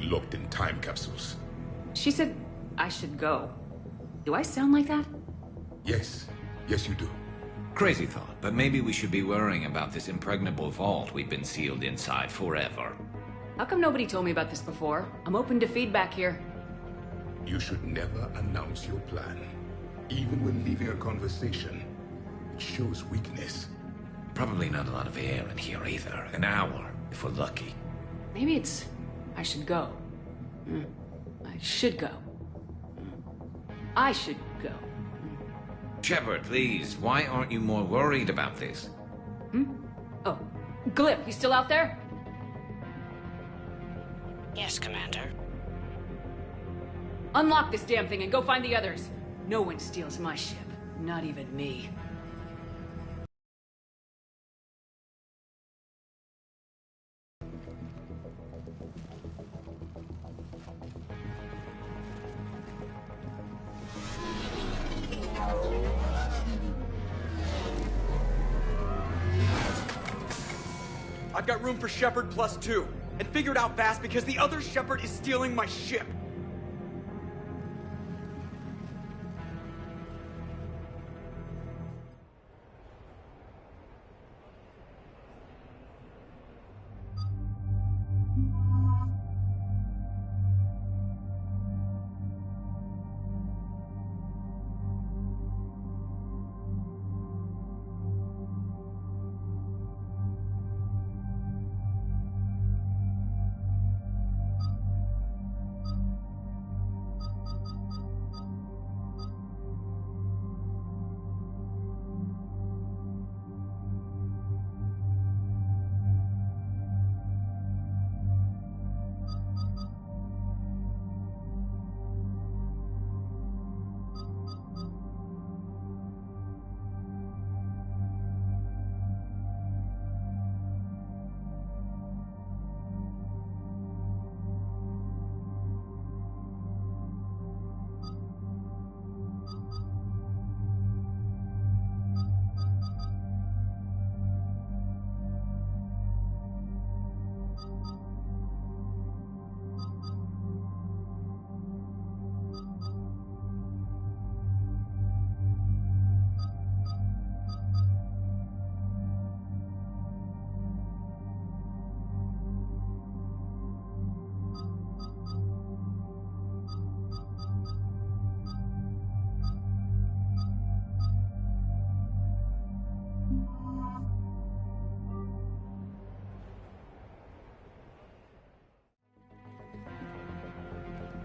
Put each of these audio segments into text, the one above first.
locked in time capsules. She said I should go. Do I sound like that? Yes. Yes, you do. Crazy thought, but maybe we should be worrying about this impregnable vault we've been sealed inside forever. How come nobody told me about this before? I'm open to feedback here. You should never announce your plan. Even when leaving a conversation, it shows weakness. Probably not a lot of air in here either. An hour, if we're lucky. Maybe it's... I should go. I should go. I should go. Shepard, please, why aren't you more worried about this? Oh, Glyph, you still out there? Yes, Commander. Unlock this damn thing and go find the others. No one steals my ship. Not even me. I've got room for Shepard +2, and figure it out fast because the other Shepard is stealing my ship.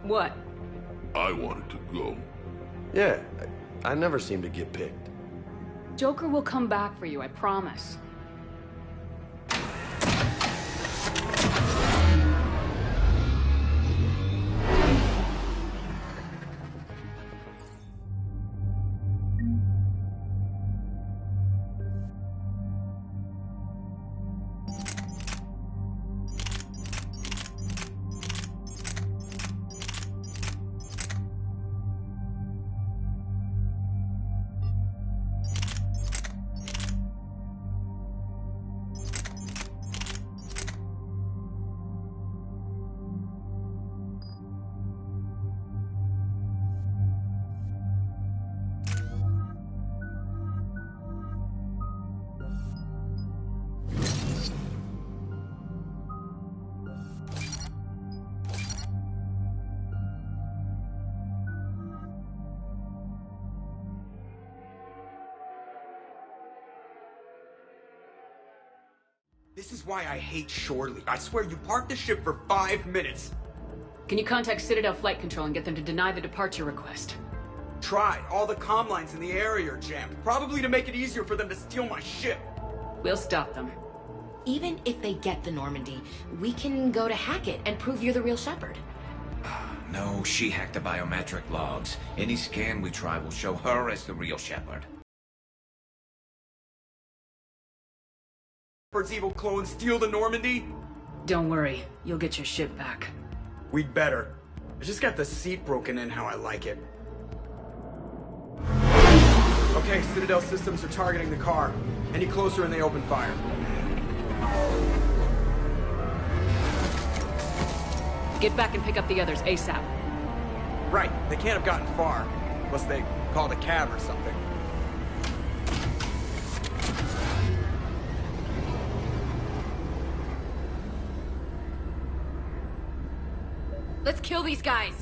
What? I wanted to go. Yeah, I never seem to get picked. Joker will come back for you, I promise. This is why I hate Shorely. I swear you parked the ship for 5 minutes. Can you contact Citadel Flight Control and get them to deny the departure request? Tried. All the comm lines in the area are jammed. Probably to make it easier for them to steal my ship. We'll stop them. Even if they get the Normandy, we can go to Hackett and prove you're the real Shepard. No, she hacked the biometric logs. Any scan we try will show her as the real Shepard. Shepard's evil clone steal the Normandy? Don't worry, you'll get your ship back. We'd better. I just got the seat broken in how I like it. Okay, Citadel systems are targeting the car. Any closer and they open fire. Get back and pick up the others ASAP. Right, they can't have gotten far. Unless they called a cab or something. Let's kill these guys.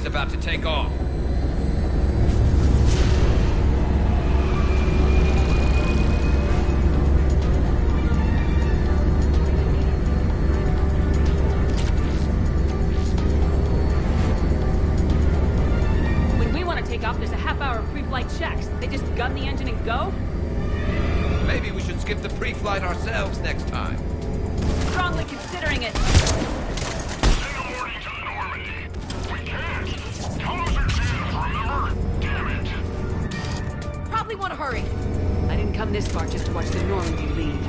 about to take off. When we want to take off, there's a half-hour of pre-flight checks. They just gun the engine and go? Maybe we should skip the pre-flight ourselves next time. Strongly considering it. Probably want to hurry. I didn't come this far just to watch the Normandy leave.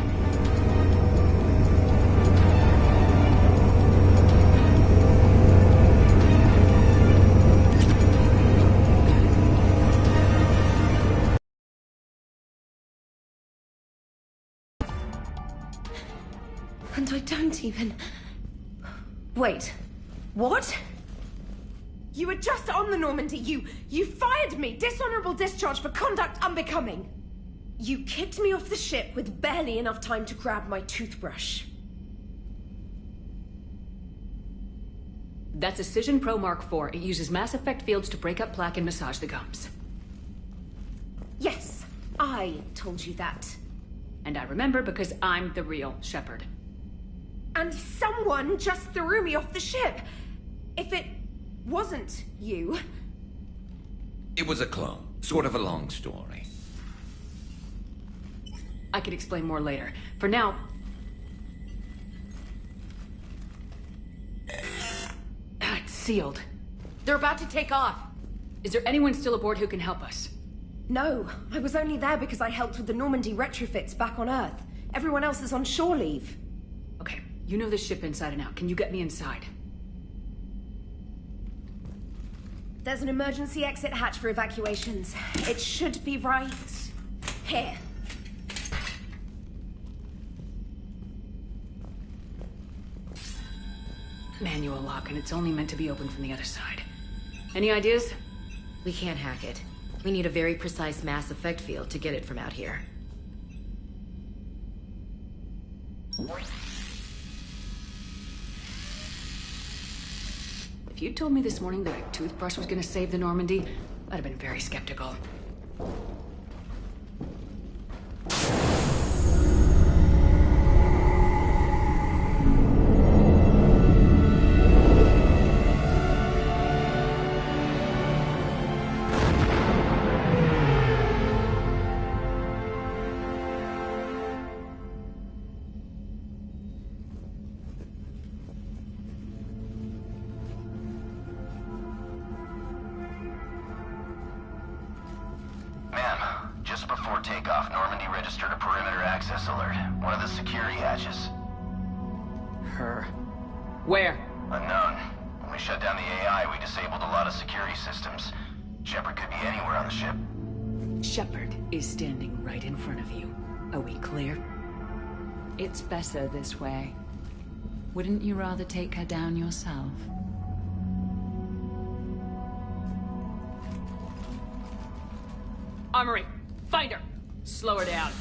And I don't even... Wait. What? You were just on the Normandy. You fired me. Dishonorable discharge for conduct unbecoming. You kicked me off the ship with barely enough time to grab my toothbrush. That's a Cision Pro Mark IV. It uses mass effect fields to break up plaque and massage the gums. Yes, I told you that. And I remember because I'm the real Shepard. And someone just threw me off the ship. If it wasn't you... It was a clone. Sort of a long story. I could explain more later. For now... sealed. They're about to take off. Is there anyone still aboard who can help us? No, I was only there because I helped with the Normandy retrofits back on Earth. Everyone else is on shore leave. Okay, you know this ship inside and out. Can you get me inside? There's an emergency exit hatch for evacuations. It should be right here. Manual lock, and it's only meant to be opened from the other side. Any ideas? We can't hack it. We need a very precise mass effect field to get it from out here. If you'd told me this morning that a toothbrush was gonna save the Normandy, I'd have been very skeptical. Ma'am, just before takeoff, Normandy registered a perimeter access alert. One of the security hatches. Her. Where? Unknown. When we shut down the AI, we disabled a lot of security systems. Shepard could be anywhere on the ship. Shepard is standing right in front of you. Are we clear? It's better this way. Wouldn't you rather take her down yourself? Armory, find her! Slow her down.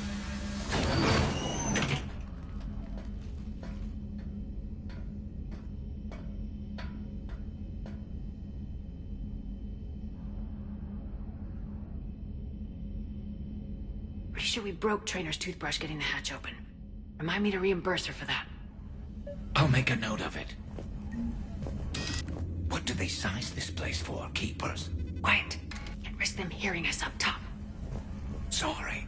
Pretty sure we broke Trainer's toothbrush getting the hatch open. Remind me to reimburse her for that. I'll make a note of it. What do they size this place for, keepers? Quiet. Can't risk them hearing us up top. Sorry.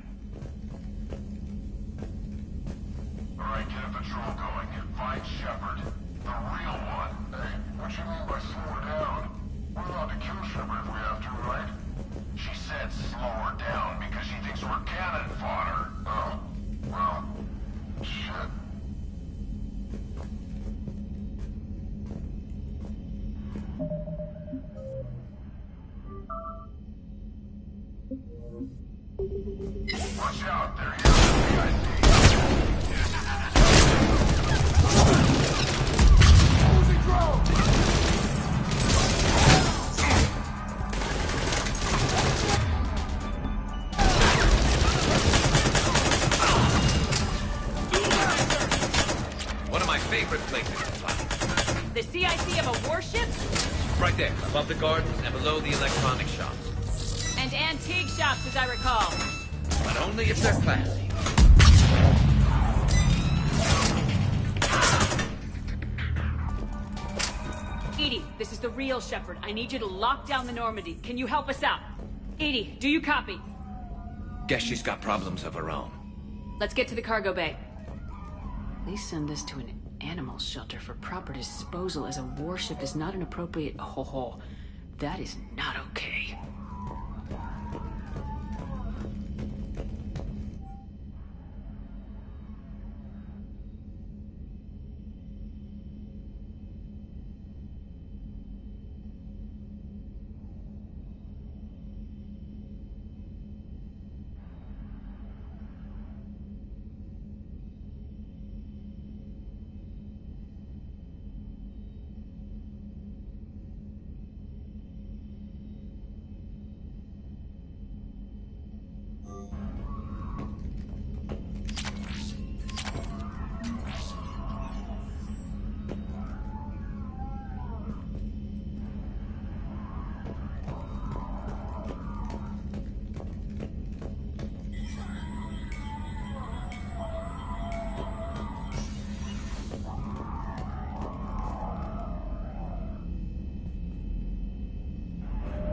Alright, get a patrol going. Find Shepard. The real one. Hey, what you mean by slow her down? We're allowed to kill Shepard if we have to, right? She said slow her down because she thinks we're cannon fodder. Oh, well, shit. Watch out, they're here. Losing ground! One of my favorite places to fly. The CIC of a warship? Right there, above the gardens and below the electronic shops. And antique shops, as I recall. But only if they're classy. Edie, this is the real Shepard. I need you to lock down the Normandy. Can you help us out? Edie, do you copy? Guess she's got problems of her own. Let's get to the cargo bay. Please send this to an animal shelter for proper disposal, as a warship is not an appropriate... Oh, that is not okay.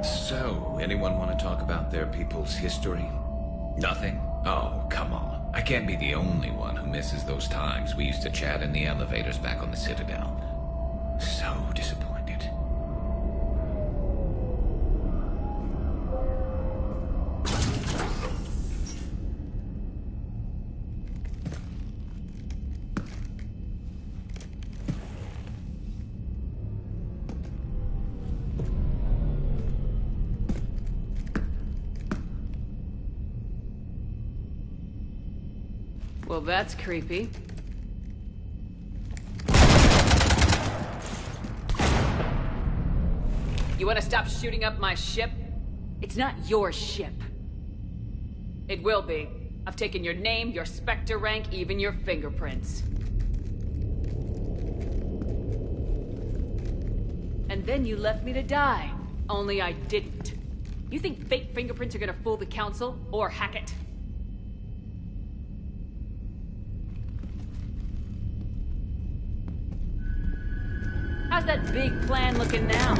So, anyone want to talk about their people's history? Nothing? Oh, come on. I can't be the only one who misses those times we used to chat in the elevators back on the Citadel. So disappointed. Well, that's creepy. You want to stop shooting up my ship? It's not your ship. It will be. I've taken your name, your Spectre rank, even your fingerprints. And then you left me to die. Only I didn't. You think fake fingerprints are gonna fool the Council? Or Hackett? How's that big plan looking now?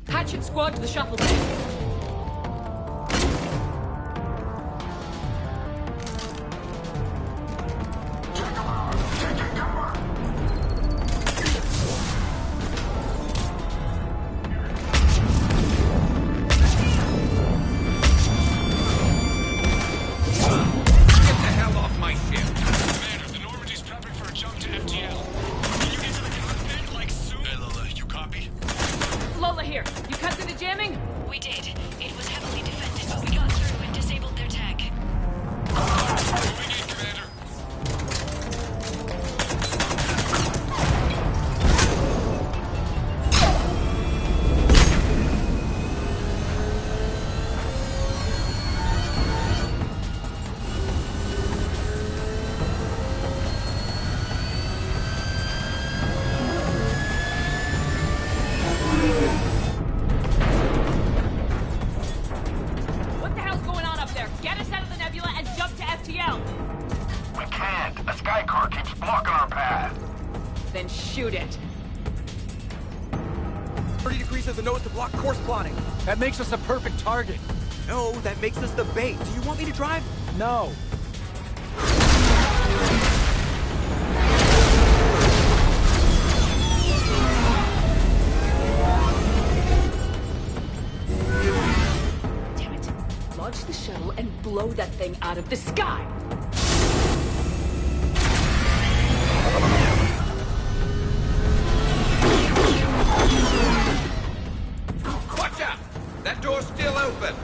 Hatchet squad to the shuttle bay. Then shoot it. 30 degrees as a nose to block course plotting. That makes us a perfect target. No, that makes us the bait. Do you want me to drive? No. Damn it. Launch the shuttle and blow that thing out of the sky. Watch out! That door's still open!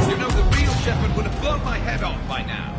You know, the real Shepard would have blown my head off by now.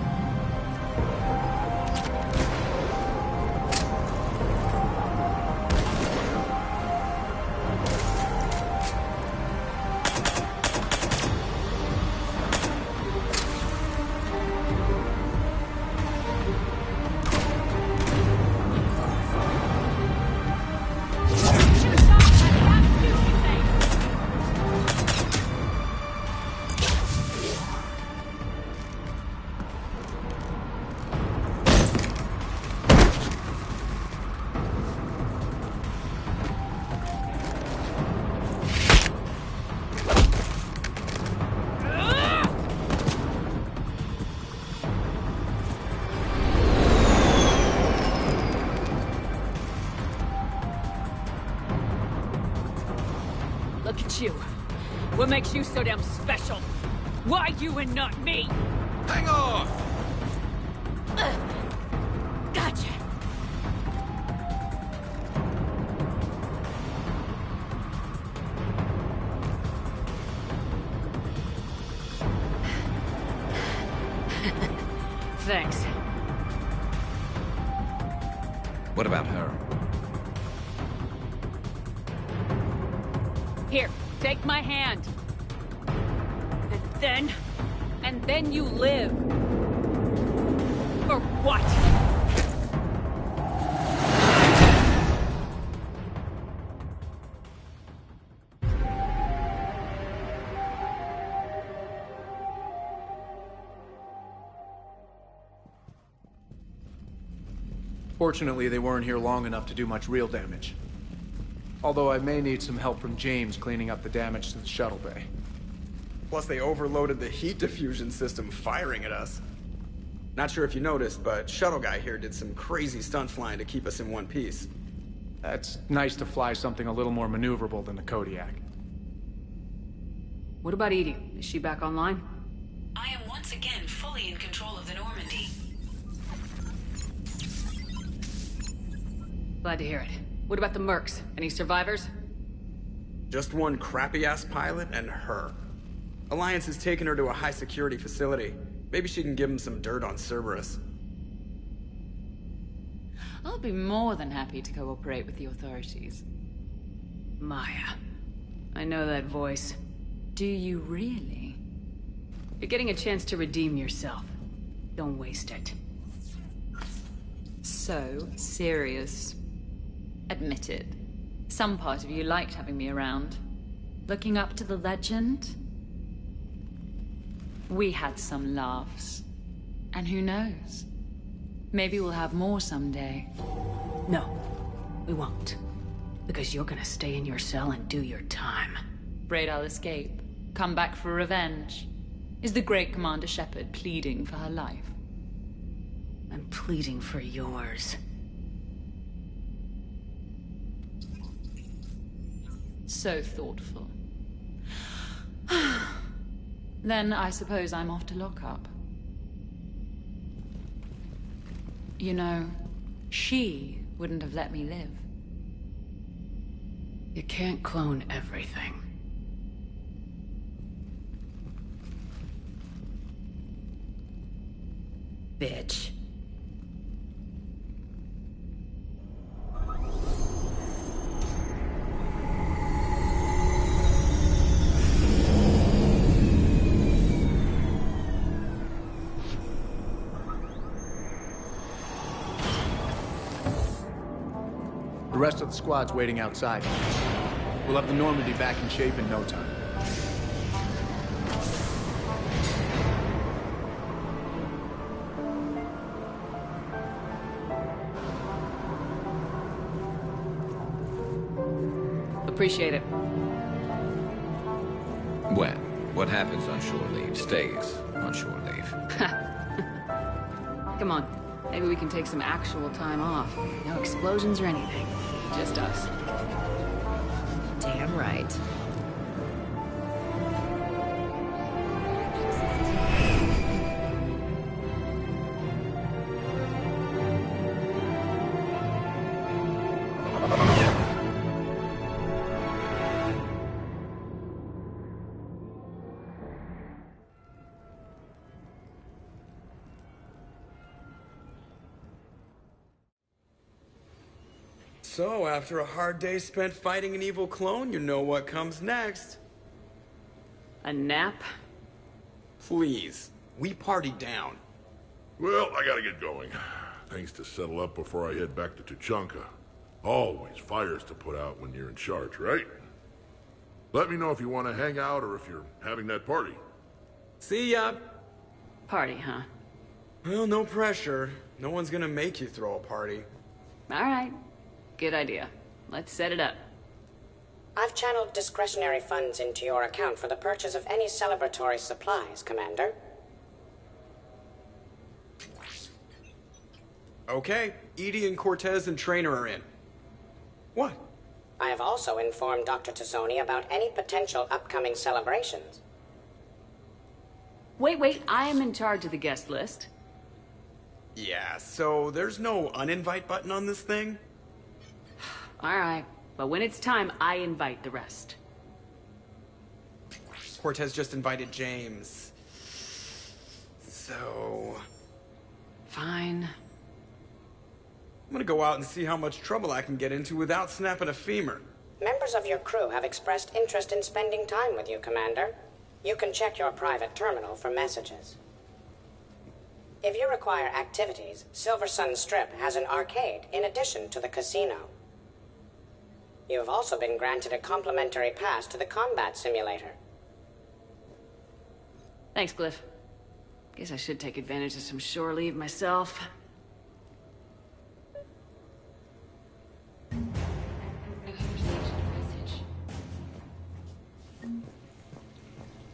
Look at you. What makes you so damn special? Why you and not me? Hang on! Gotcha. Thanks. What about her? Here, take my hand. And then you live. Or what? Fortunately, they weren't here long enough to do much real damage. Although I may need some help from James cleaning up the damage to the shuttle bay. Plus, they overloaded the heat diffusion system, firing at us. Not sure if you noticed, but Shuttle Guy here did some crazy stunt flying to keep us in one piece. It's nice to fly something a little more maneuverable than the Kodiak. What about Edie? Is she back online? I am once again fully in control of the Normandy. Glad to hear it. What about the mercs? Any survivors? Just one crappy-ass pilot and her. Alliance has taken her to a high-security facility. Maybe she can give him some dirt on Cerberus. I'll be more than happy to cooperate with the authorities. Maya. I know that voice. Do you really? You're getting a chance to redeem yourself. Don't waste it. So serious. Admit it. Some part of you liked having me around. Looking up to the legend? We had some laughs. And who knows? Maybe we'll have more someday. No, we won't. Because you're gonna stay in your cell and do your time. Afraid I'll escape. Come back for revenge. Is the great Commander Shepard pleading for her life? I'm pleading for yours. So thoughtful. Then I suppose I'm off to lockup. You know, she wouldn't have let me live. You can't clone everything. Bitch. The rest of the squad's waiting outside. We'll have the Normandy back in shape in no time. Appreciate it. Well, what happens on shore leave stays on shore leave. Come on. Maybe we can take some actual time off. No explosions or anything. Just us. Damn right. So, after a hard day spent fighting an evil clone, you know what comes next. A nap? Please. We party down. Well, I gotta get going. Things to settle up before I head back to Tuchanka. Always fires to put out when you're in charge, right? Let me know if you want to hang out or if you're having that party. See ya. Party, huh? Well, no pressure. No one's gonna make you throw a party. All right. Good idea. Let's set it up. I've channeled discretionary funds into your account for the purchase of any celebratory supplies, Commander. Okay, Edie and Cortez and Trainer are in. What? I have also informed Dr. Tazzoni about any potential upcoming celebrations. Wait, I am in charge of the guest list. Yeah, so there's no uninvite button on this thing? All right, but when it's time, I invite the rest. Cortez just invited James. So... Fine. I'm gonna go out and see how much trouble I can get into without snapping a femur. Members of your crew have expressed interest in spending time with you, Commander. You can check your private terminal for messages. If you require activities, Silver Sun Strip has an arcade in addition to the casino. You have also been granted a complimentary pass to the combat simulator. Thanks, Glyph. Guess I should take advantage of some shore leave myself.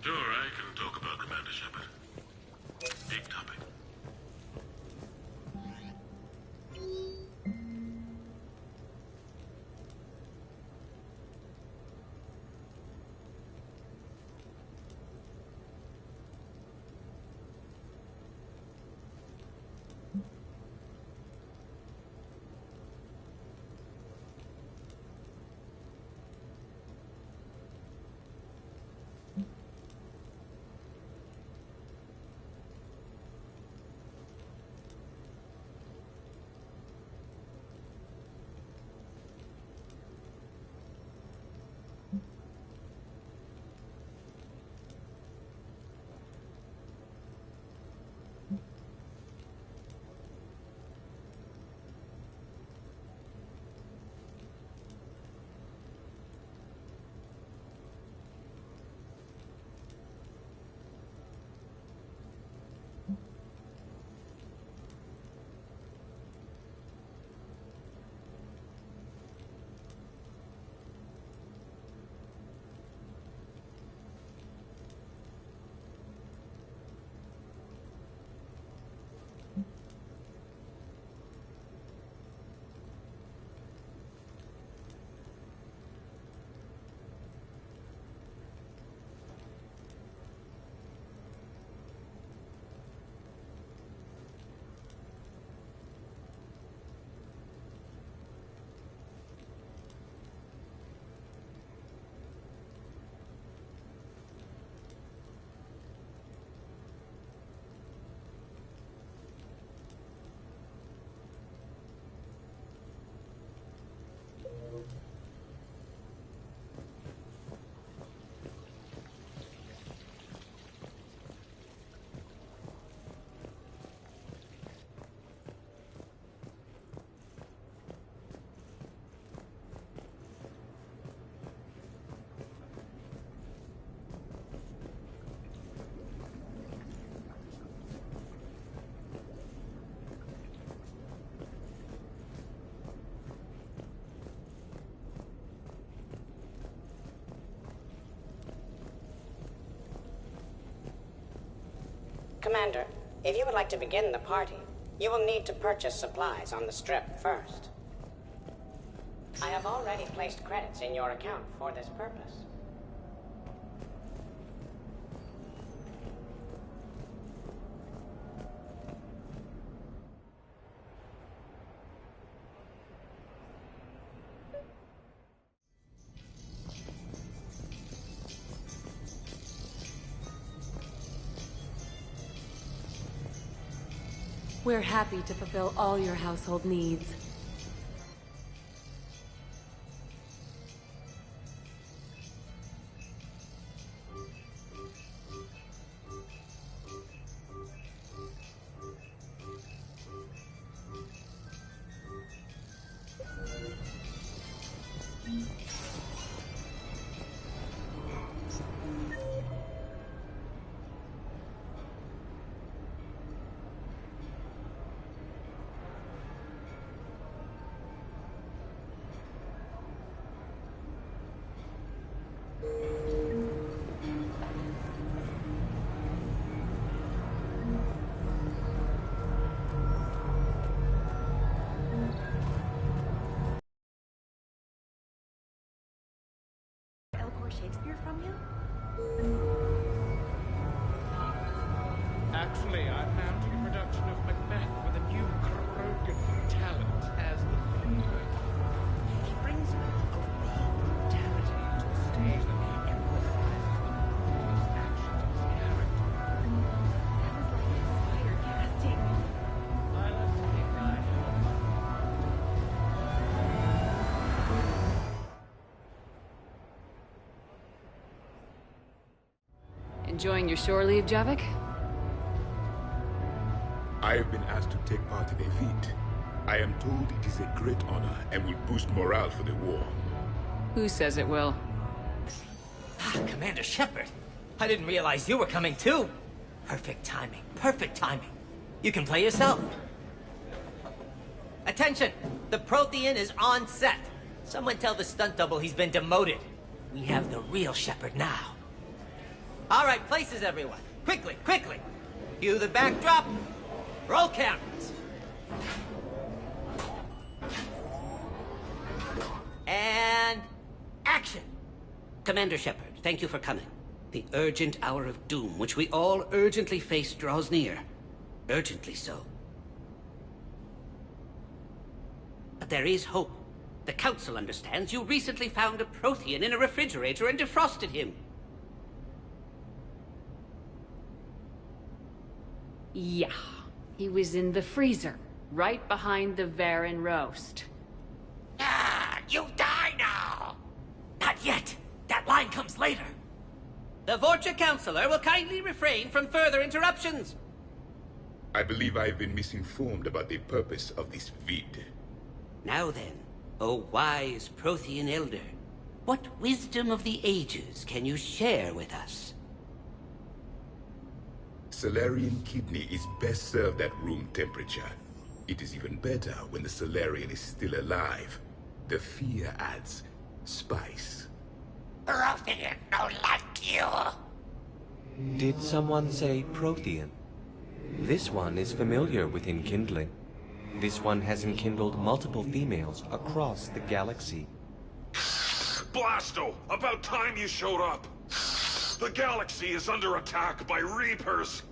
Sure, I can talk about Commander Shepard. Big topic. Commander, if you would like to begin the party, you will need to purchase supplies on the Strip first. I have already placed credits in your account for this purpose. We're happy to fulfill all your household needs. Shakespeare from you? Actually, I'm mounting a production of Macbeth with a new Krogan talent as the lead. He brings a real brutality to the stage that emphasizes the actions of his character. Sounds like inspired casting. I like to think I Enjoying your shore leave, Javik? I have been asked to take part in a feat. I am told it is a great honor and will boost morale for the war. Who says it will? Commander Shepard, I didn't realize you were coming too. Perfect timing, perfect timing. You can play yourself. Attention! The Prothean is on set. Someone tell the stunt double he's been demoted. We have the real Shepard now. All right, places everyone. Quickly, quickly. Cue the backdrop. Roll cameras. And action. Commander Shepard, thank you for coming. The urgent hour of doom, which we all urgently face, draws near. Urgently so. But there is hope. The Council understands you recently found a Prothean in a refrigerator and defrosted him. Yeah. He was in the freezer, right behind the Varen roast. Ah, you die now! Not yet. That line comes later. The Vorcha Councilor will kindly refrain from further interruptions. I believe I have been misinformed about the purpose of this vid. Now then, O wise Prothean Elder, what wisdom of the ages can you share with us? Salarian kidney is best served at room temperature. It is even better when the Salarian is still alive. The fear adds spice. Prothean don't like you. Did someone say Prothean? This one is familiar with enkindling. This one has enkindled multiple females across the galaxy. Blasto, about time you showed up. The galaxy is under attack by Reapers.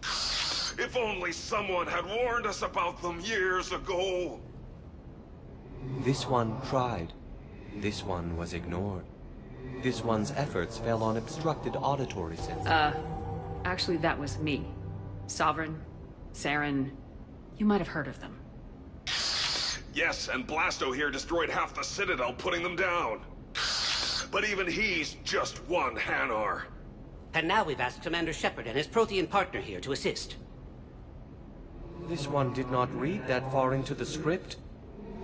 If only someone had warned us about them years ago. This one tried. This one was ignored. This one's efforts fell on obstructed auditory senses. Actually that was me. Sovereign, Saren, you might have heard of them. Yes, and Blasto here destroyed half the Citadel, putting them down. But even he's just one Hanar. And now we've asked Commander Shepard and his Prothean partner here to assist. This one did not read that far into the script.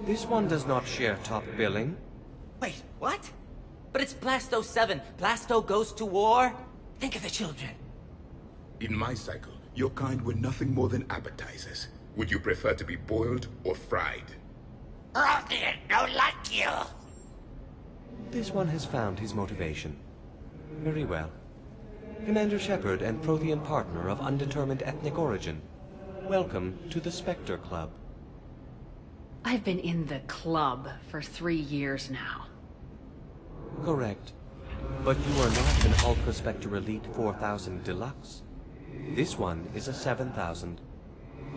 This one does not share top billing. Wait, what? But it's Blasto 7. Blasto goes to war? Think of the children. In my cycle, your kind were nothing more than appetizers. Would you prefer to be boiled or fried? Prothean don't like you. This one has found his motivation. Very well. Commander Shepard and Prothean partner of undetermined ethnic origin. Welcome to the Spectre Club. I've been in the club for 3 years now. Correct. But you are not an Ultra Spectre Elite 4000 Deluxe. This one is a 7000.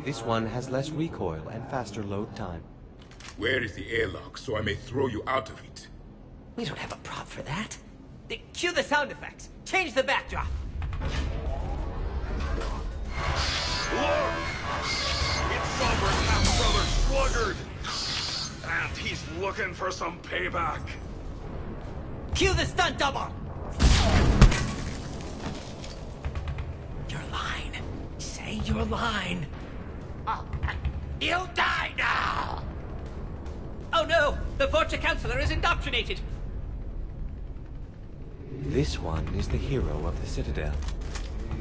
This one has less recoil and faster load time. Where is the airlock so I may throw you out of it? We don't have a prop for that. Cue the sound effects. Change the backdrop. Look! It's Sovereign half-brother Sluggard! And he's looking for some payback. Cue the stunt double! Your line. Say your line. You'll die now! Oh no! The Vorcha Counselor is indoctrinated! This one is the hero of the Citadel.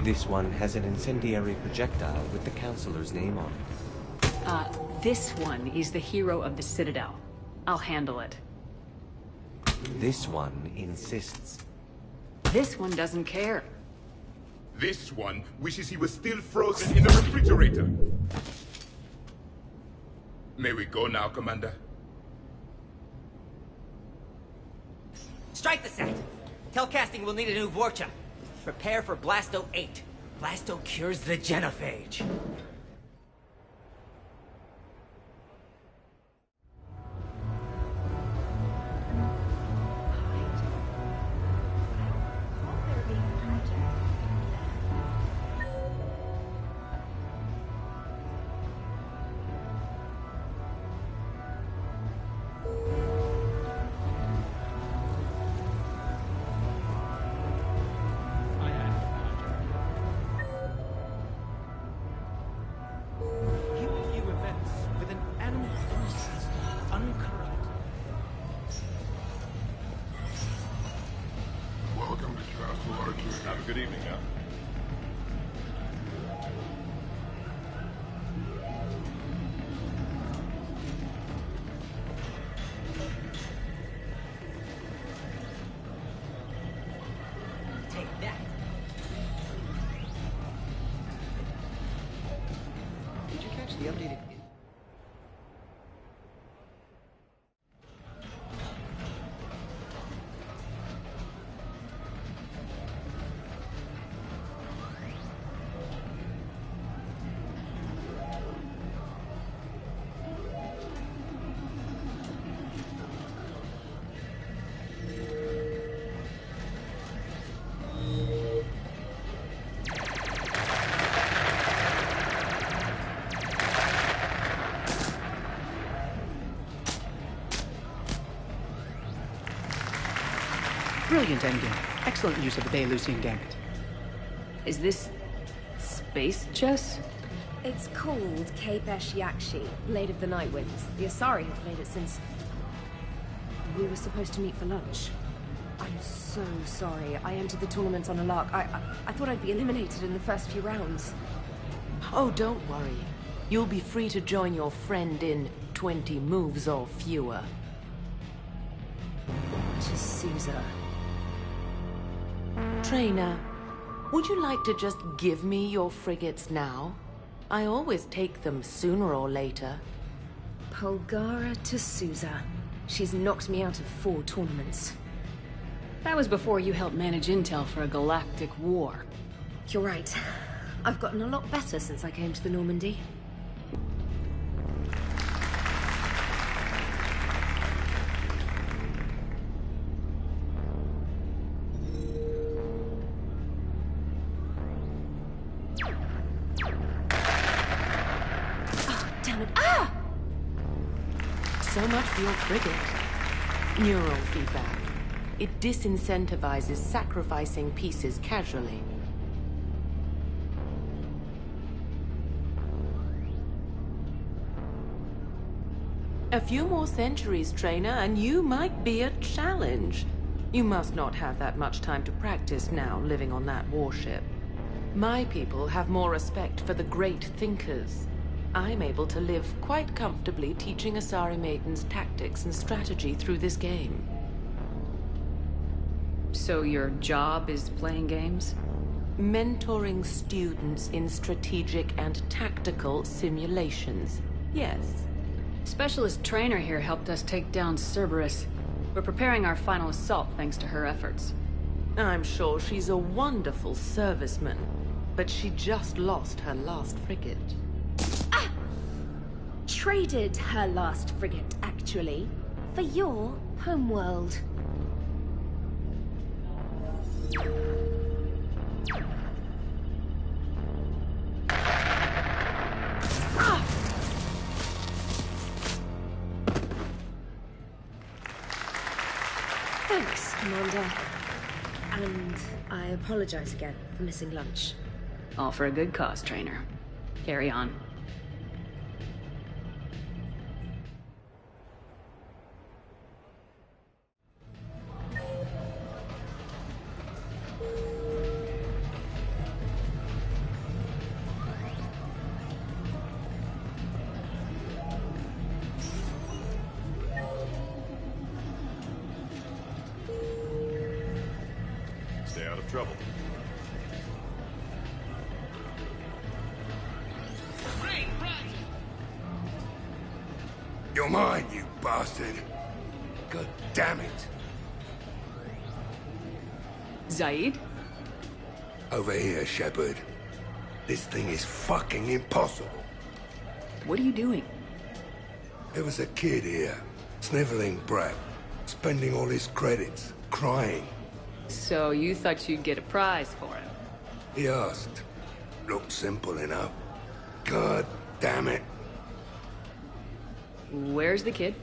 This one has an incendiary projectile with the Counselor's name on it. This one is the hero of the Citadel. I'll handle it. This one insists. This one doesn't care. This one wishes he was still frozen in the refrigerator. May we go now, Commander? Strike the set! Telcasting will need a new Vorcha. Prepare for Blasto 8. Blasto cures the genophage. Good evening, now. Take that. Did you catch the updated... Brilliant ending. Excellent use of the Belarusian gambit. Is this... space chess? It's called Kapesh Yakshi, Blade of the Night Winds. The Asari have played it since... we were supposed to meet for lunch. I'm so sorry. I entered the tournament on a lark. I thought I'd be eliminated in the first few rounds. Oh, don't worry. You'll be free to join your friend in 20 moves or fewer. To Caesar. Trainer, would you like to just give me your frigates now? I always take them sooner or later. Polgara to Sousa. She's knocked me out of 4 tournaments. That was before you helped manage intel for a galactic war. You're right. I've gotten a lot better since I came to the Normandy. Oh, damn it. Ah! So much for your frigate. Neural feedback. It disincentivizes sacrificing pieces casually. A few more centuries, Trainer, and you might be a challenge. You must not have that much time to practice now, living on that warship. My people have more respect for the great thinkers. I'm able to live quite comfortably teaching Asari maidens tactics and strategy through this game. So your job is playing games? Mentoring students in strategic and tactical simulations. Yes. Specialist trainer here helped us take down Cerberus. We're preparing our final assault thanks to her efforts. I'm sure she's a wonderful serviceman, but she just lost her last frigate. Traded her last frigate, actually, for your homeworld. Thanks, Commander. And I apologize again for missing lunch. All for a good cause, trainer. Carry on. Stay out of trouble. You're mine, you bastard. God damn it. Zaid? Over here, Shepard. This thing is fucking impossible. What are you doing? There was a kid here, sniveling brat, spending all his credits, crying. So you thought you'd get a prize for him? He asked. Looked simple enough. God damn it. Where's the kid?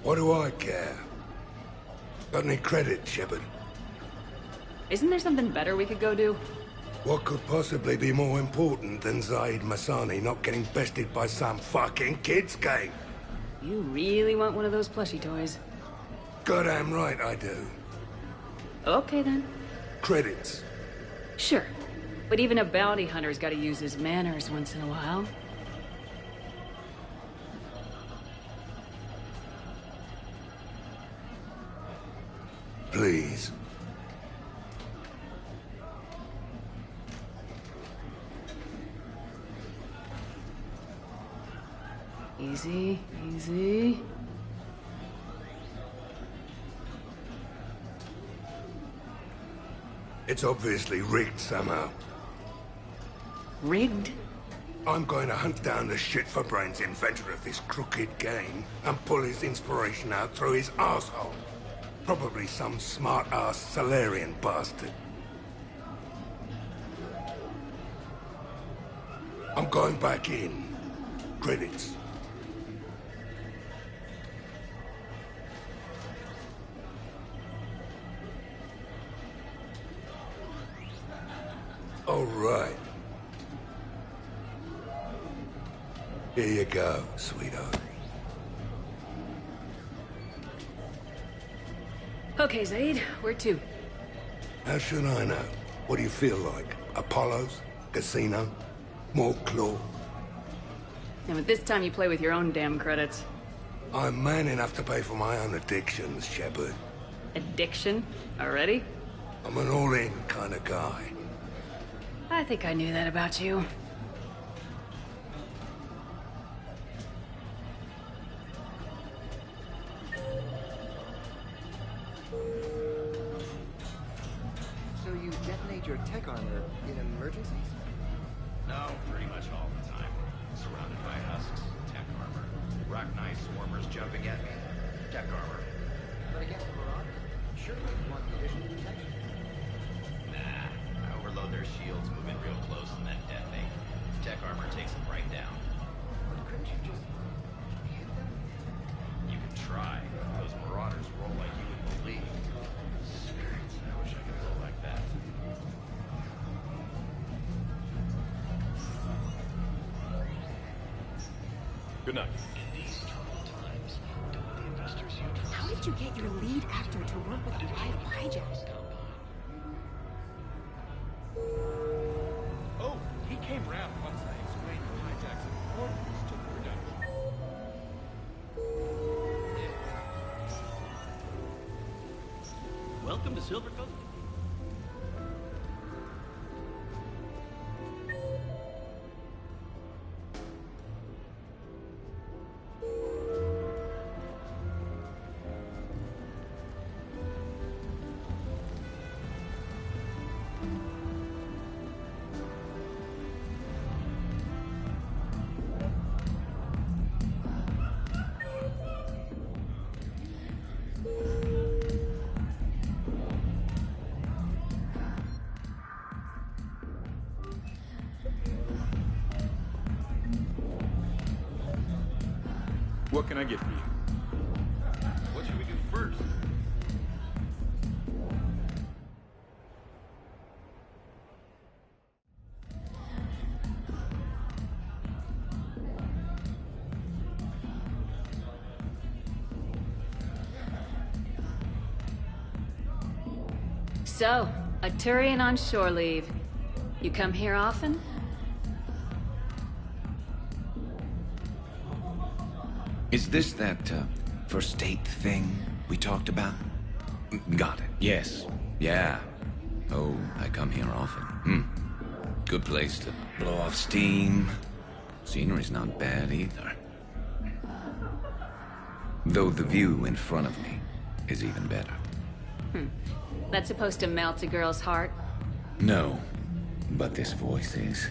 What do I care? Got any credit, Shepard? Isn't there something better we could go do? What could possibly be more important than Zaid Masani not getting bested by some fucking kids game? You really want one of those plushy toys? Goddamn right I do. Okay then. Credits. Sure. But even a bounty hunter's gotta use his manners once in a while. Please. Easy, easy. It's obviously rigged somehow. Rigged? I'm going to hunt down the shit-for-brains inventor of this crooked game and pull his inspiration out through his asshole. Probably some smart-ass Salarian bastard. I'm going back in. Credits. All right. Here you go, sweetheart. Okay, Zaid, where to? How should I know? What do you feel like? Apollo's? Casino? More claw? And with this time you play with your own damn credits. I'm man enough to pay for my own addictions, Shepard. Addiction? Already? I'm an all-in kind of guy. I think I knew that about you. So you detonate your tech armor in emergencies? No, pretty much all the time. Surrounded by husks, tech armor. Rock-knife swarmers jumping at me. Tech armor. But against the Marauders, surely you want the additional protection. Nah, I overload their shields, move in real close, and then detonate. Tech armor takes them right down. But couldn't you just hit them? You can try. Those Marauders roll like you would believe. Spirits, I wish I could roll like that. Good night. How did you get your lead actor to work with a live hijack? Oh, he came round once I explained the hijack's importance to the production. Welcome to Silver Coast. What can I get for you? What should we do first? So, a Turian on shore leave. You come here often? Is this that, first date thing we talked about? Got it. Yes. Yeah. Oh, I come here often. Good place to blow off steam. Scenery's not bad either. Though the view in front of me is even better. That's supposed to melt a girl's heart? No, but this voice is.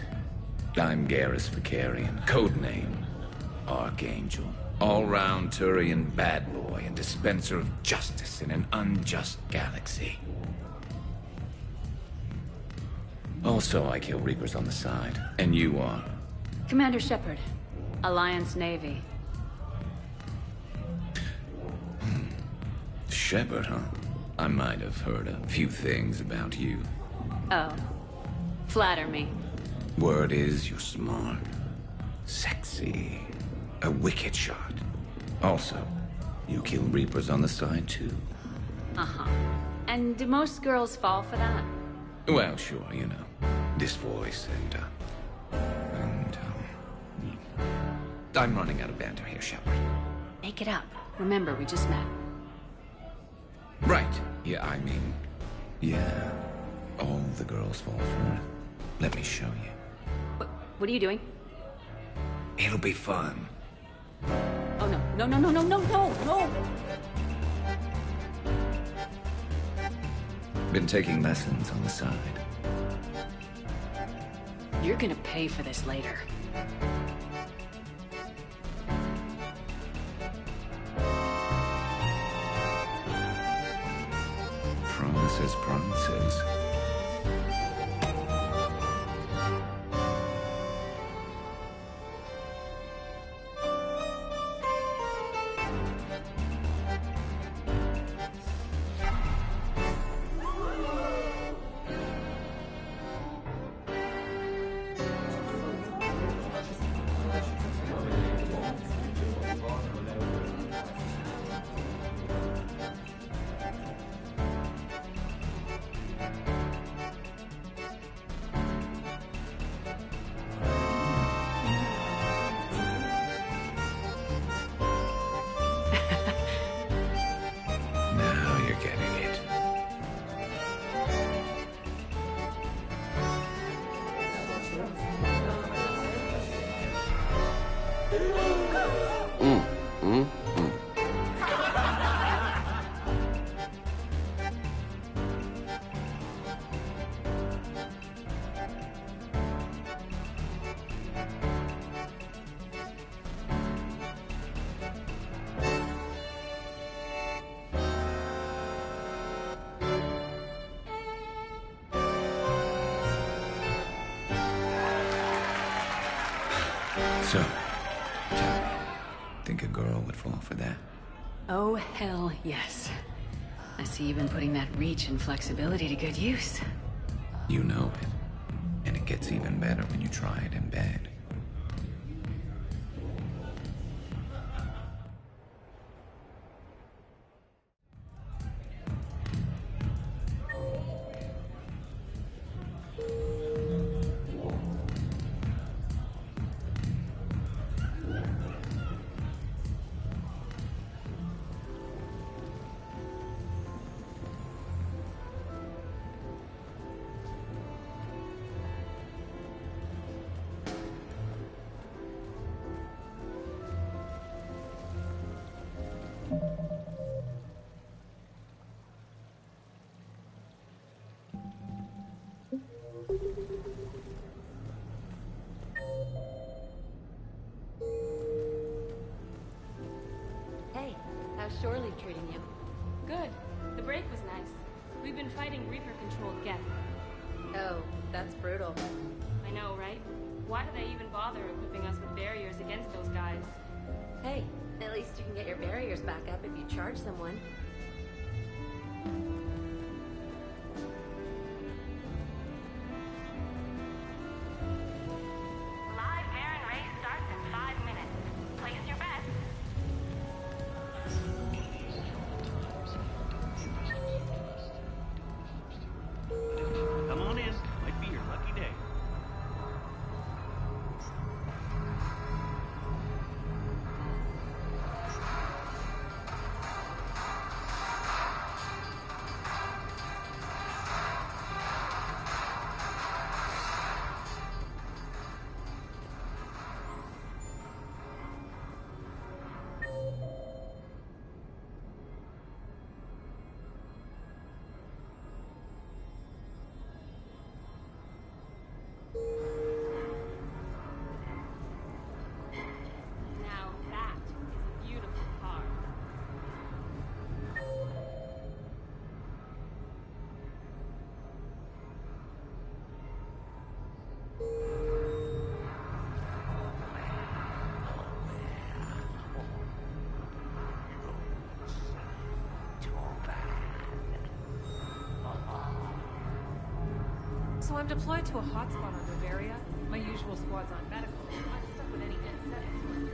I'm Garrus Vicarian, codename Archangel. All-round Turian bad boy and dispenser of justice in an unjust galaxy. Also, I kill Reapers on the side. And you are? Commander Shepard, Alliance Navy. Shepard, huh? I might have heard a few things about you. Oh. Flatter me. Word is you're smart. Sexy. A wicked shot. Also, you kill Reapers on the side, too. Uh-huh. And do most girls fall for that? Well, sure, you know. This voice and I'm running out of banter here, Shepard. Make it up. Remember, we just met. Right. Yeah, I mean... Yeah. All the girls fall for it. Let me show you. What are you doing? It'll be fun. Oh, no. No, no, no, no, no, no, no! Been taking lessons on the side. You're gonna pay for this later. Promises, promises. Now you're getting it. So, tell me, think a girl would fall for that? Oh, hell yes. I see you've been putting that reach and flexibility to good use. You know it. And it gets even better when you try it in bed. Hey, how's shore leave treating you? Good. The break was nice. We've been fighting Reaper-controlled Geth. Oh, that's brutal. I know, right? Why do they even bother equipping us with barriers against those guys? Hey, at you can get your barriers back up if you charge someone. Live Baron race starts in 5 minutes. Place your bets. Come on in. Might be your lucky day. Now that is a beautiful car. So I'm deployed to a hotspot on Bavaria. My usual squad's on medical. I'm stuck with any anesthetics left to run.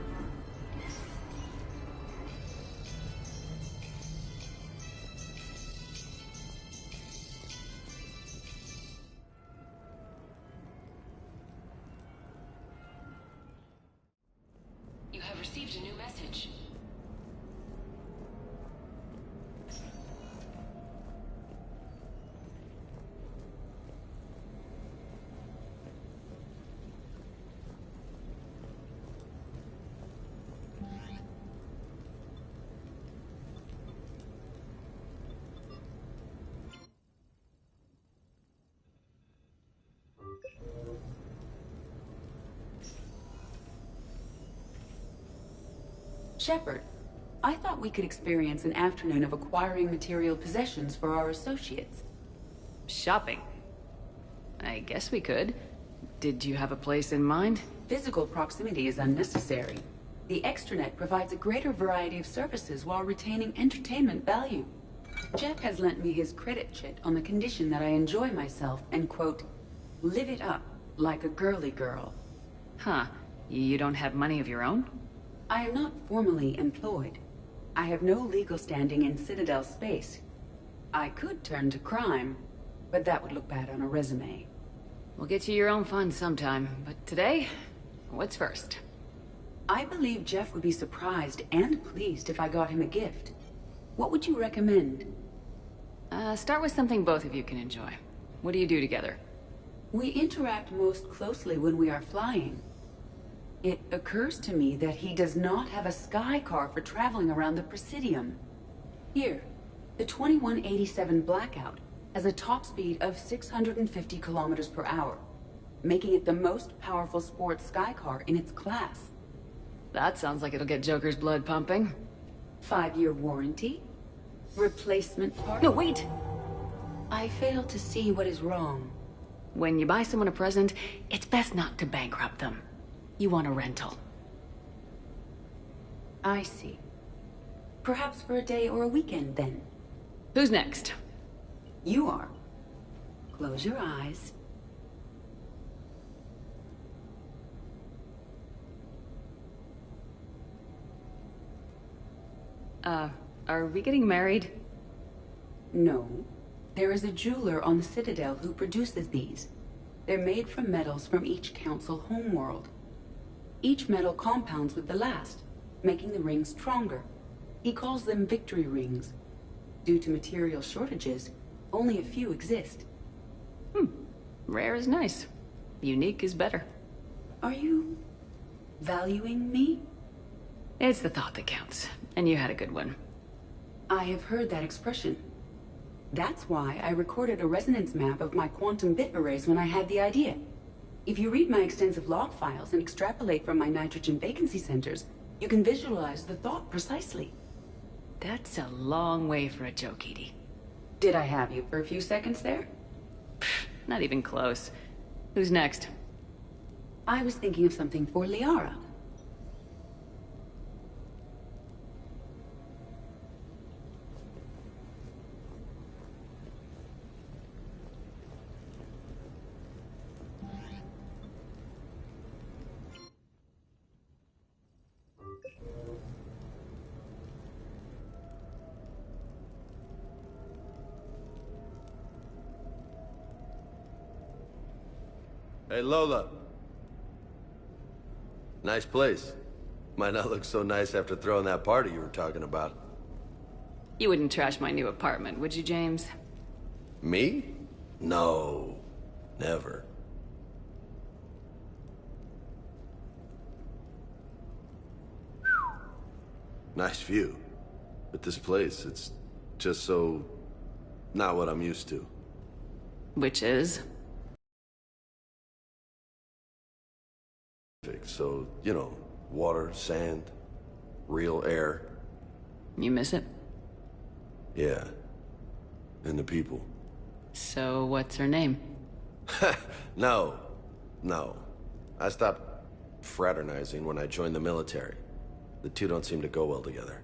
You have received a new message. Shepard, I thought we could experience an afternoon of acquiring material possessions for our associates. Shopping? I guess we could. Did you have a place in mind? Physical proximity is unnecessary. The extranet provides a greater variety of services while retaining entertainment value. Jeff has lent me his credit chit on the condition that I enjoy myself and, quote, live it up like a girly girl. Huh. You don't have money of your own? I am not formally employed. I have no legal standing in Citadel space. I could turn to crime, but that would look bad on a resume. We'll get you your own fun sometime, but today, what's first? I believe Jeff would be surprised and pleased if I got him a gift. What would you recommend? Start with something both of you can enjoy. What do you do together? We interact most closely when we are flying. It occurs to me that he does not have a sky car for traveling around the Presidium. Here, the 2187 Blackout has a top speed of 650 kilometers per hour, making it the most powerful sports sky car in its class. That sounds like it'll get Joker's blood pumping. 5-year warranty? Replacement part? No, wait! I fail to see what is wrong. When you buy someone a present, it's best not to bankrupt them. You want a rental. I see. Perhaps for a day or a weekend, then. Who's next? You are. Close your eyes. Are we getting married? No. There is a jeweler on the Citadel who produces these. They're made from metals from each council homeworld. Each metal compounds with the last, making the rings stronger. He calls them victory rings. Due to material shortages, only a few exist. Rare is nice. Unique is better. Are you valuing me? It's the thought that counts, and you had a good one. I have heard that expression. That's why I recorded a resonance map of my quantum bit arrays when I had the idea. If you read my extensive log files and extrapolate from my nitrogen vacancy centers, you can visualize the thought precisely. That's a long way for a joke, Edie. Did I have you for a few seconds there? Not even close. Who's next? I was thinking of something for Liara. Hey, Lola. Nice place. Might not look so nice after throwing that party you were talking about. You wouldn't trash my new apartment, would you, James? Me? No. Never. Nice view. But this place, it's just so... not what I'm used to. Which is? So, you know, water, sand, real air. You miss it? Yeah. And the people. So, what's her name? No. I stopped fraternizing when I joined the military. The two don't seem to go well together.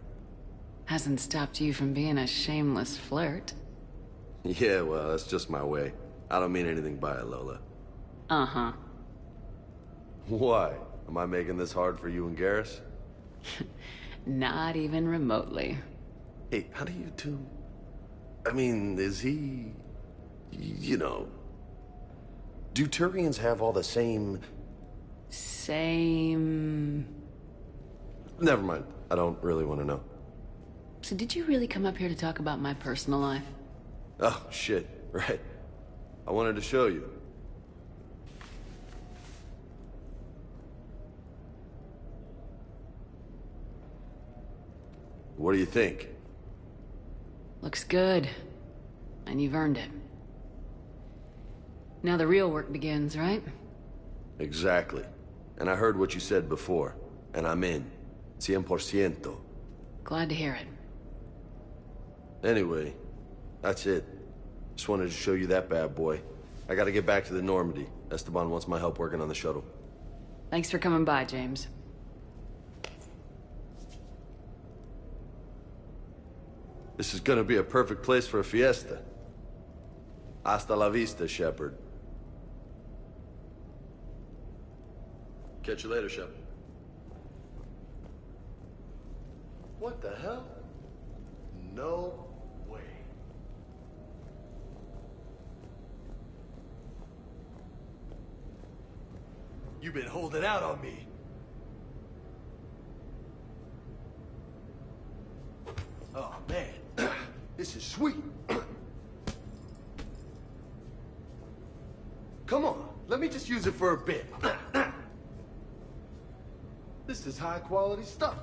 Hasn't stopped you from being a shameless flirt. Yeah, well, that's just my way. I don't mean anything by it, Lola. Uh-huh. Why? Am I making this hard for you and Garrus? Not even remotely. Hey, how do you two... I mean, is he... you know... do Turians have all the same... Same... Never mind. I don't really want to know. So did you really come up here to talk about my personal life? Oh, shit. Right. I wanted to show you. What do you think? Looks good. And you've earned it. Now the real work begins, right? Exactly. And I heard what you said before. And I'm in. 100%. Glad to hear it. Anyway, that's it. Just wanted to show you that bad boy. I gotta get back to the Normandy. Esteban wants my help working on the shuttle. Thanks for coming by, James. This is gonna be a perfect place for a fiesta. Hasta la vista, Shepard. Catch you later, Shepard. What the hell? No way. You've been holding out on me. Oh, man. This is sweet. Come on, let me just use it for a bit. This is high quality stuff.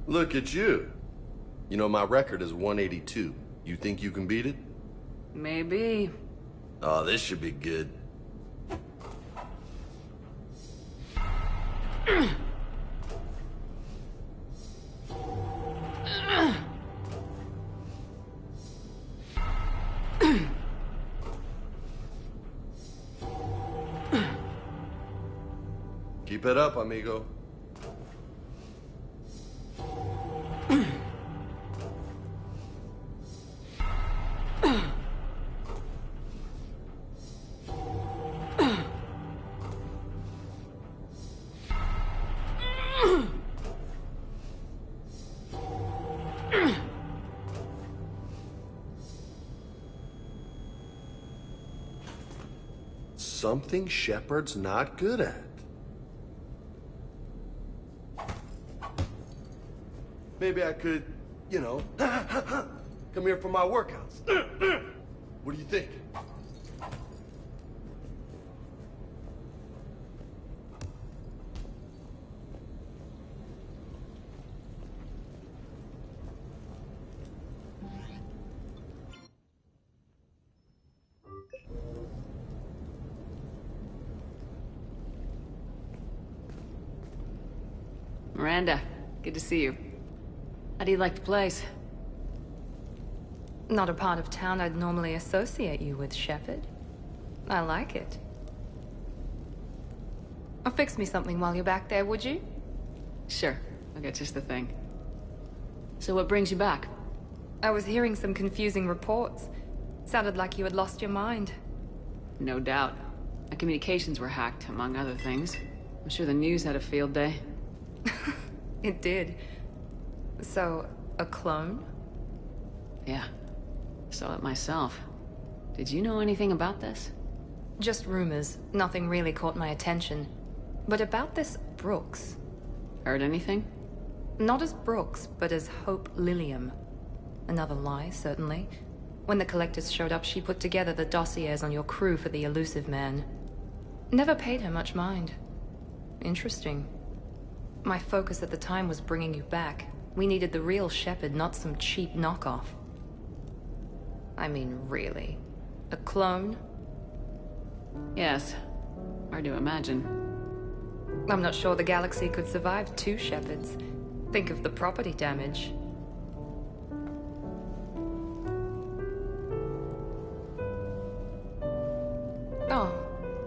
Look at you. You know, my record is 182. You think you can beat it? Maybe. Oh, this should be good. Keep it up, amigo. Something Shepard's not good at. Maybe I could, you know, come here for my workouts. What do you think? Miranda, good to see you. How do you like the place? Not a part of town I'd normally associate you with, Shepard. I like it. I'll fix me something while you're back there, would you? Sure, I'll get just the thing. So what brings you back? I was hearing some confusing reports. Sounded like you had lost your mind. No doubt. My communications were hacked, among other things. I'm sure the news had a field day. It did. So, a clone? Yeah. Saw it myself. Did you know anything about this? Just rumors. Nothing really caught my attention. But about this Brooks. Heard anything? Not as Brooks, but as Hope Lilium. Another lie, certainly. When the collectors showed up, she put together the dossiers on your crew for the elusive man. Never paid her much mind. Interesting. My focus at the time was bringing you back. We needed the real Shepherd, not some cheap knockoff. I mean, really. A clone? Yes. Hard to imagine. I'm not sure the galaxy could survive 2 Shepherds. Think of the property damage. Oh,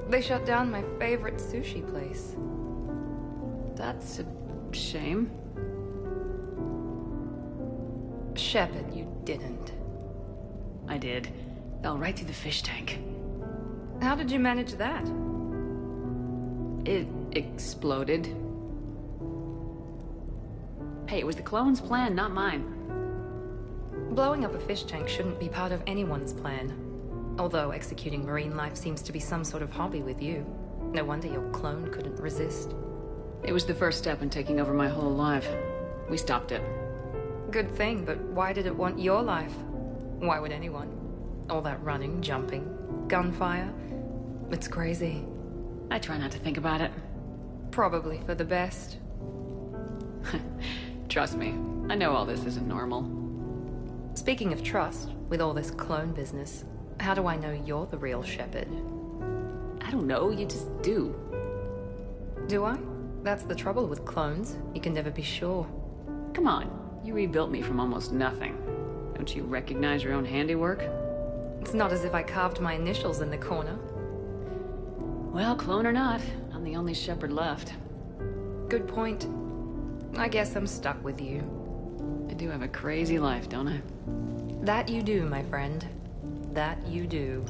they shut down my favorite sushi place. That's a shame. Shepherd, you didn't. I did. Fell right through the fish tank. How did you manage that? It exploded. Hey, it was the clone's plan, not mine. Blowing up a fish tank shouldn't be part of anyone's plan. Although executing marine life seems to be some sort of hobby with you. No wonder your clone couldn't resist. It was the first step in taking over my whole life. We stopped it. Good thing, but why did it want your life? Why would anyone? All that running, jumping, gunfire. It's crazy. I try not to think about it. Probably for the best. Trust me, I know all this isn't normal. Speaking of trust, with all this clone business, how do I know you're the real Shepherd? I don't know, you just do. Do I? That's the trouble with clones. You can never be sure. Come on, you rebuilt me from almost nothing. Don't you recognize your own handiwork? It's not as if I carved my initials in the corner. Well, clone or not, I'm the only Shepherd left. Good point. I guess I'm stuck with you. I do have a crazy life, don't I? That you do, my friend. That you do.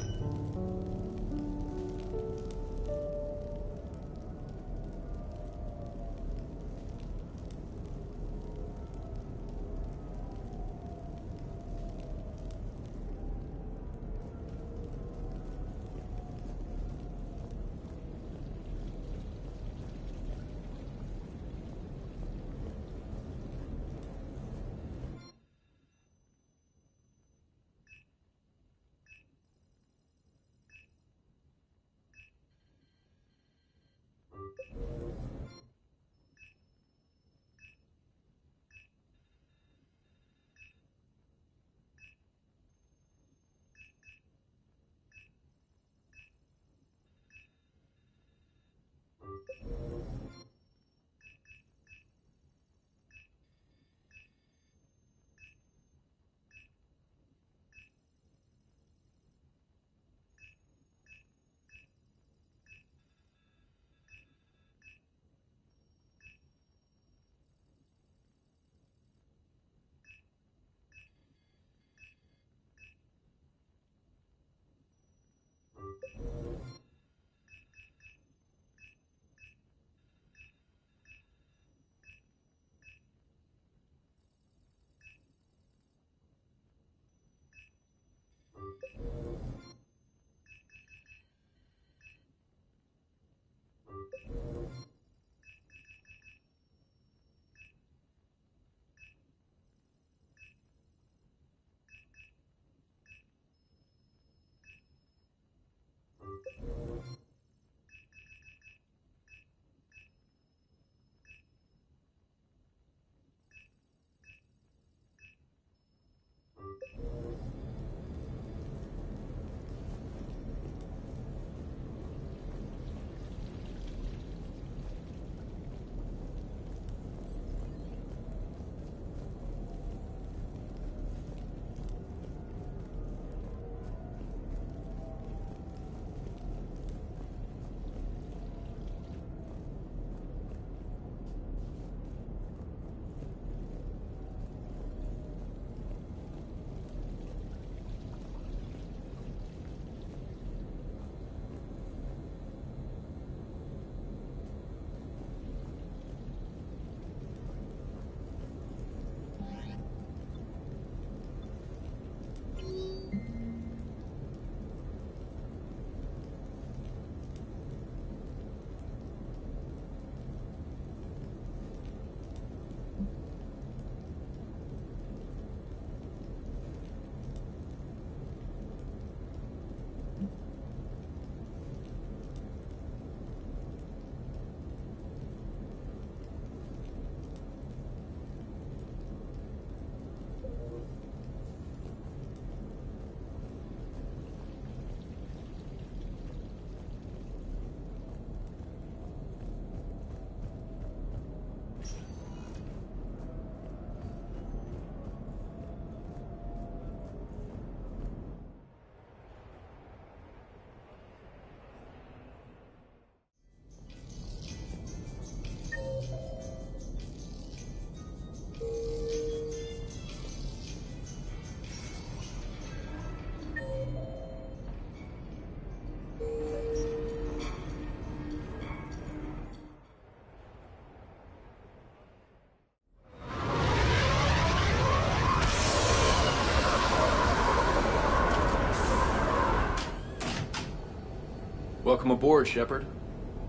Welcome aboard, Shepard.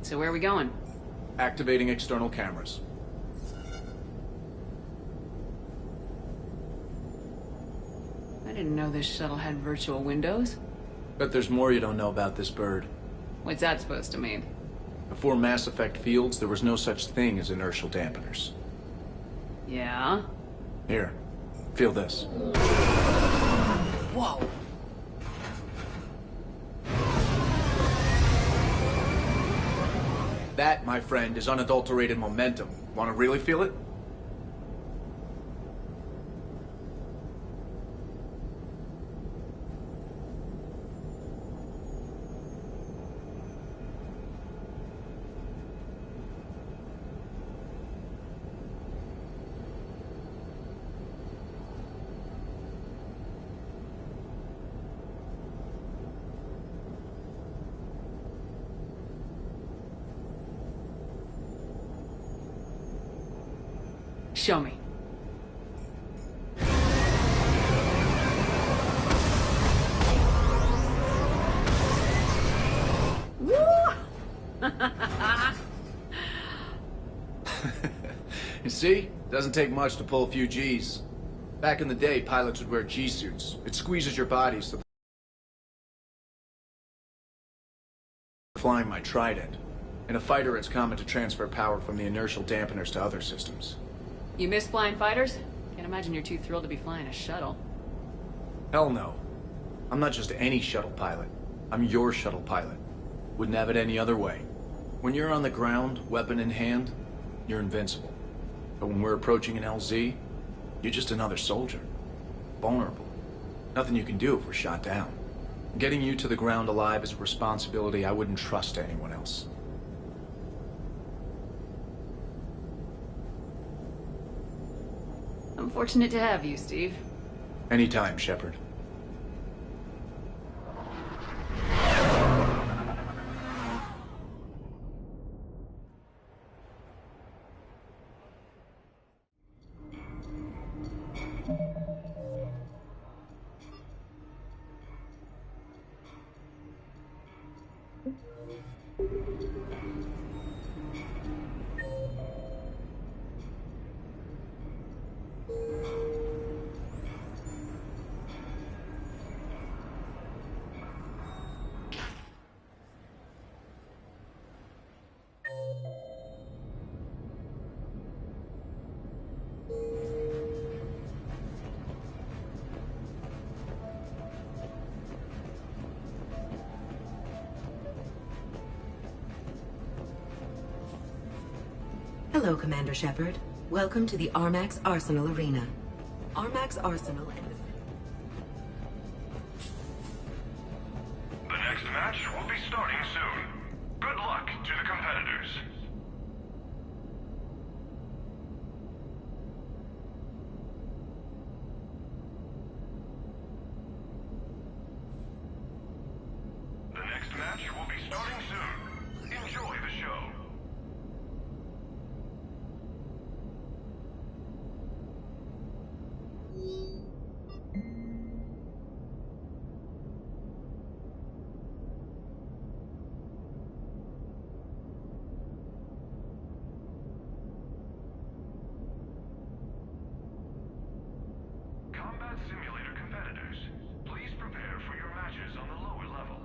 So where are we going? Activating external cameras. I didn't know this shuttle had virtual windows. Bet there's more you don't know about this bird. What's that supposed to mean? Before Mass Effect fields, there was no such thing as inertial dampeners. Yeah? Here, feel this. Whoa! That, my friend, is unadulterated momentum. Want to really feel it? Show me. Woo! You see? Doesn't take much to pull a few Gs. Back in the day, pilots would wear G-suits. It squeezes your body so flying my Trident. In a fighter, it's common to transfer power from the inertial dampeners to other systems. You miss flying fighters? Can't imagine you're too thrilled to be flying a shuttle. Hell no. I'm not just any shuttle pilot. I'm your shuttle pilot. Wouldn't have it any other way. When you're on the ground, weapon in hand, you're invincible. But when we're approaching an LZ, you're just another soldier. Vulnerable. Nothing you can do if we're shot down. Getting you to the ground alive is a responsibility I wouldn't trust to anyone else. I'm fortunate to have you, Steve. Anytime, Shepard. Hello, Commander Shepard. Welcome to the Armax Arsenal Arena. Armax Arsenal and The next match will be starting soon. Good luck to the competitors. The next match will be starting soon. Enjoy the show. Combat Simulator competitors, please prepare for your matches on the lower level.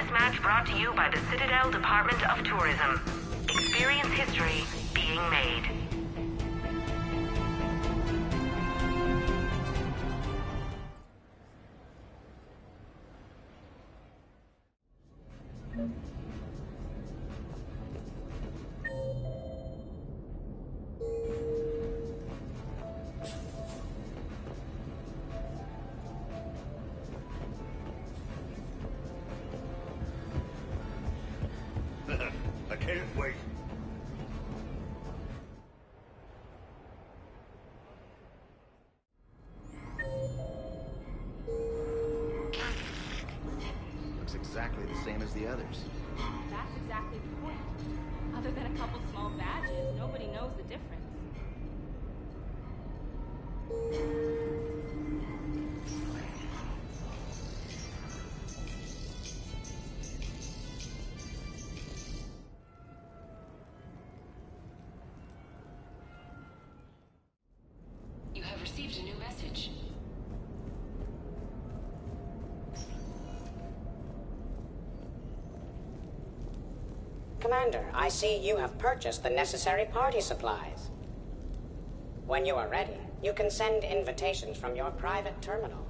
This match brought to you by the Citadel Department of Tourism. Experience history being made. I can't wait. Looks exactly the same as the others. That's exactly the point. Other than a couple small badges, nobody knows the difference. You have received a new message. Commander, I see you have purchased the necessary party supplies. When you are ready, you can send invitations from your private terminal.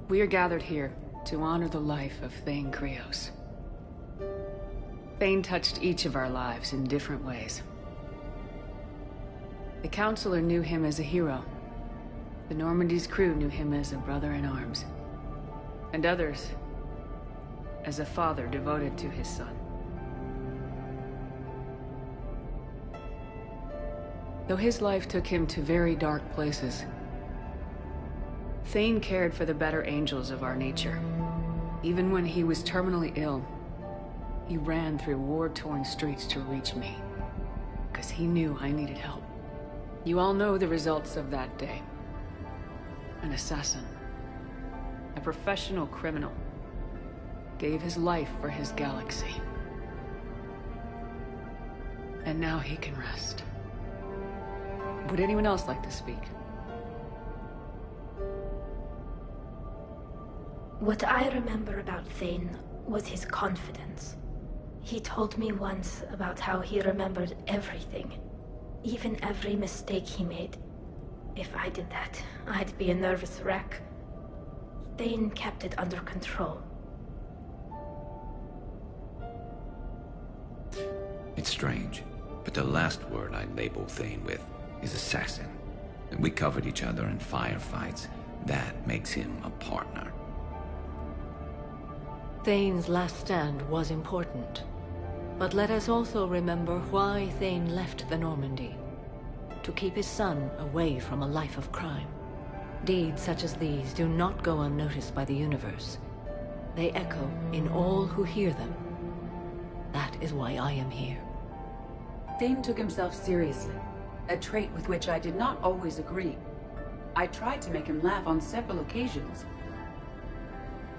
We are gathered here to honor the life of Thane Krios. Thane touched each of our lives in different ways. The Counselor knew him as a hero. The Normandy's crew knew him as a brother in arms. And others as a father devoted to his son. Though his life took him to very dark places, Thane cared for the better angels of our nature. Even when he was terminally ill, he ran through war-torn streets to reach me, because he knew I needed help. You all know the results of that day. An assassin, a professional criminal, gave his life for his galaxy. And now he can rest. Would anyone else like to speak? What I remember about Thane was his confidence. He told me once about how he remembered everything, even every mistake he made. If I did that, I'd be a nervous wreck. Thane kept it under control. It's strange, but the last word I'd label Thane with is assassin. And we covered each other in firefights. That makes him a partner. Thane's last stand was important. But let us also remember why Thane left the Normandy. To keep his son away from a life of crime. Deeds such as these do not go unnoticed by the universe. They echo in all who hear them. That is why I am here. Thane took himself seriously, a trait with which I did not always agree. I tried to make him laugh on several occasions,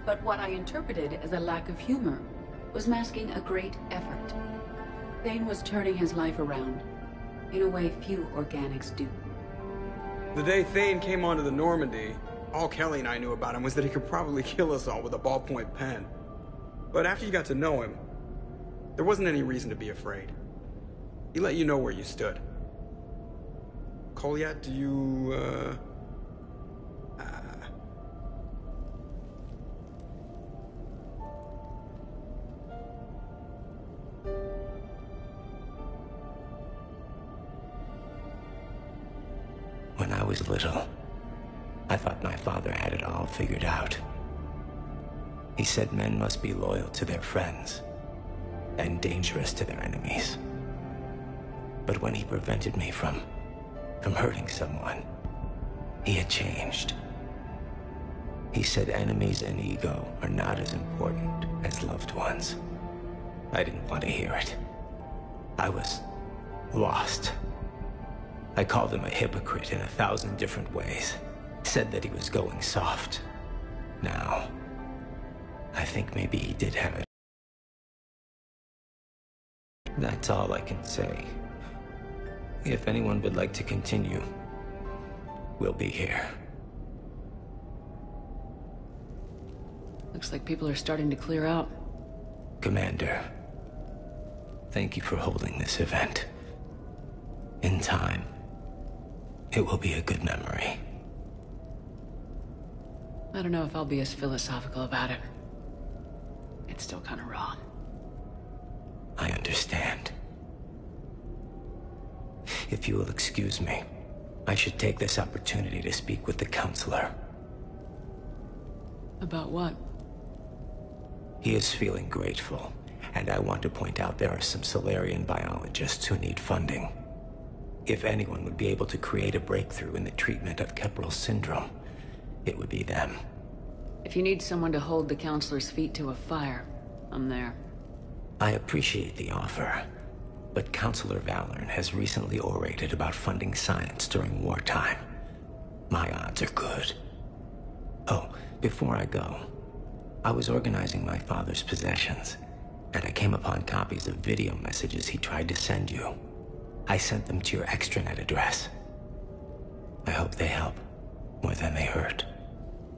But what I interpreted as a lack of humor was masking a great effort. Thane was turning his life around, in a way few organics do. The day Thane came onto the Normandy, all Kelly and I knew about him was that he could probably kill us all with a ballpoint pen. But after you got to know him, there wasn't any reason to be afraid. He let you know where you stood. Kolyat, do you, When I was little, I thought my father had it all figured out. He said men must be loyal to their friends and dangerous to their enemies. But when he prevented me from hurting someone, he had changed. He said enemies and ego are not as important as loved ones. I didn't want to hear it. I was lost. I called him a hypocrite in 1,000 different ways. Said that he was going soft. Now, I think maybe he did have it. That's all I can say. If anyone would like to continue, we'll be here. Looks like people are starting to clear out. Commander, thank you for holding this event. In time, it will be a good memory. I don't know if I'll be as philosophical about it. It's still kind of raw. I understand. If you will excuse me, I should take this opportunity to speak with the counselor. About what? He is feeling grateful, and I want to point out there are some Solarian biologists who need funding. If anyone would be able to create a breakthrough in the treatment of Keppel syndrome, it would be them. If you need someone to hold the counselor's feet to a fire, I'm there. I appreciate the offer, but Counselor Valorn has recently orated about funding science during wartime. My odds are good. Oh, before I go, I was organizing my father's possessions, and I came upon copies of video messages he tried to send you. I sent them to your extranet address. I hope they help more than they hurt.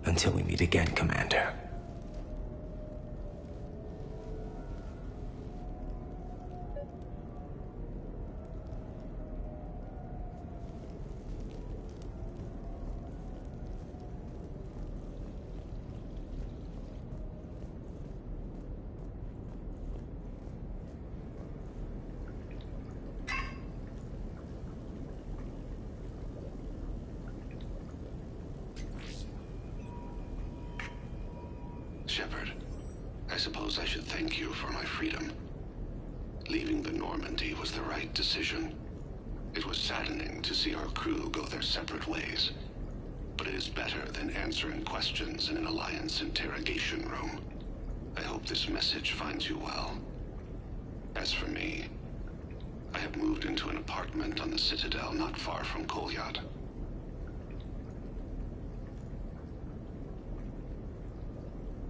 Until we meet again, Commander. Shepard, I suppose I should thank you for my freedom. Leaving the Normandy was the right decision. It was saddening to see our crew go their separate ways, but it is better than answering questions in an Alliance interrogation room. I hope this message finds you well. As for me, I have moved into an apartment on the Citadel not far from Kolyat.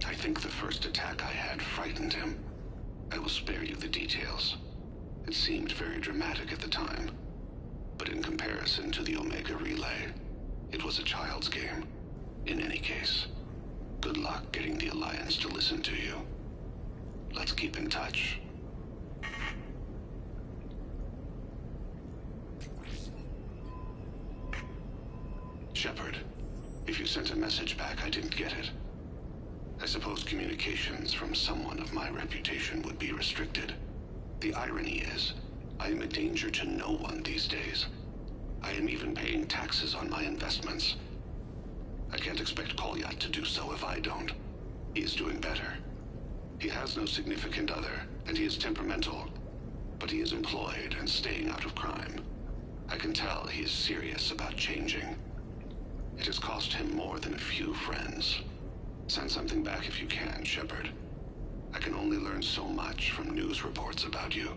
I think the first attack I had frightened him. I will spare you the details. It seemed very dramatic at the time, but in comparison to the Omega Relay, it was a child's game. In any case, good luck getting the Alliance to listen to you. Let's keep in touch. Shepard, if you sent a message back, I didn't get it. I suppose communications from someone of my reputation would be restricted. The irony is, I am a danger to no one these days. I am even paying taxes on my investments. I can't expect Kolyat to do so if I don't. He is doing better. He has no significant other, and he is temperamental. But he is employed and staying out of crime. I can tell he is serious about changing. It has cost him more than a few friends. Send something back if you can, Shepard. I can only learn so much from news reports about you.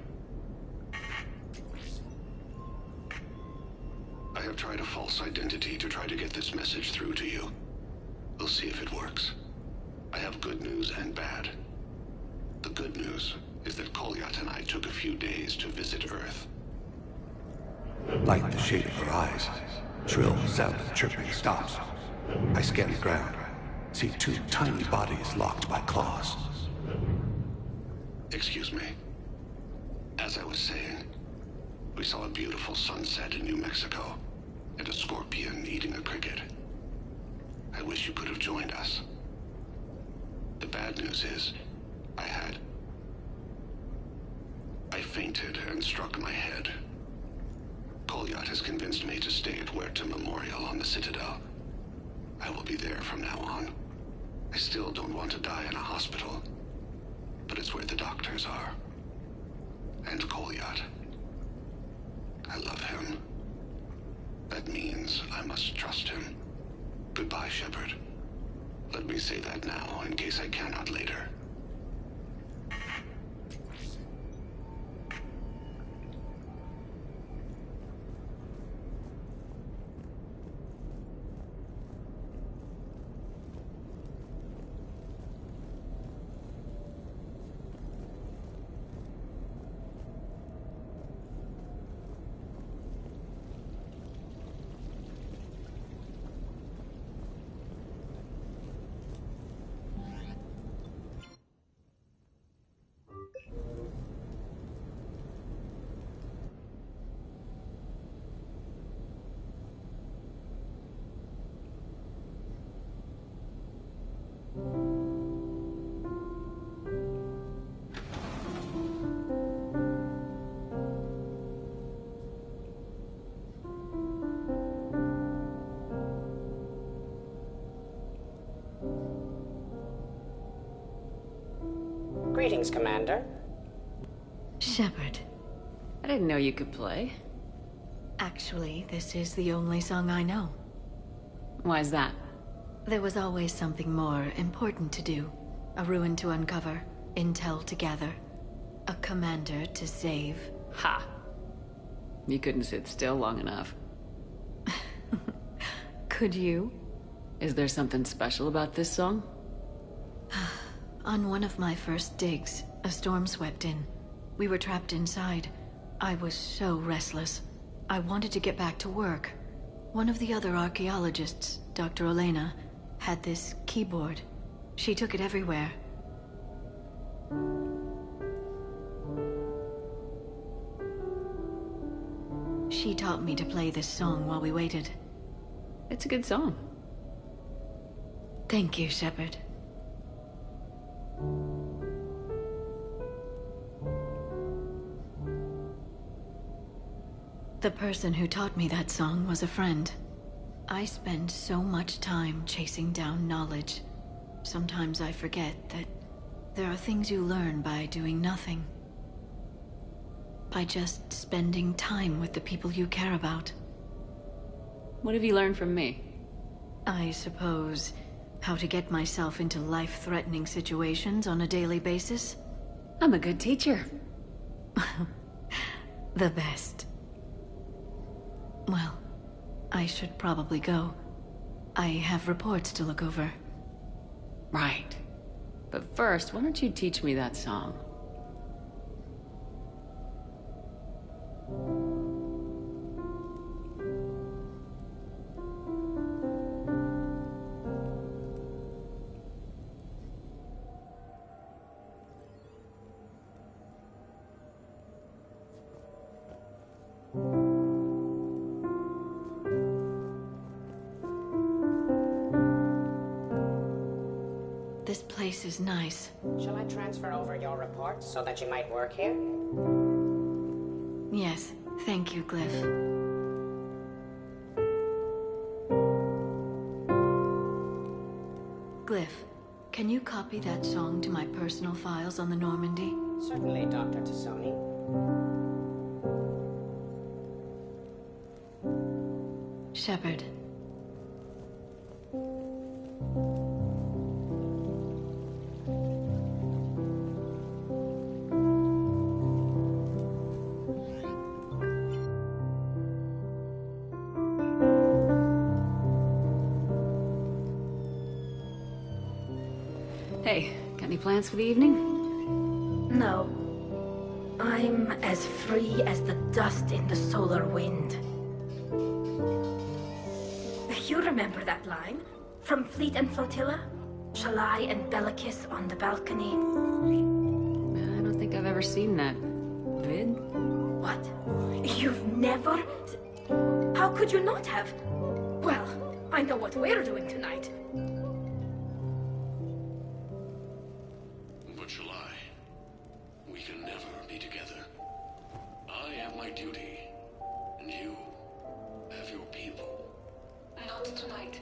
I have tried a false identity to try to get this message through to you. We'll see if it works. I have good news and bad. The good news is that Kolyat and I took a few days to visit Earth. Like the shade of her eyes. Shrill sound of chirping stops. I scan the ground. See two tiny bodies locked by claws. Excuse me. As I was saying, we saw a beautiful sunset in New Mexico, and a scorpion eating a cricket. I wish you could have joined us. The bad news is, I fainted and struck my head. Kolyat has convinced me to stay at Huerta Memorial on the Citadel. I will be there from now on. I still don't want to die in a hospital, but it's where the doctors are. And Kolyat. I love him. That means I must trust him. Goodbye, Shepard. Let me say that now, in case I cannot later. Greetings, Commander. Shepard. I didn't know you could play. Actually, this is the only song I know. Why's that? There was always something more important to do. A ruin to uncover, intel to gather, a commander to save. Ha! You couldn't sit still long enough. Could you? Is there something special about this song? On one of my first digs, a storm swept in. We were trapped inside. I was so restless. I wanted to get back to work. One of the other archaeologists, Dr. Elena, had this keyboard. She took it everywhere. She taught me to play this song while we waited. It's a good song. Thank you, Shepard. The person who taught me that song was a friend. I spend so much time chasing down knowledge. Sometimes I forget that there are things you learn by doing nothing. By just spending time with the people you care about. What have you learned from me? I suppose how to get myself into life-threatening situations on a daily basis. I'm a good teacher. The best. Well, I should probably go. I have reports to look over. Right. But first, why don't you teach me that song? This place is nice. Shall I transfer over your reports so that you might work here? Yes, thank you, Glyph. Glyph, can you copy that song to my personal files on the Normandy? Certainly, Dr. Tassoni. Shepard. Hey, got any plans for the evening? No. I'm as free as the dust in the solar wind. You remember that line? From Fleet and Flotilla? Shalai and Bellicus on the balcony. I don't think I've ever seen that. Vid? What? You've never... How could you not have? Well, I know what we're doing tonight. But Shalai, we can never be together. I have my duty, and you have your people. Not tonight.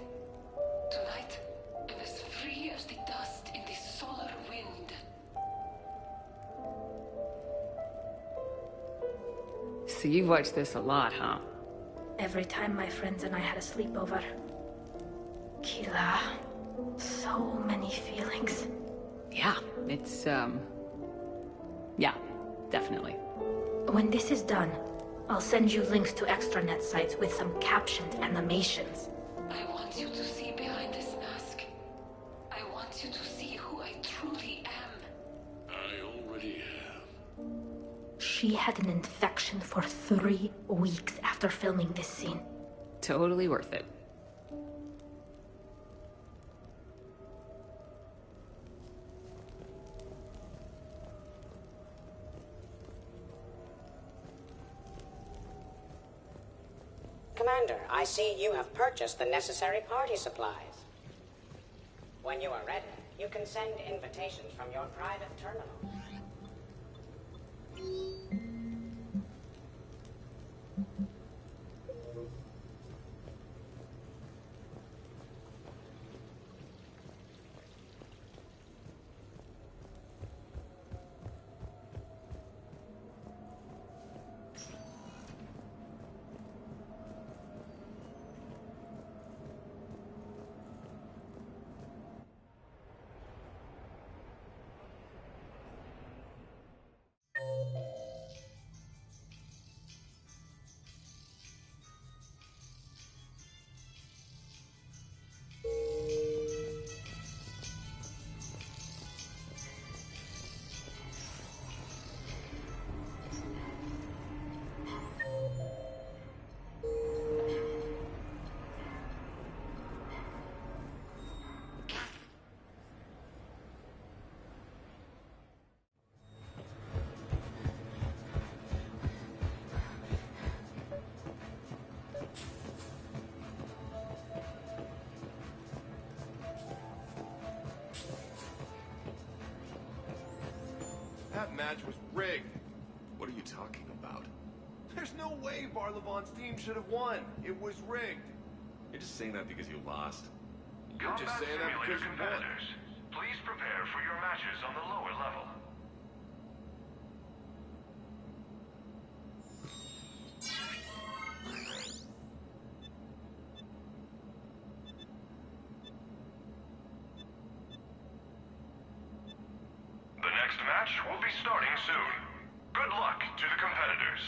Tonight, I'm as free as the dust in the solar wind. So you've watched this a lot, huh? Every time my friends and I had a sleepover. Kila. So many feelings. Yeah, it's, yeah, definitely. When this is done, I'll send you links to extranet sites with some captioned animations. I want you to see behind this mask. I want you to see who I truly am. I already have. She had an infection for 3 weeks after filming this scene. Totally worth it. Commander, I see you have purchased the necessary party supplies. When you are ready, you can send invitations from your private terminal. That match was rigged. What are you talking about? There's no way Barlavon's team should have won. It was rigged. You're just saying that because you lost. You're just saying that because you won. Competitors, please prepare for your matches on the lower level. The next match will be starting soon. Good luck to the competitors.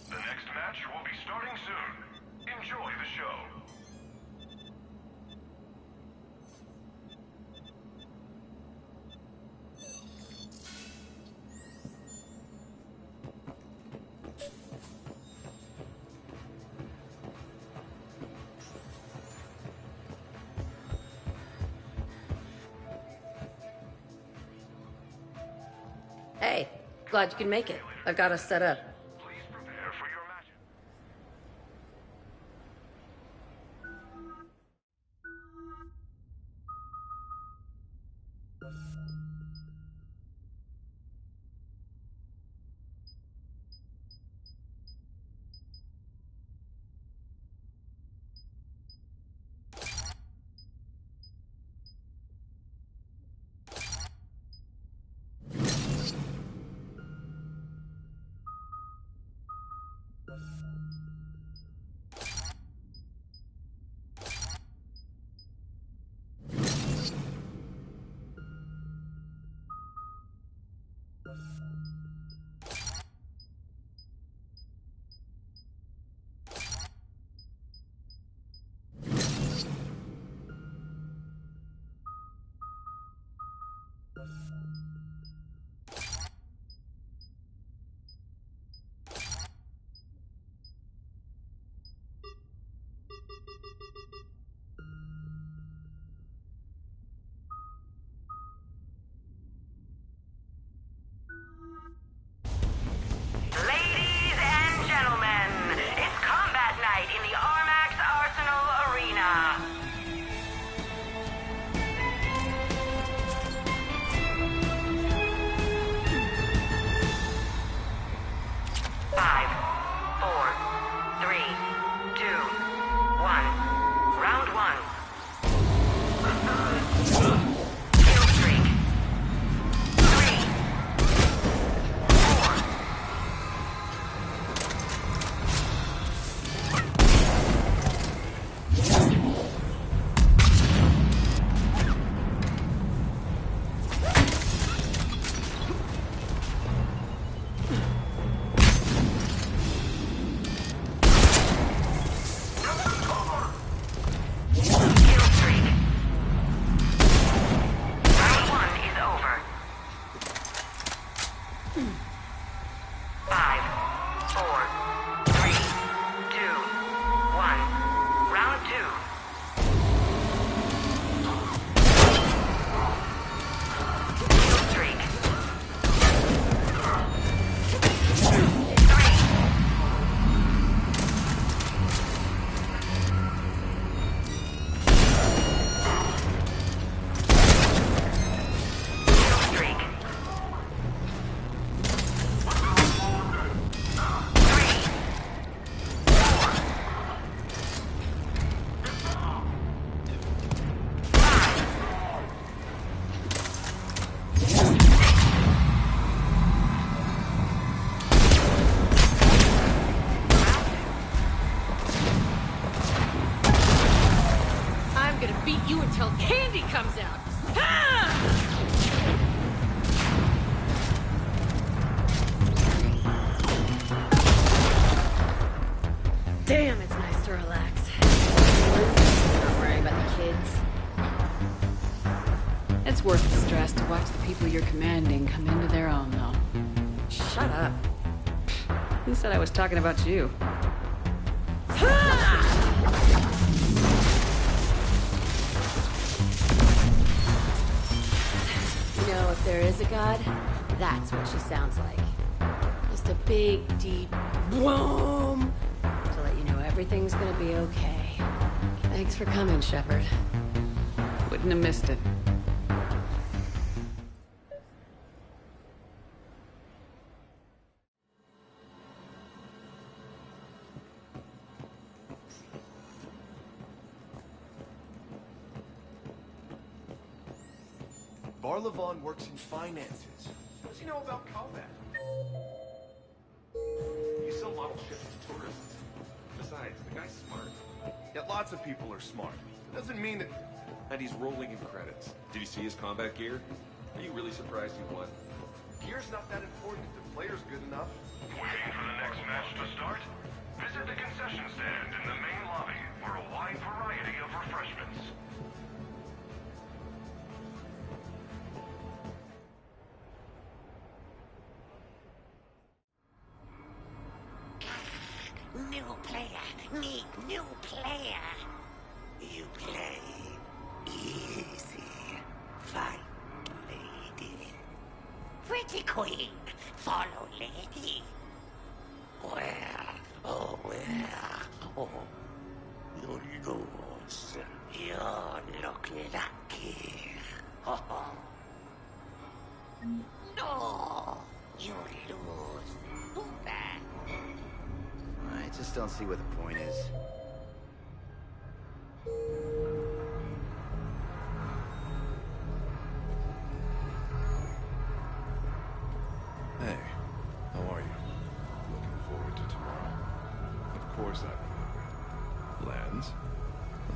The next match will be starting soon. Enjoy the show. Hey, glad you can make it. I've got us set up. Please prepare for your match. beat you until candy comes out! Ha! Damn, it's nice to relax. Not worry about the kids. It's worth the stress to watch the people you're commanding come into their own, though. Shut up. Who said I was talking about you? You know, if there is a god, that's what she sounds like. Just a big, deep boom to let you know everything's gonna be okay. Thanks for coming, Shepard. Wouldn't have missed it. Barlavon works in finances. What does he know about combat? You sell model ships to tourists. Besides, the guy's smart. Yeah, lots of people are smart. It doesn't mean that... And he's rolling in credits. Did you see his combat gear? Are you really surprised he won? Gear's not that important if the player's good enough. Waiting for the next match to start? Visit the concession stand in the main lobby for a wide variety of refreshments. New player, meet new player. You play easy. Fight, lady. Pretty queen, follow lady. Where, oh where, oh, you lose. You look lucky. Oh. No, you lose. Too bad. I just don't see what the point is. Hey, how are you? Looking forward to tomorrow. Of course I remember. Lands?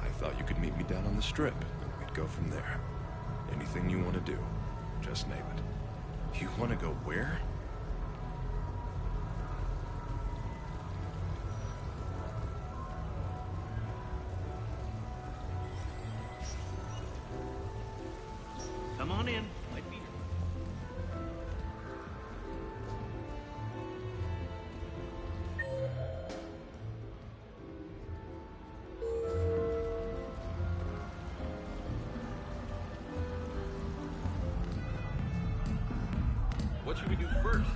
I thought you could meet me down on the strip, and we'd go from there. Anything you want to do, just name it. You want to go where? Come on in. Might be. What should we do first?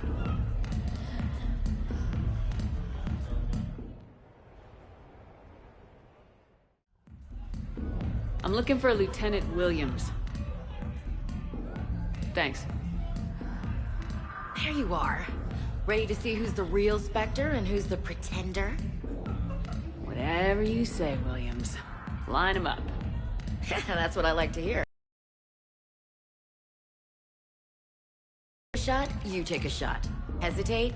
I'm looking for Lieutenant Williams. Thanks. There you are. Ready to see who's the real Spectre and who's the pretender? Whatever you say, Williams. Line 'em up. That's what I like to hear. Shot, you take a shot. Hesitate,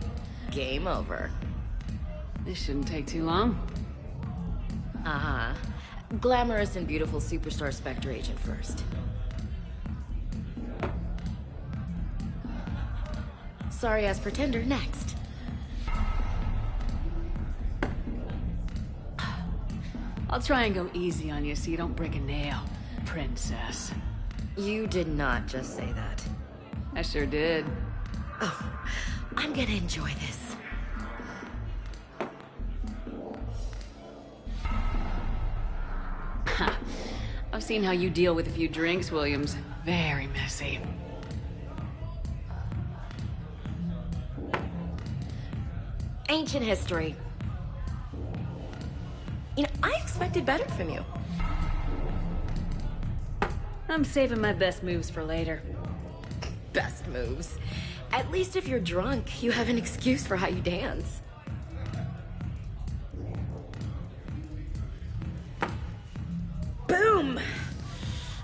game over. This shouldn't take too long. Uh-huh. Glamorous and beautiful superstar Spectre agent first. Sorry-ass pretender next. I'll try and go easy on you so you don't break a nail, princess. You did not just say that. I sure did. Oh, I'm gonna enjoy this. I've seen how you deal with a few drinks, Williams. Very messy. Ancient history. You know, I expected better from you. I'm saving my best moves for later. Best moves. At least if you're drunk, you have an excuse for how you dance. Boom!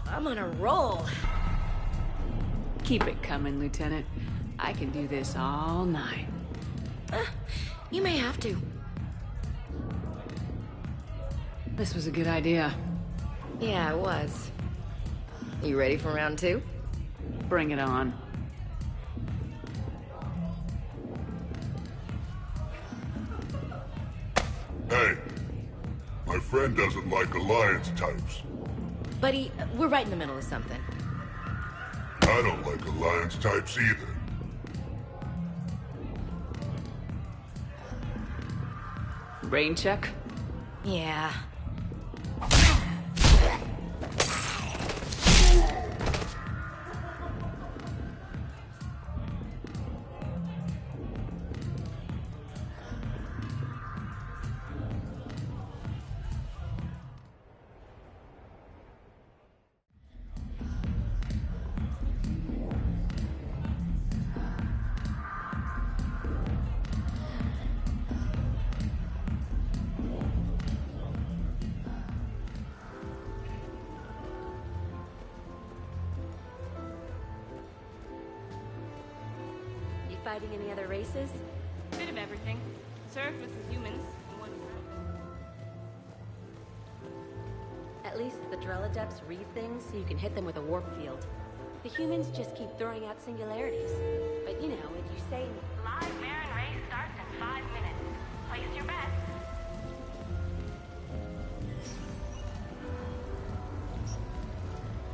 I'm on a roll. Keep it coming, Lieutenant. I can do this all night. You may have to. This was a good idea. Yeah, it was. You ready for round two? Bring it on. Hey, my friend doesn't like alliance types. Buddy, we're right in the middle of something. I don't like alliance types either. Rain check? Yeah. Fighting any other races? Bit of everything. Surf with some humans. At least the Drell Adepts read things so you can hit them with a warp field. The humans just keep throwing out singularities. But you know, if you say... Live Baron race starts in 5 minutes. Place your bets.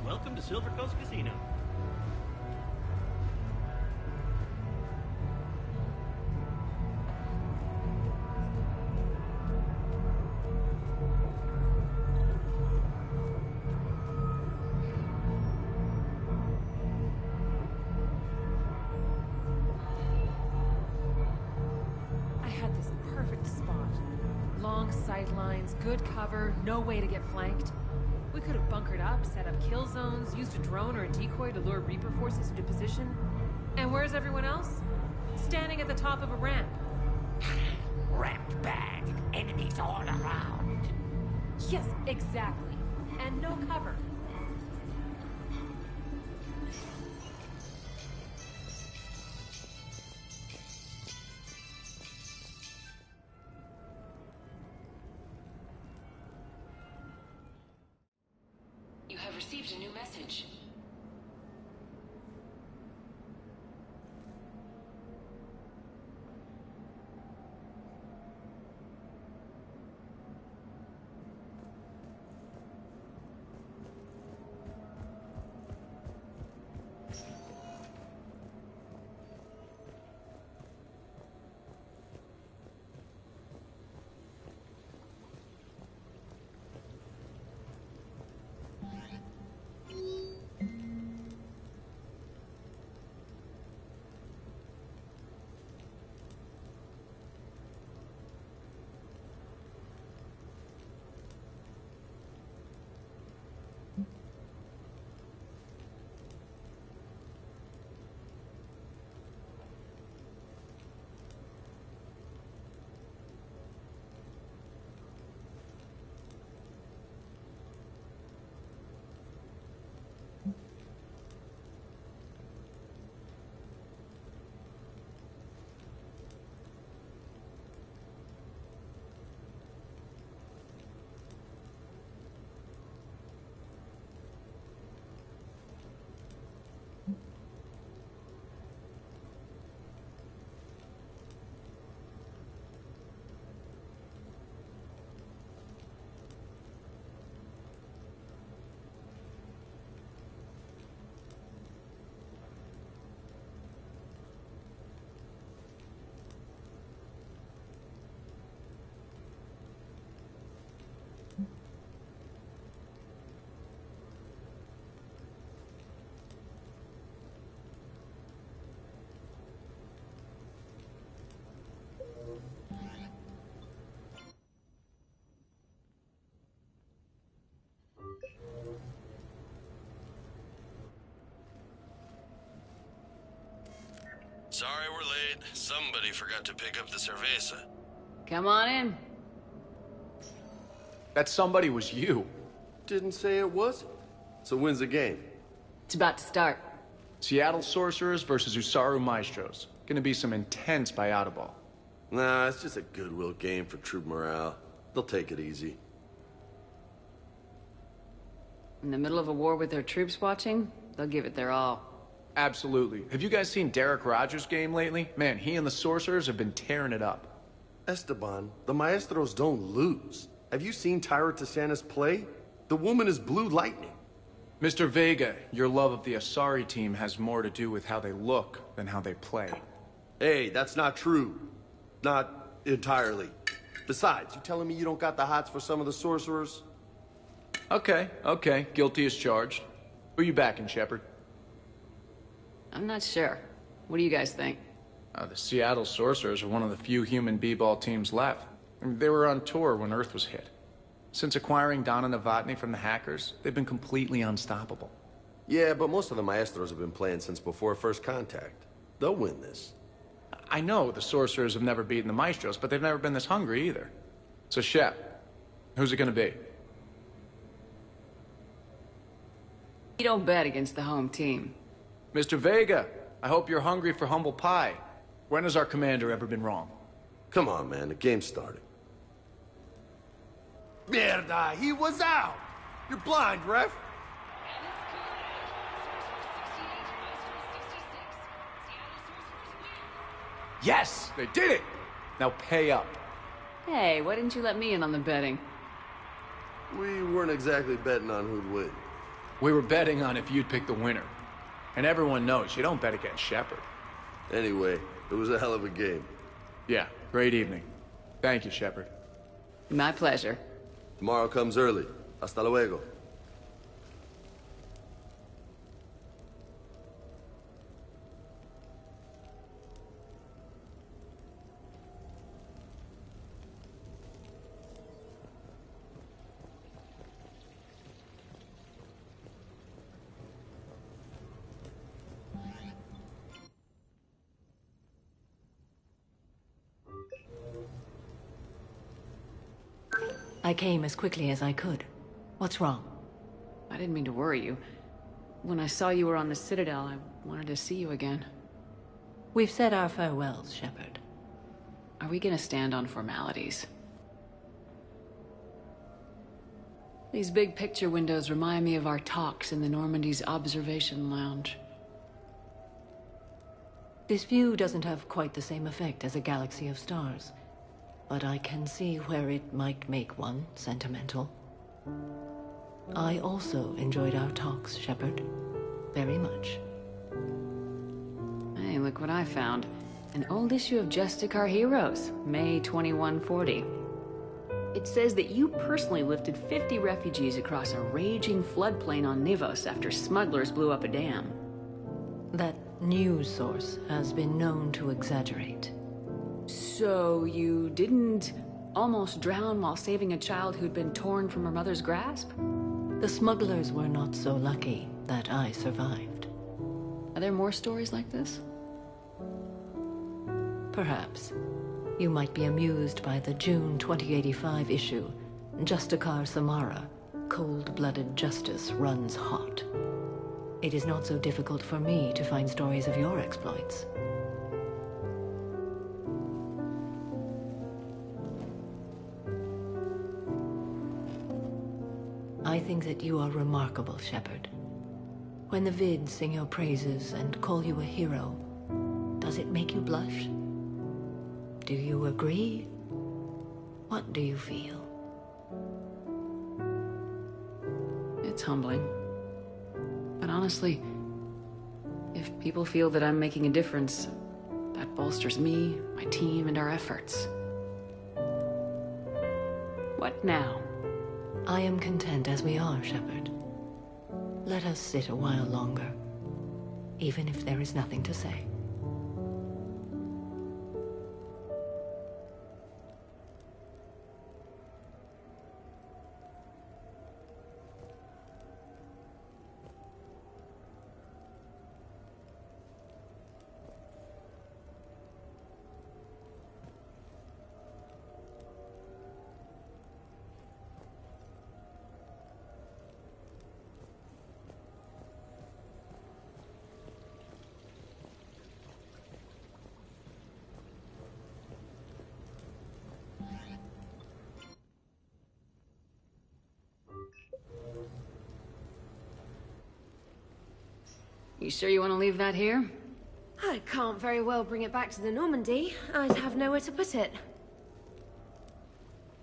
Welcome to Silver Coast Casino. Sightlines, good cover, no way to get flanked. We could have bunkered up, set up kill zones, used a drone or a decoy to lure Reaper forces into position. And where's everyone else? Standing at the top of a ramp. Ramped bad. Enemies all around. Yes, exactly. And no cover. You have received a new message. Sorry we're late. Somebody forgot to pick up the cerveza. Come on in. That somebody was you. Didn't say it was. So when's the game? It's about to start. Seattle Sorcerers versus Usaru Maestros. Gonna be some intense buyout ball. Nah, it's just a goodwill game for troop morale. They'll take it easy. In the middle of a war with their troops watching, they'll give it their all. Absolutely. Have you guys seen Derek Rogers' game lately? Man, he and the Sorcerers have been tearing it up. Esteban, the Maestros don't lose. Have you seen Tyra Tassanis play? The woman is blue lightning. Mr. Vega, your love of the Asari team has more to do with how they look than how they play. Hey, that's not true. Not entirely. Besides, you telling me you don't got the hots for some of the Sorcerers? Okay. Guilty as charged. Who you backing, Shepard? I'm not sure. What do you guys think? The Seattle Sorcerers are one of the few human b-ball teams left. I mean, they were on tour when Earth was hit. Since acquiring Donna Novotny from the hackers, they've been completely unstoppable. Yeah, but most of the Maestros have been playing since before First Contact. They'll win this. I know the Sorcerers have never beaten the Maestros, but they've never been this hungry either. So, Shep, who's it gonna be? You don't bet against the home team. Mr. Vega, I hope you're hungry for humble pie. When has our commander ever been wrong? Come on, man, the game's starting. Mierda, he was out! You're blind, ref! Yes, they did it! Now pay up. Hey, why didn't you let me in on the betting? We weren't exactly betting on who'd win. We were betting on if you'd pick the winner. And everyone knows you don't bet against Shepard. Anyway, it was a hell of a game. Yeah, great evening. Thank you, Shepard. My pleasure. Tomorrow comes early. Hasta luego. I came as quickly as I could. What's wrong? I didn't mean to worry you. When I saw you were on the Citadel, I wanted to see you again. We've said our farewells, Shepard. Are we gonna stand on formalities? These big picture windows remind me of our talks in the Normandy's observation lounge. This view doesn't have quite the same effect as a galaxy of stars, but I can see where it might make one sentimental. I also enjoyed our talks, Shepard. Very much. Hey, look what I found. An old issue of Justicar Heroes, May 2140. It says that you personally lifted 50 refugees across a raging floodplain on Nivos after smugglers blew up a dam. That news source has been known to exaggerate. So you didn't almost drown while saving a child who'd been torn from her mother's grasp? The smugglers were not so lucky that I survived. Are there more stories like this? Perhaps. You might be amused by the June 2085 issue, Justicar Samara, Cold-Blooded Justice Runs Hot. It is not so difficult for me to find stories of your exploits. I think that you are remarkable, Shepard. When the vids sing your praises and call you a hero, does it make you blush? Do you agree? What do you feel? It's humbling. But honestly, if people feel that I'm making a difference, that bolsters me, my team, and our efforts. What now? I am content as we are, Shepard. Let us sit a while longer, even if there is nothing to say. You sure you want to leave that here? I can't very well bring it back to the Normandy. I'd have nowhere to put it.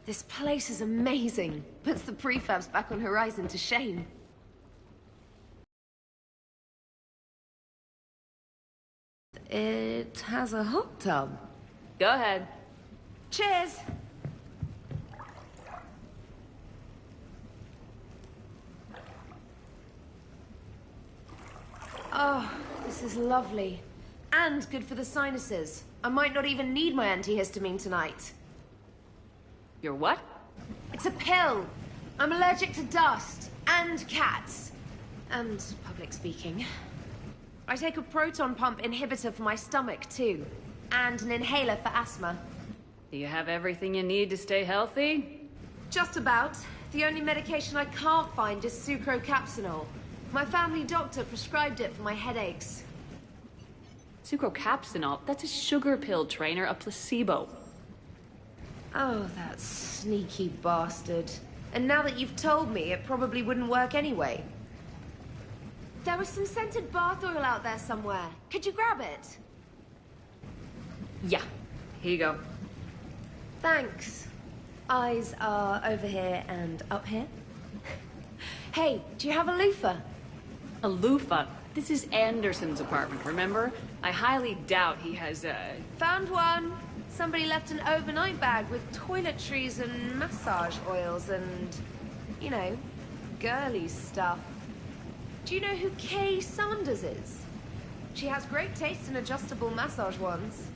This place is amazing. Puts the prefabs back on Horizon to shame. It has a hot tub. Go ahead. Cheers! Oh, this is lovely. And good for the sinuses. I might not even need my antihistamine tonight. Your what? It's a pill. I'm allergic to dust. And cats. And public speaking. I take a proton pump inhibitor for my stomach, too. And an inhaler for asthma. Do you have everything you need to stay healthy? Just about. The only medication I can't find is sucrocapsinol. My family doctor prescribed it for my headaches. Sucrocapsinol? That's a sugar pill, Trainer, a placebo. Oh, that sneaky bastard. And now that you've told me, it probably wouldn't work anyway. There was some scented bath oil out there somewhere. Could you grab it? Yeah. Here you go. Thanks. Eyes are over here and up here. Hey, do you have a loofah? A loofah? This is Anderson's apartment, remember? I highly doubt he has Found one. Somebody left an overnight bag with toiletries and massage oils and, you know, girly stuff. Do you know who Kay Sanders is? She has great taste in adjustable massage ones.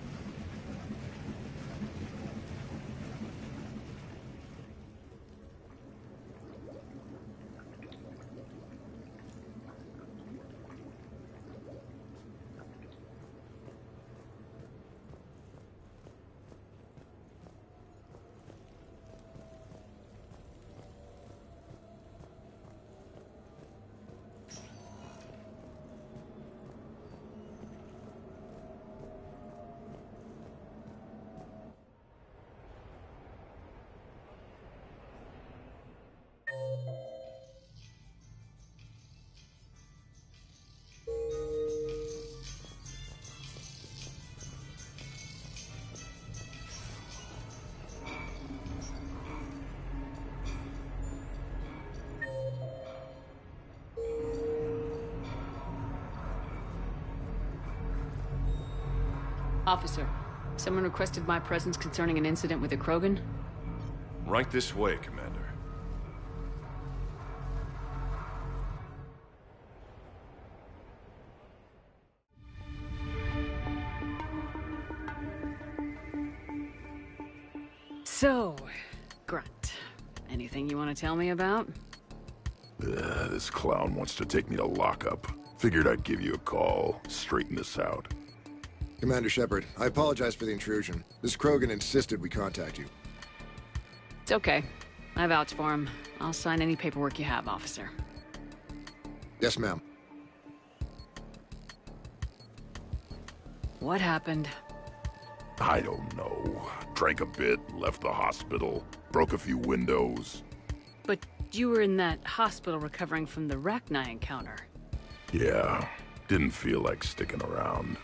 Officer, someone requested my presence concerning an incident with the Krogan. Right this way, Commander. So, Grunt, anything you want to tell me about? This clown wants to take me to lockup. Figured I'd give you a call, straighten this out. Commander Shepard, I apologize for the intrusion. This Krogan insisted we contact you. It's okay. I vouch for him. I'll sign any paperwork you have, officer. Yes, ma'am. What happened? I don't know. Drank a bit, left the hospital, broke a few windows. But you were in that hospital recovering from the Rachni encounter. Yeah, didn't feel like sticking around.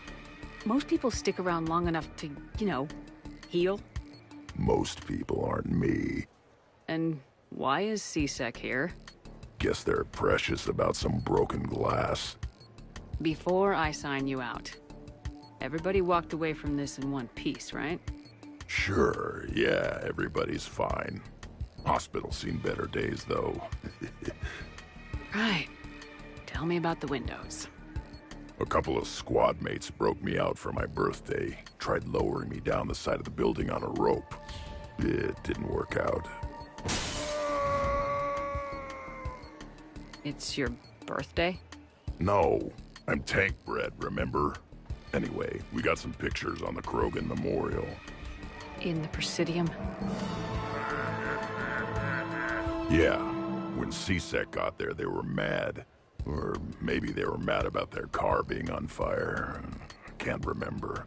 Most people stick around long enough to, you know, heal. Most people aren't me. And why is C-Sec here? Guess they're precious about some broken glass. Before I sign you out, everybody walked away from this in one piece, right? Sure, yeah, everybody's fine. Hospital's seen better days, though. Right. Tell me about the windows. A couple of squad mates broke me out for my birthday. Tried lowering me down the side of the building on a rope. It didn't work out. It's your birthday? No, I'm tank bred, remember? Anyway, we got some pictures on the Krogan Memorial. In the Presidium? Yeah, when C-Sec got there, they were mad. Or maybe they were mad about their car being on fire. Can't remember.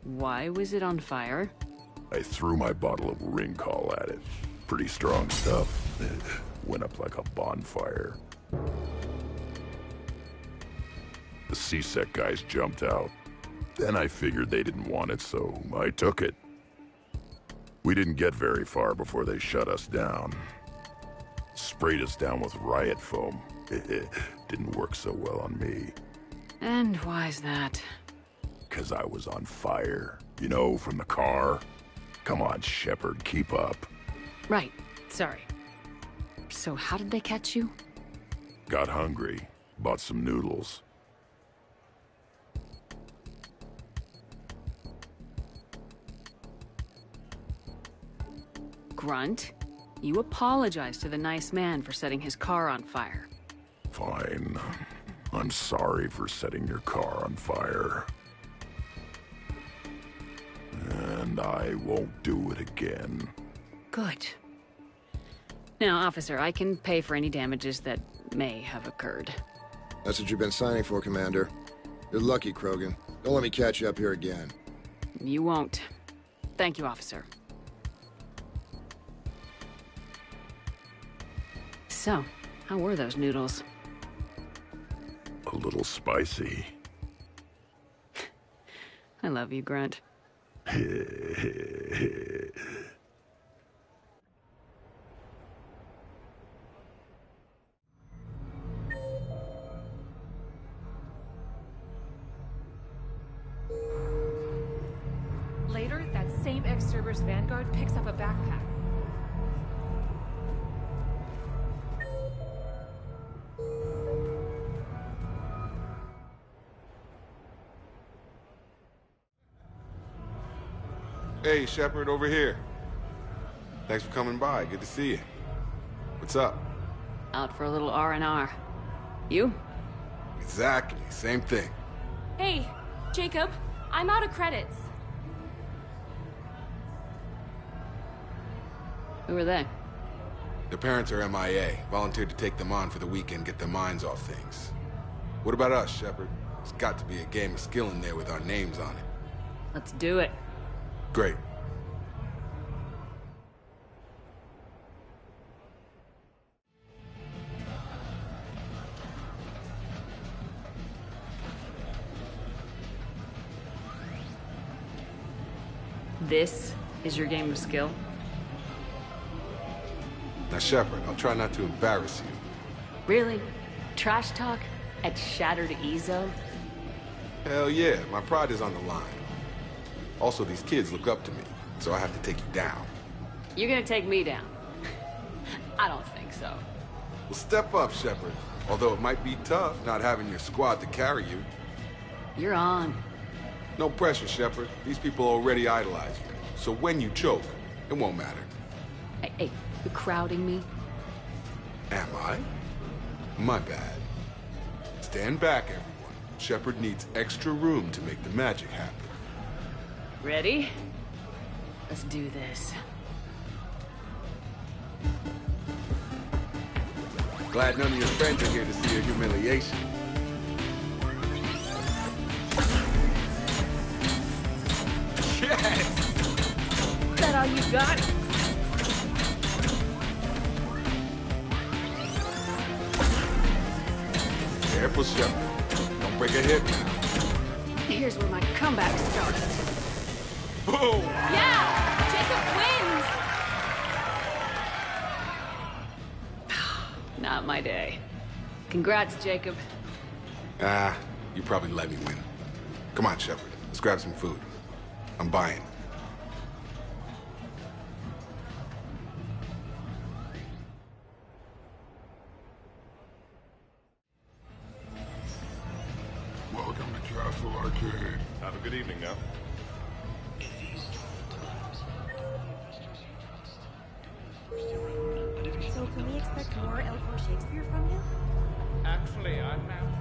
Why was it on fire? I threw my bottle of Ringcall at it. Pretty strong stuff. It went up like a bonfire. The CSEC guys jumped out. Then I figured they didn't want it, so I took it. We didn't get very far before they shut us down. Sprayed us down with riot foam. Didn't work so well on me. And why's that? 'Cause I was on fire. You know, from the car. Come on, Shepard, keep up. Right. Sorry. So how did they catch you? Got hungry. Bought some noodles. Grunt, you apologized to the nice man for setting his car on fire. Fine. I'm sorry for setting your car on fire. And I won't do it again. Good. Now, officer, I can pay for any damages that may have occurred. That's what you've been signing for, Commander. You're lucky, Krogan. Don't let me catch you up here again. You won't. Thank you, officer. So, how were those noodles? A little spicy. I love you, Grunt. Later, that same ex-Cerberus Vanguard picks up a backpack. Hey, Shepard, over here. Thanks for coming by. Good to see you. What's up? Out for a little R&R. You? Exactly. Same thing. Hey, Jacob, I'm out of credits. Who are they? Their parents are MIA. Volunteered to take them on for the weekend, get their minds off things. What about us, Shepard? There's got to be a game of skill in there with our names on it. Let's do it. Great. This is your game of skill? Now, Shepard, I'll try not to embarrass you. Really? Trash talk? At Shattered Ezo? Hell yeah, my pride is on the line. Also, these kids look up to me, so I have to take you down. You're gonna take me down? I don't think so. Well, step up, Shepard. Although it might be tough not having your squad to carry you. You're on. No pressure, Shepard. These people already idolize you. So when you choke, it won't matter. Hey, you crowding me? Am I? My bad. Stand back, everyone. Shepard needs extra room to make the magic happen. Ready? Let's do this. Glad none of your friends are here to see your humiliation. Yes! Is that all you got? Careful, Shepard. Don't break a hip now. Here's where my comeback starts. Boom! Yeah! Jacob wins! Not my day. Congrats, Jacob. You probably let me win. Come on, Shepard. Let's grab some food. I'm buying. Welcome to Castle Arcade. Have a good evening now. So can we expect more L4 Shakespeare from you? Actually, I'm out.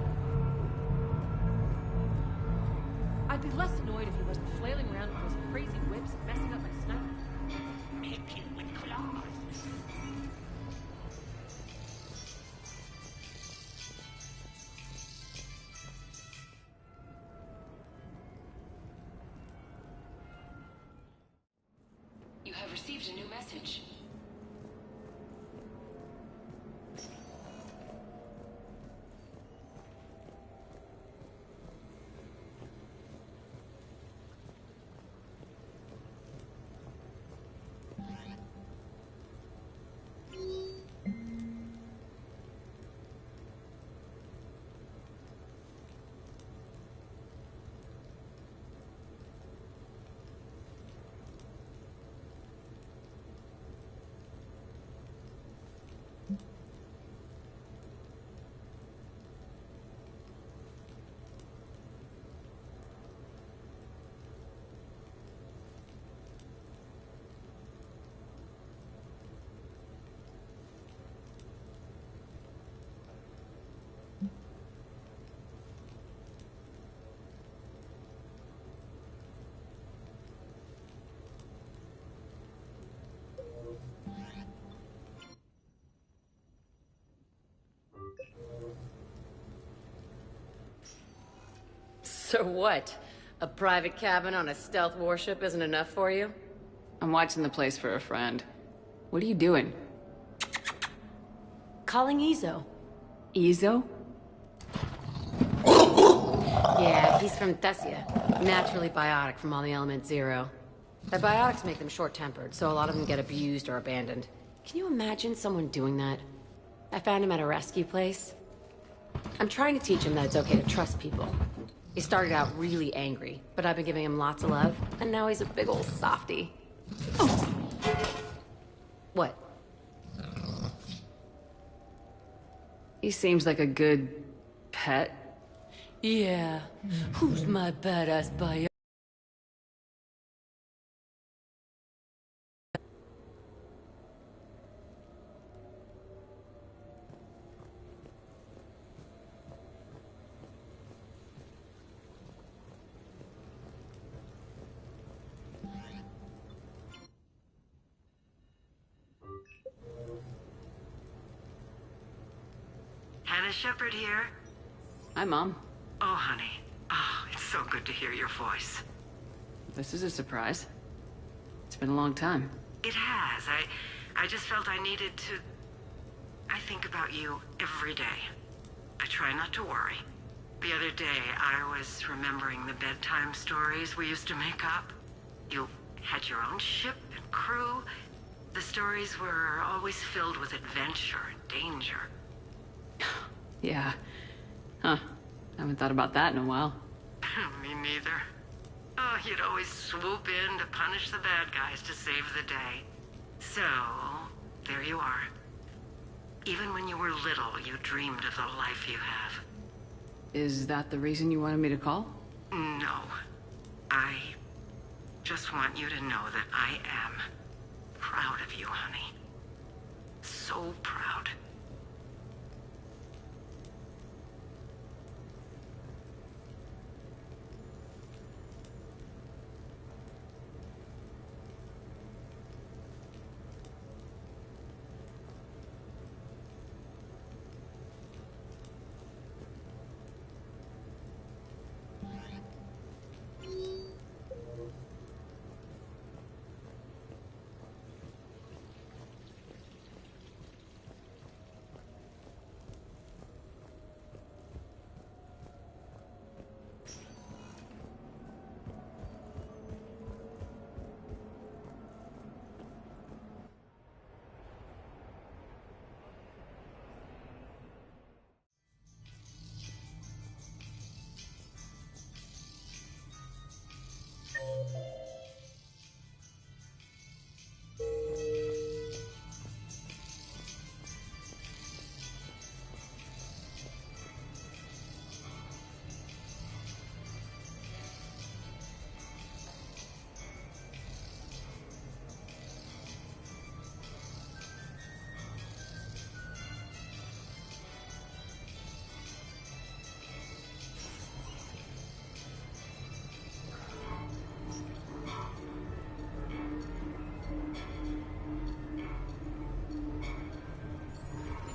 I'd be less annoyed if he wasn't flailing around with those crazy whips and messing up my sniper. Make you with claws. You have received a new message. So what? A private cabin on a stealth warship isn't enough for you? I'm watching the place for a friend. What are you doing? Calling Izo. Izo? Yeah, he's from Thessia. Naturally biotic from all the element zero. Their biotics make them short-tempered, so a lot of them get abused or abandoned. Can you imagine someone doing that? I found him at a rescue place. I'm trying to teach him that it's okay to trust people. He started out really angry, but I've been giving him lots of love, and now he's a big old softie. Oh. What? He seems like a good pet. Yeah. Who's my badass bio? Hannah Shepard here. Hi, Mom. Oh, honey. Oh, it's so good to hear your voice. This is a surprise. It's been a long time. It has. I just felt I needed to... I think about you every day. I try not to worry. The other day, I was remembering the bedtime stories we used to make up. You had your own ship and crew. The stories were always filled with adventure and danger. Yeah. Huh. Haven't thought about that in a while. Me neither. Oh, you'd always swoop in to punish the bad guys to save the day. So, there you are. Even when you were little, you dreamed of the life you have. Is that the reason you wanted me to call? No. I just want you to know that I am proud of you, honey. So proud.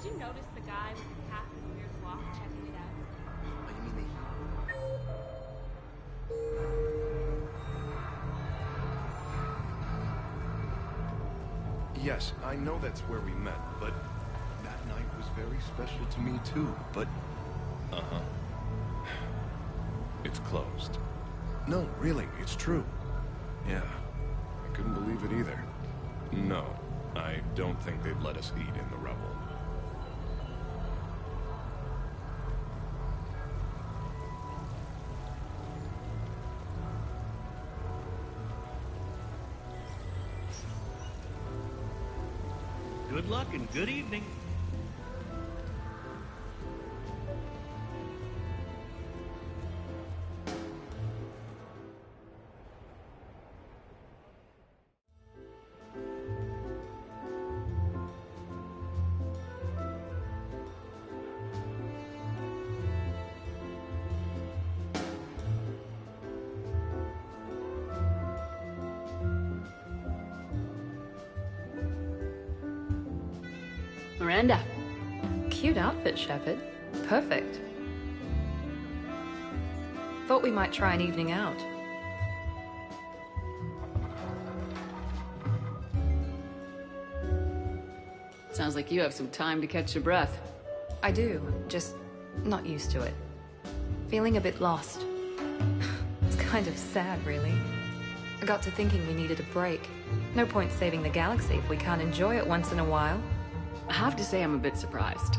Did you notice the guy with the cap and weird walk checking it out? Oh, you mean Yes, I know that's where we met, but that night was very special to me too, but... Uh-huh. It's closed. No, really, it's true. Yeah, I couldn't believe it either. No, I don't think they'd let us eat in the rubble. Good luck and good evening. Miranda. Cute outfit, Shepard. Perfect. Thought we might try an evening out. Sounds like you have some time to catch your breath. I do, just not used to it. Feeling a bit lost. It's kind of sad, really. I got to thinking we needed a break. No point saving the galaxy if we can't enjoy it once in a while. I have to say I'm a bit surprised.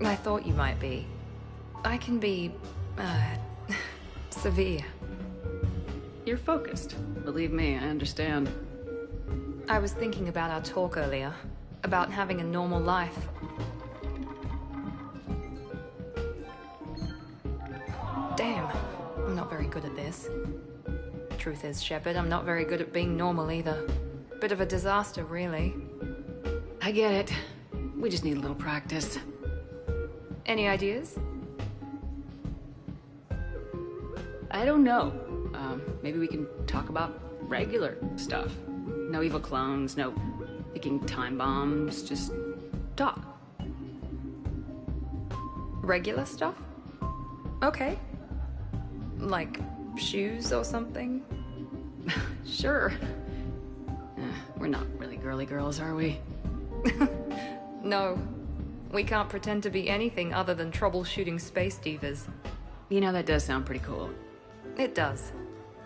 I thought you might be. I can be, severe. You're focused. Believe me, I understand. I was thinking about our talk earlier. About having a normal life. Damn, I'm not very good at this. Truth is, Shepard, I'm not very good at being normal either. Bit of a disaster, really. I get it. We just need a little practice. Any ideas? I don't know. Maybe we can talk about regular stuff. No evil clones, no picking time bombs, just talk. Regular stuff? Okay. Like shoes or something? Sure. We're not really girly girls, are we? No. We can't pretend to be anything other than troubleshooting space divas. You know, that does sound pretty cool. It does.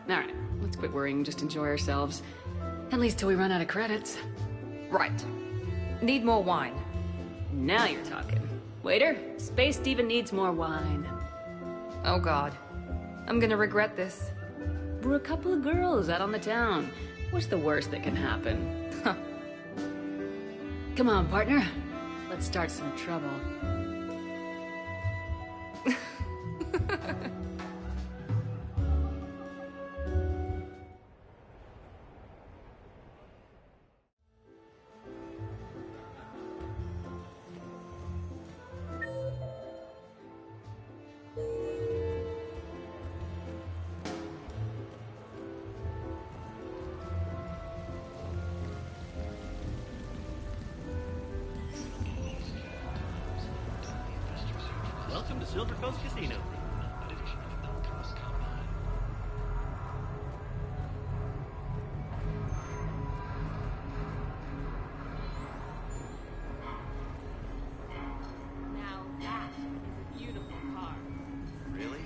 Alright, let's quit worrying and just enjoy ourselves. At least till we run out of credits. Right. Need more wine. Now you're talking. Waiter, Space Diva needs more wine. Oh god. I'm gonna regret this. We're a couple of girls out on the town. What's the worst that can happen? Come on, partner. Let's start some trouble. Welcome to Silver Coast Casino. Now that is a beautiful car. Really?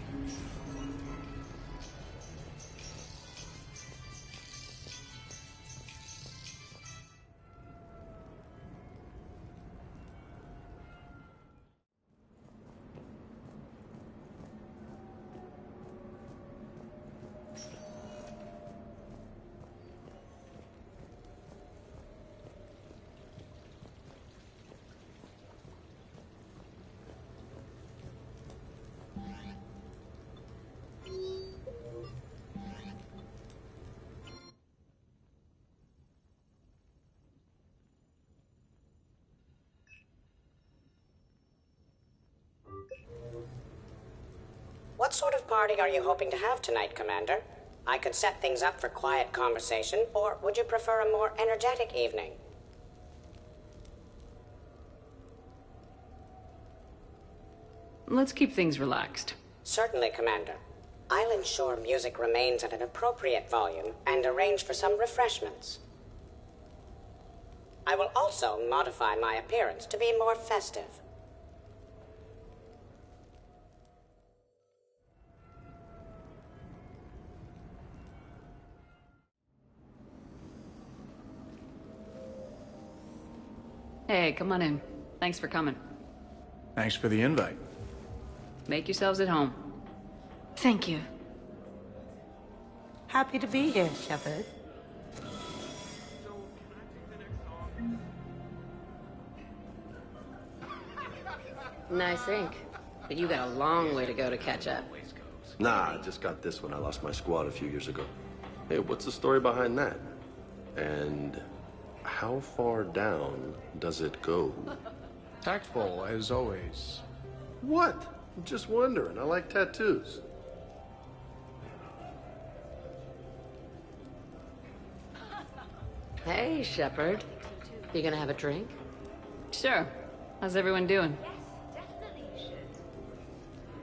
What sort of party are you hoping to have tonight, Commander? I could set things up for quiet conversation, or would you prefer a more energetic evening? Let's keep things relaxed. Certainly, Commander. I'll ensure music remains at an appropriate volume and arrange for some refreshments. I will also modify my appearance to be more festive. Hey, come on in. Thanks for coming. Thanks for the invite. Make yourselves at home. Thank you. Happy to be here, Shepard. Nice ink. But you got a long way to go to catch up. Nah, I just got this when I lost my squad a few years ago. Hey, what's the story behind that? And how far down does it go? Tactful, as always. What? I'm just wondering. I like tattoos. Hey, Shepard. You gonna have a drink? Sure. How's everyone doing?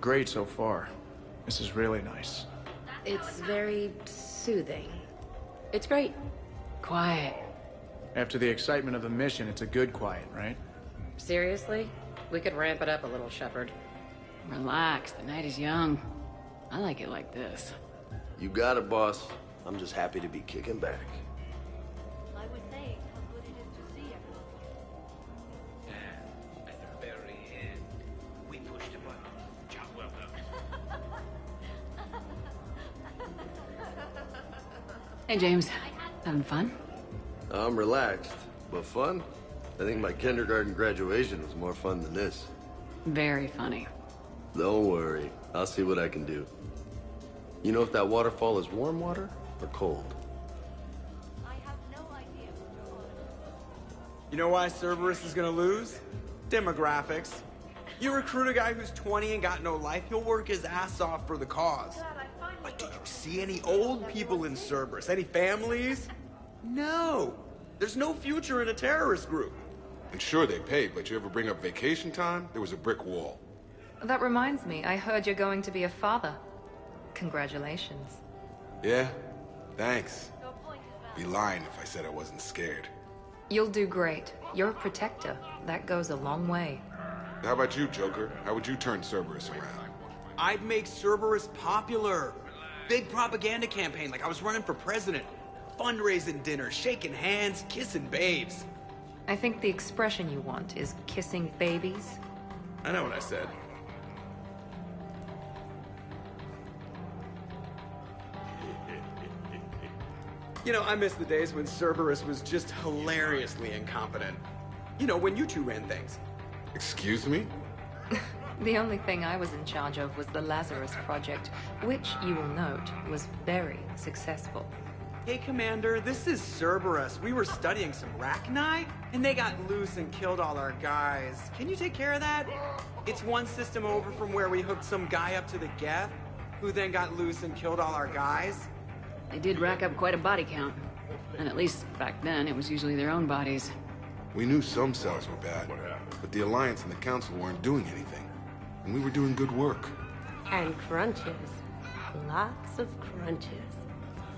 Great so far. This is really nice. It's very soothing. It's great. Quiet. After the excitement of the mission, it's a good quiet, right? Seriously? We could ramp it up a little, Shepard. Relax, the night is young. I like it like this. You got it, boss. I'm just happy to be kicking back. I would say how good it is to see everyone. And at the very end, we pushed a button. Job well done. Hey, James. Having fun? I'm relaxed, but fun? I think my kindergarten graduation was more fun than this. Very funny. Don't worry. I'll see what I can do. You know if that waterfall is warm water or cold? I have no idea. You know why Cerberus is gonna lose? Demographics. You recruit a guy who's 20 and got no life, he'll work his ass off for the cause. But do you see any old people in Cerberus? Any families? No. There's no future in a terrorist group. And sure, they paid, but you ever bring up vacation time, there was a brick wall. That reminds me, I heard you're going to be a father. Congratulations. Yeah, thanks. Be lying if I said I wasn't scared. You'll do great. You're a protector. That goes a long way. How about you, Joker? How would you turn Cerberus around? I'd make Cerberus popular. Big propaganda campaign like I was running for president. Fundraising dinner, shaking hands, kissing babes. I think the expression you want is kissing babies. I know what I said. You know, I miss the days when Cerberus was just hilariously incompetent. You know, when you two ran things. Excuse me? The only thing I was in charge of was the Lazarus Project, which, you will note, was very successful. Hey, Commander, this is Cerberus. We were studying some Rachni, and they got loose and killed all our guys. Can you take care of that? It's one system over from where we hooked some guy up to the Geth, who then got loose and killed all our guys. They did rack up quite a body count. And at least back then, it was usually their own bodies. We knew some cells were bad, but the Alliance and the Council weren't doing anything. And we were doing good work. And crunches. Lots of crunches.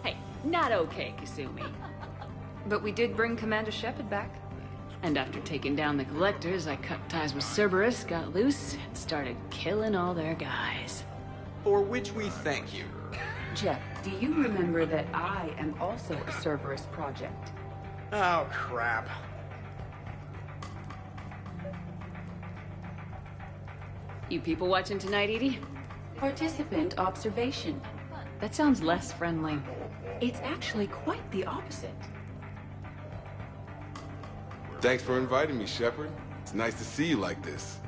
Hey, not okay, Kasumi. But we did bring Commander Shepard back. And after taking down the Collectors, I cut ties with Cerberus, got loose, and started killing all their guys. For which we thank you. Jeff, do you remember that I am also a Cerberus project? Oh, crap. You people watching tonight, Edie? Participant observation. That sounds less friendly. It's actually quite the opposite. Thanks for inviting me, Shepard. It's nice to see you like this.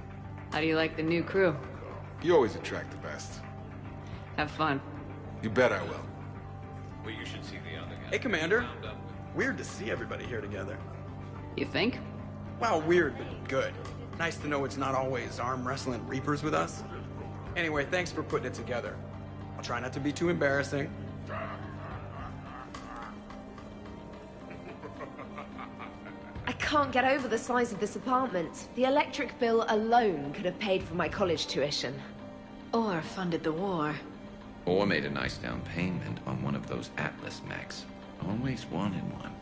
How do you like the new crew? You always attract the best. Have fun. You bet I will. Well, you should see the other guy. Hey, Commander. Weird to see everybody here together. You think? Well, weird, but good. Nice to know it's not always arm wrestling Reapers with us. Anyway, thanks for putting it together. I'll try not to be too embarrassing. I can't get over the size of this apartment. The electric bill alone could have paid for my college tuition. Or funded the war. Or made a nice down payment on one of those Atlas mechs. Always wanted one.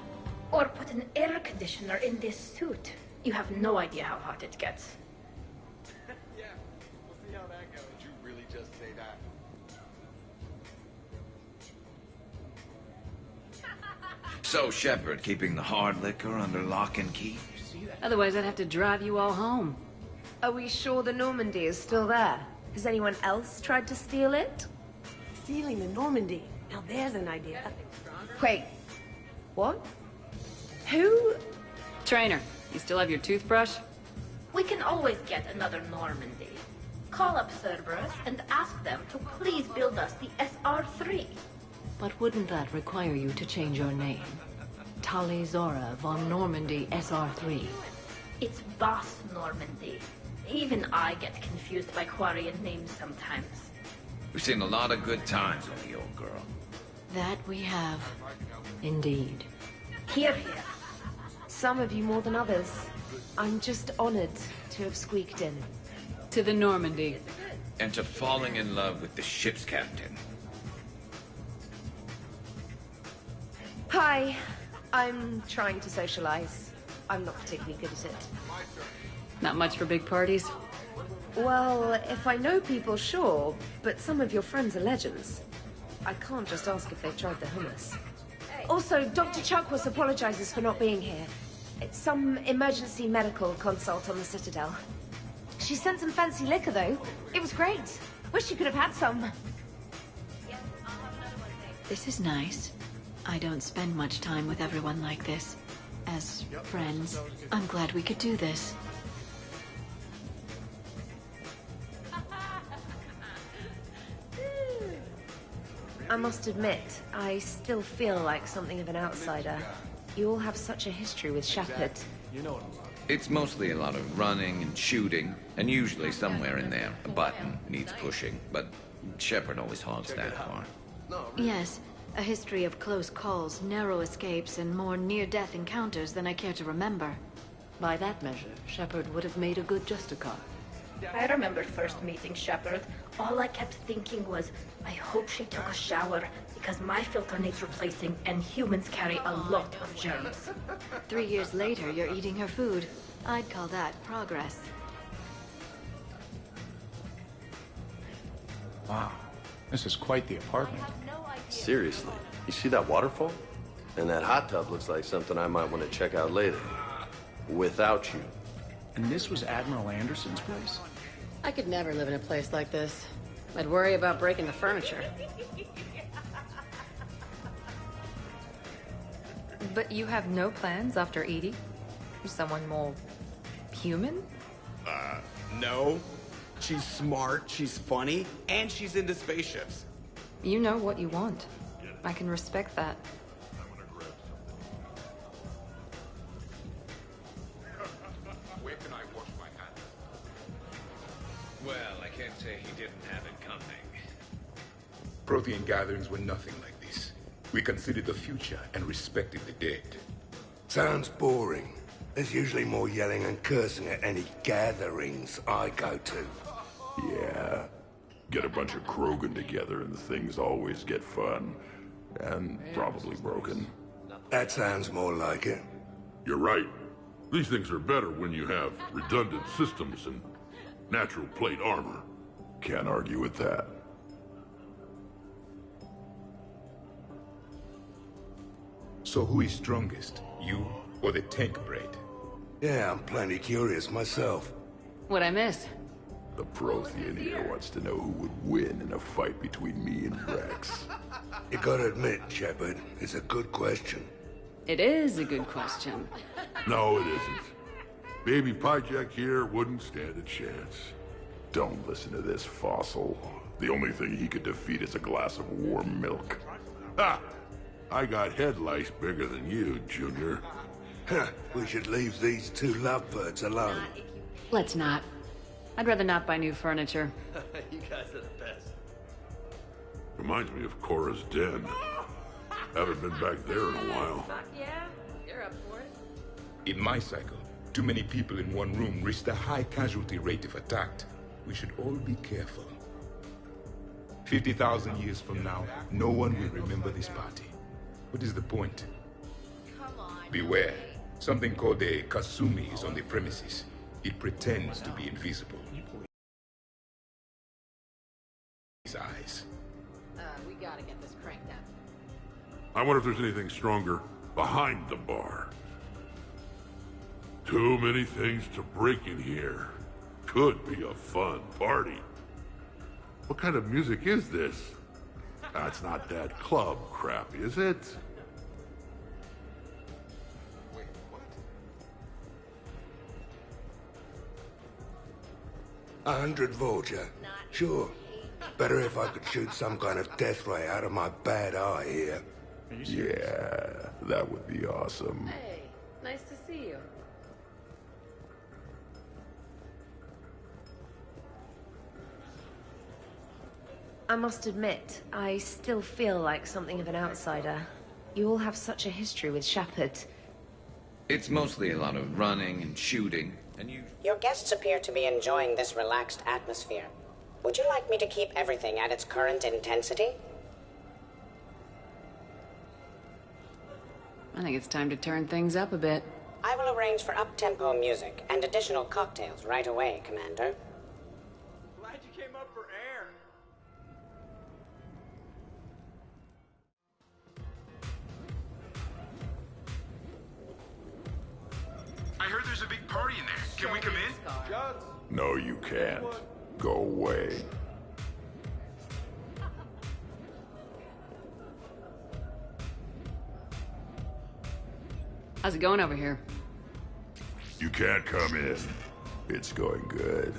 Or put an air conditioner in this suit. You have no idea how hot it gets. Yeah, we'll see how that goes. Did you really just say that? So, Shepard, keeping the hard liquor under lock and key? Otherwise, I'd have to drive you all home. Are we sure the Normandy is still there? Has anyone else tried to steal it? Stealing the Normandy. Now there's an idea. Wait. What? Who? Trainer, you still have your toothbrush? We can always get another Normandy. Call up Cerberus and ask them to please build us the SR-3. But wouldn't that require you to change your name? Tali Zora von Normandy SR3. It's Boss Normandy. Even I get confused by Quarian names sometimes. We've seen a lot of good times with the old girl. That we have. Indeed. Here, here. Some of you more than others. I'm just honored to have squeaked in. To the Normandy. and to falling in love with the ship's captain. Hi. I'm trying to socialize. I'm not particularly good at it. Not much for big parties? Well, if I know people, sure, but some of your friends are legends. I can't just ask if they've tried the hummus. Also, Dr. Chuckworth apologizes for not being here. It's some emergency medical consult on the Citadel. She sent some fancy liquor, though. It was great. Wish you could have had some. This is nice. I don't spend much time with everyone like this. As friends, I'm glad we could do this. I must admit, I still feel like something of an outsider. You all have such a history with Shepard. It's mostly a lot of running and shooting, and usually somewhere in there, a button needs pushing, but Shepard always hogs that part. Yes, a history of close calls, narrow escapes, and more near-death encounters than I care to remember. By that measure, Shepard would have made a good Justicar. I remember first meeting Shepard. All I kept thinking was, I hope she took a shower, because my filter needs replacing, and humans carry a lot of germs. 3 years later, you're eating her food. I'd call that progress. Wow, this is quite the apartment. Seriously, you see that waterfall? And that hot tub looks like something I might want to check out later. Without you. And this was Admiral Anderson's place? I could never live in a place like this. I'd worry about breaking the furniture. But you have no plans after Edie? Someone more human? No. She's smart, she's funny, and she's into spaceships. You know what you want. I can respect that. Where can I wash my hands? Well, I can't say he didn't have it coming. Prothean gatherings were nothing like this. We considered the future and respected the dead. Sounds boring. There's usually more yelling and cursing at any gatherings I go to. Yeah. Get a bunch of Krogan together and things always get fun. And probably broken. That sounds more like it. You're right. These things are better when you have redundant systems and natural plate armor. Can't argue with that. So who is strongest? You or the tank braid? Yeah, I'm plenty curious myself. What'd I miss? The Prothean here wants to know who would win in a fight between me and Rex. You gotta admit, Shepard, it's a good question. It is a good question. No, it isn't. Baby Pyjak here wouldn't stand a chance. Don't listen to this fossil. The only thing he could defeat is a glass of warm milk. Ha! I got head lice bigger than you, Junior. Huh, we should leave these two lovebirds alone. Let's not. I'd rather not buy new furniture. You guys are the best. Reminds me of Cora's den. Haven't been back there in a while. Fuck yeah, you're up for it. In my cycle, too many people in one room risk a high casualty rate if attacked. We should all be careful. 50,000 years from now, no one will remember this party. What is the point? Beware. Something called a Kasumi is on the premises. It pretends to be invisible. His eyes. We gotta get this cranked up. I wonder if there's anything stronger behind the bar. Too many things to break in here. Could be a fun party. What kind of music is this? That's not that club crap, is it? Wait, what? 100 Vulture. Sure. Better if I could shoot some kind of death ray out of my bad eye here. Yeah, that would be awesome. Hey, nice to see you. I must admit, I still feel like something of an outsider. You all have such a history with Shepard. It's mostly a lot of running and shooting, and you... Your guests appear to be enjoying this relaxed atmosphere. Would you like me to keep everything at its current intensity? I think it's time to turn things up a bit. I will arrange for up-tempo music and additional cocktails right away, Commander. Glad you came up for air. I heard there's a big party in there. Can we come in? No, you can't. Go away. How's it going over here? You can't come in. It's going good.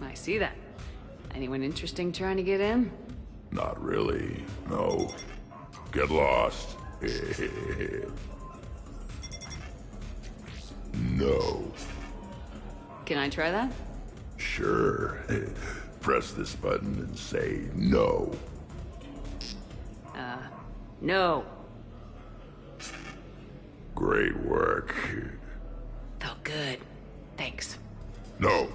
I see that. Anyone interesting trying to get in? Not really. No. Get lost. No. Can I try that? Sure. Press this button and say no. No. Great work. Felt good. Thanks. No.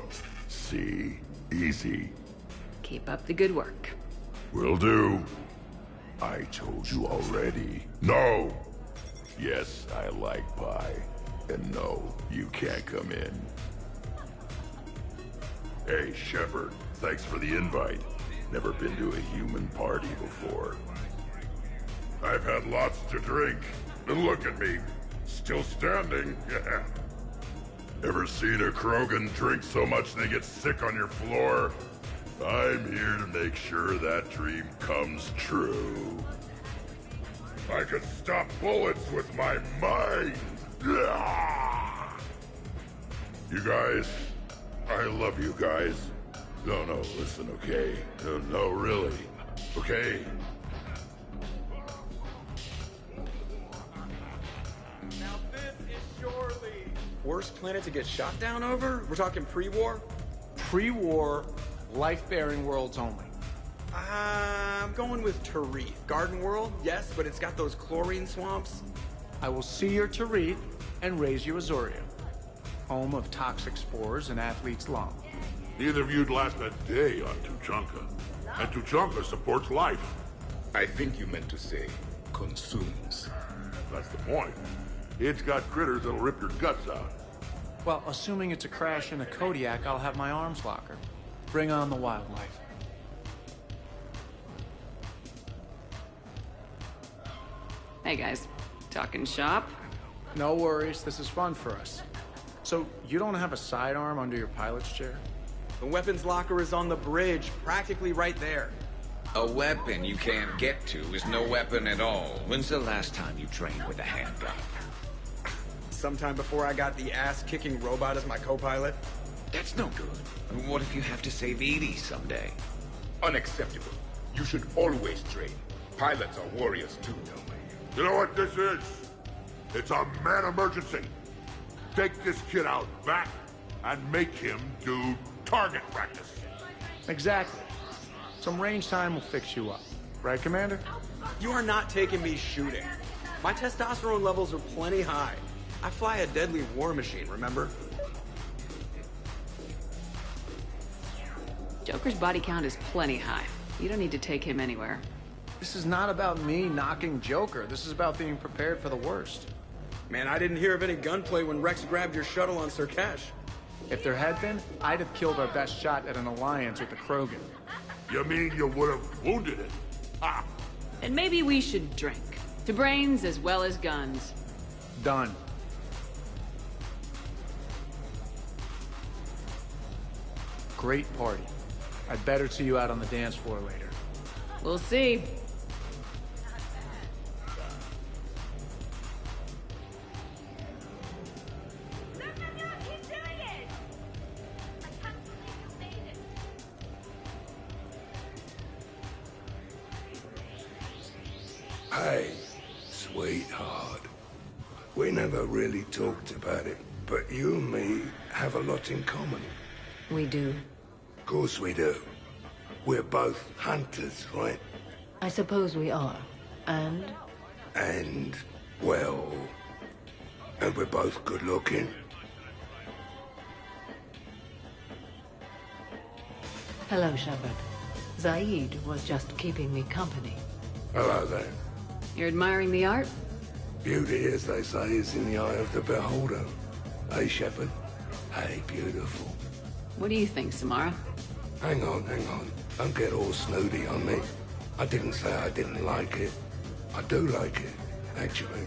See? Easy. Keep up the good work. Will do. I told you already. No! Yes, I like pie. And no, you can't come in. Hey, Shepard. Thanks for the invite. Never been to a human party before. I've had lots to drink. And look at me. Still standing. Yeah. Ever seen a Krogan drink so much they get sick on your floor? I'm here to make sure that dream comes true. I can stop bullets with my mind. Yeah. You guys, I love you guys. No, listen, okay? No, really. Okay? Now this is surely worst planet to get shot down over? We're talking pre-war? Pre-war, life-bearing worlds only. I'm going with Tarith. Garden World, yes, but it's got those chlorine swamps. I will see your Tarith and raise you Azoria, home of toxic spores and athlete's lung. Neither of you'd last a day on Tuchanka. And Tuchanka supports life. I think you meant to say consumes. That's the point. It's got critters that'll rip your guts out. Well, assuming it's a crash in a Kodiak, I'll have my arms locker. Bring on the wildlife. Hey guys, talking shop? No worries, this is fun for us. So, you don't have a sidearm under your pilot's chair? The weapons locker is on the bridge, practically right there. A weapon you can't get to is no weapon at all. When's the last time you trained with a handgun? Sometime before I got the ass-kicking robot as my co-pilot. That's no good. What if you have to save Edie someday? Unacceptable. You should always train. Pilots are warriors too. You know what this is? It's a man emergency. Take this kid out back and make him do target practice. Exactly. Some range time will fix you up. Right, Commander? You are not taking me shooting. My testosterone levels are plenty high. I fly a deadly war machine, remember? Joker's body count is plenty high. You don't need to take him anywhere. This is not about me knocking Joker. This is about being prepared for the worst. Man, I didn't hear of any gunplay when Rex grabbed your shuttle on Sirkesh. If there had been, I'd have killed our best shot at an alliance with the Krogan. You mean you would have wounded it? Ha! And maybe we should drink. To brains as well as guns. Done. Great party. I'd better see you out on the dance floor later. We'll see. Hey, sweetheart. We never really talked about it, but you and me have a lot in common. We do. Of course we do. We're both hunters, right? I suppose we are. And? And, well... And we're both good looking. Hello, Shepard. Zaid was just keeping me company. Hello there. You're admiring the art? Beauty, as they say, is in the eye of the beholder. Hey, Shepard. Hey, beautiful. What do you think, Samara? Hang on. Don't get all snooty on me. I didn't say I didn't like it. I do like it, actually.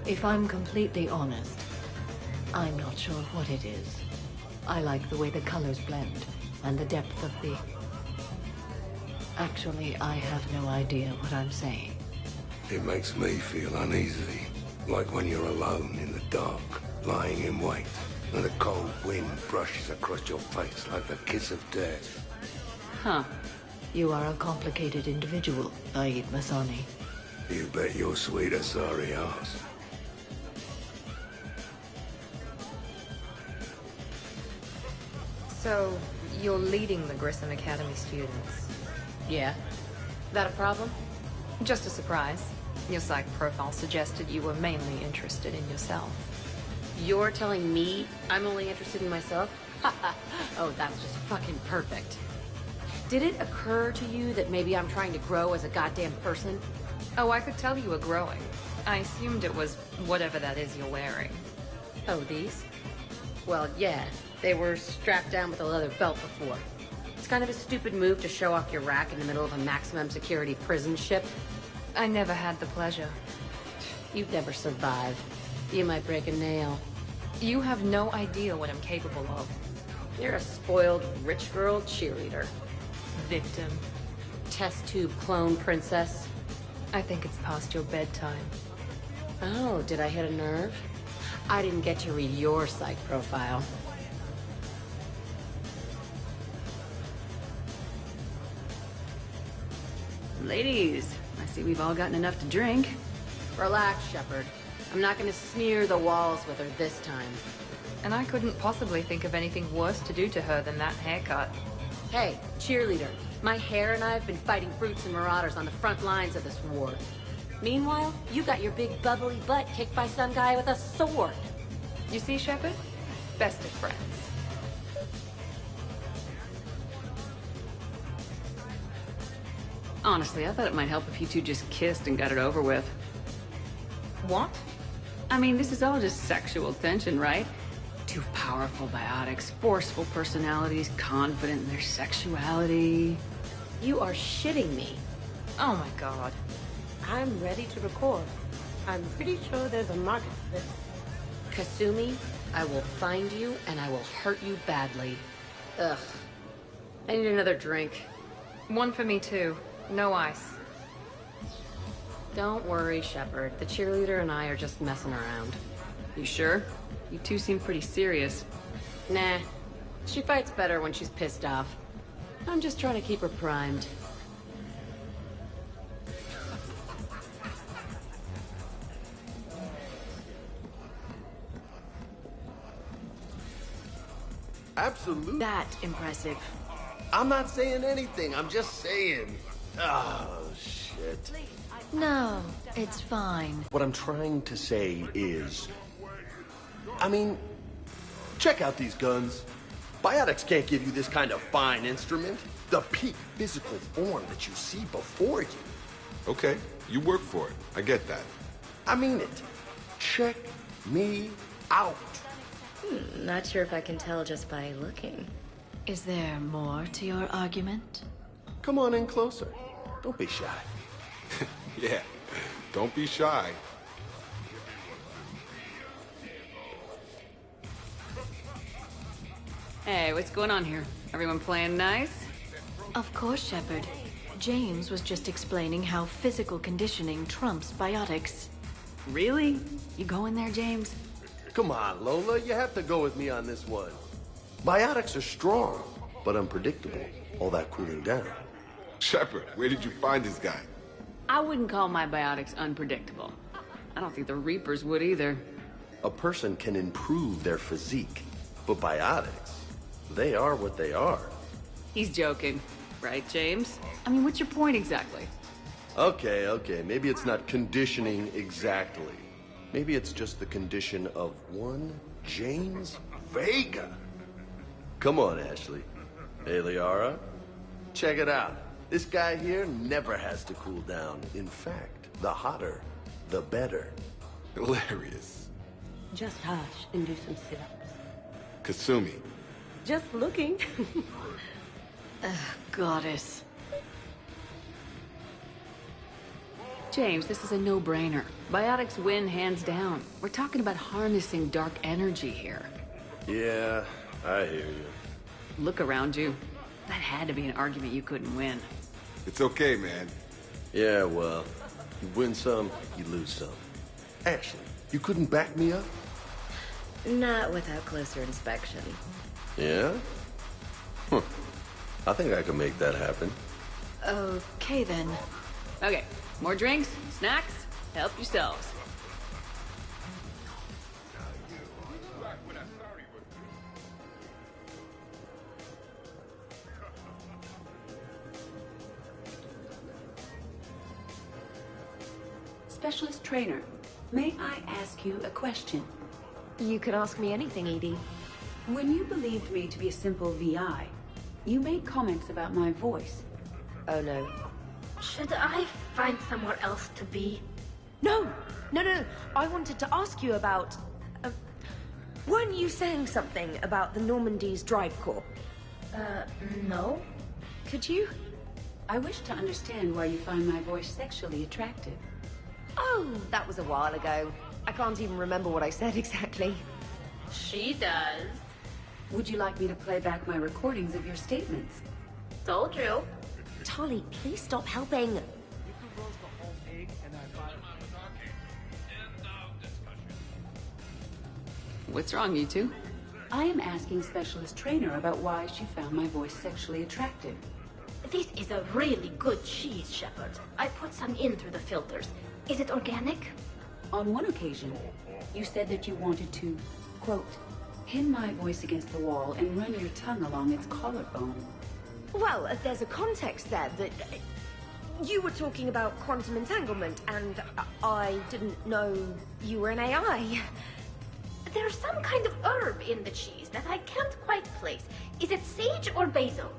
If I'm completely honest, I'm not sure what it is. I like the way the colors blend, and the depth of the... Actually, I have no idea what I'm saying. It makes me feel uneasy, like when you're alone in the dark, lying in wait, and the cold wind brushes across your face like the kiss of death. Huh. You are a complicated individual, Zaid Masani. You bet your sweet Asari ass. So, you're leading the Grissom Academy students? Yeah. That a problem? Just a surprise. Your psych profile suggested you were mainly interested in yourself. You're telling me I'm only interested in myself? Oh, that's just fucking perfect. Did it occur to you that maybe I'm trying to grow as a goddamn person? Oh, I could tell you were growing. I assumed it was whatever that is you're wearing. Oh, these? Well, yeah. They were strapped down with a leather belt before. It's kind of a stupid move to show off your rack in the middle of a maximum security prison ship. I never had the pleasure. You'd never survive. You might break a nail. You have no idea what I'm capable of. You're a spoiled, rich girl cheerleader. Victim. Test tube clone princess. I think it's past your bedtime. Oh, did I hit a nerve? I didn't get to read your psych profile. Ladies, I see we've all gotten enough to drink. Relax, Shepard. I'm not gonna smear the walls with her this time. And I couldn't possibly think of anything worse to do to her than that haircut. Hey, cheerleader. My hair and I have been fighting brutes and marauders on the front lines of this war. Meanwhile, you got your big bubbly butt kicked by some guy with a sword. You see, Shepard? Best of friends. Honestly, I thought it might help if you two just kissed and got it over with. What? I mean, this is all just sexual tension, right? Two powerful biotics, forceful personalities, confident in their sexuality. You are shitting me. Oh my god. I'm ready to record. I'm pretty sure there's a market for this. Kasumi, I will find you and I will hurt you badly. Ugh. I need another drink. One for me too. No ice. Don't worry, Shepard. The cheerleader and I are just messing around. You sure? You two seem pretty serious. Nah. She fights better when she's pissed off. I'm just trying to keep her primed. Absolutely. That impressive. I'm not saying anything. I'm just saying. Oh, shit. No, it's fine. What I'm trying to say is... I mean, check out these guns. Biotics can't give you this kind of fine instrument. The peak physical form that you see before you. Okay, you work for it. I get that. I mean it. Check me out. Not sure if I can tell just by looking. Is there more to your argument? Come on in closer. Don't be shy. Yeah, don't be shy. Hey, what's going on here? Everyone playing nice? Of course, Shepard. James was just explaining how physical conditioning trumps biotics. Really? You going there, James? Come on, Lola. You have to go with me on this one. Biotics are strong, but unpredictable. All that cooling down. Shepard, where did you find this guy? I wouldn't call my biotics unpredictable. I don't think the Reapers would either. A person can improve their physique, but biotics, they are what they are. He's joking. Right, James? I mean, what's your point exactly? Okay. Maybe it's not conditioning exactly. Maybe it's just the condition of one James Vega. Come on, Ashley. Hey, Liara. Check it out. This guy here never has to cool down. In fact, the hotter, the better. Hilarious. Just hush and do some sit-ups. Kasumi. Just looking. Goddess. James, this is a no-brainer. Biotics win hands down. We're talking about harnessing dark energy here. Yeah, I hear you. Look around you. That had to be an argument you couldn't win. It's okay, man. Yeah, well, you win some, you lose some. Ashley, you couldn't back me up? Not without closer inspection. Yeah? Huh. I think I can make that happen. Okay, then. Okay, more drinks, snacks, help yourselves. Specialist trainer, may I ask you a question? You can ask me anything, Edie. When you believed me to be a simple VI, you made comments about my voice. Oh no. Should I find somewhere else to be? No! No. I wanted to ask you about... weren't you saying something about the Normandy's drive corps? No. Could you? I wish to understand why you find my voice sexually attractive. Oh, that was a while ago. I can't even remember what I said exactly. She does. Would you like me to play back my recordings of your statements? Told you. Tali, please stop helping. What's wrong, you two? I am asking Specialist Trainer about why she found my voice sexually attractive. This is a really good cheese, Shepard. I put some in through the filters. Is it organic? On one occasion, you said that you wanted to, quote, pin my voice against the wall and run your tongue along its collarbone. Well, there's a context there that... you were talking about quantum entanglement, and I didn't know you were an AI. There's some kind of herb in the cheese that I can't quite place. Is it sage or basil?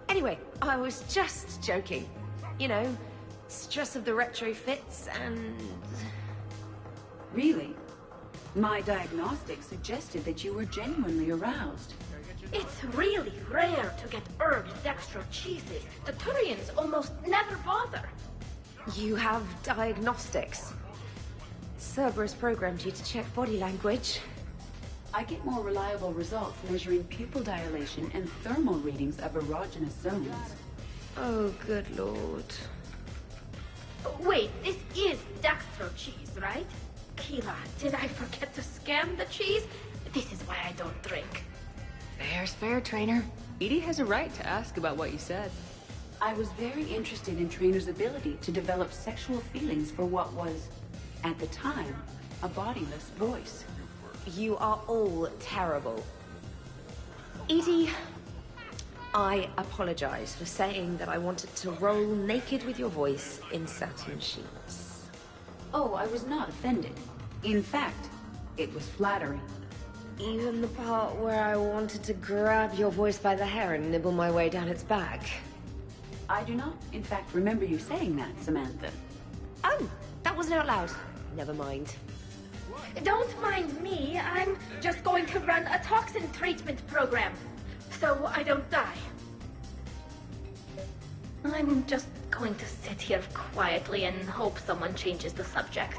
Anyway, I was just joking. You know, stress of the retrofits and... Really? My diagnostics suggested that you were genuinely aroused. It's really rare to get herbed dextro cheeses. The Turians almost never bother. You have diagnostics. Cerberus programmed you to check body language. I get more reliable results measuring pupil dilation and thermal readings of erogenous zones. Oh, good lord. Wait, this is dextro cheese, right? Keela, did I forget to scan the cheese? This is why I don't drink. Fair's fair, Trainer. Edie has a right to ask about what you said. I was very interested in Trainer's ability to develop sexual feelings for what was, at the time, a bodiless voice. You are all terrible. Edie, I apologize for saying that I wanted to roll naked with your voice in satin sheets. Oh, I was not offended. In fact, it was flattering. Even the part where I wanted to grab your voice by the hair and nibble my way down its back. I do not, in fact, remember you saying that, Samantha. Oh, that wasn't out loud. Never mind. Don't mind me. I'm just going to run a toxin treatment program, so I don't die. I'm just going to sit here quietly and hope someone changes the subject.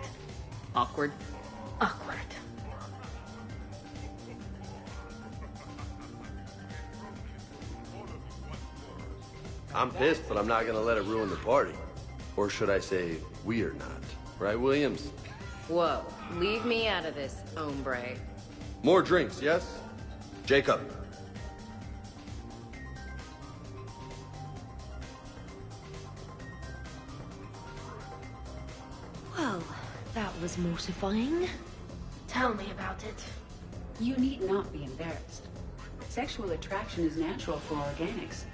Awkward. Awkward. I'm pissed, but I'm not gonna let it ruin the party. Or should I say, we are not. Right, Williams? Whoa, leave me out of this, hombre. More drinks, yes? Jacob. Well, that was mortifying. Tell me about it. You need not be embarrassed. Sexual attraction is natural for organics.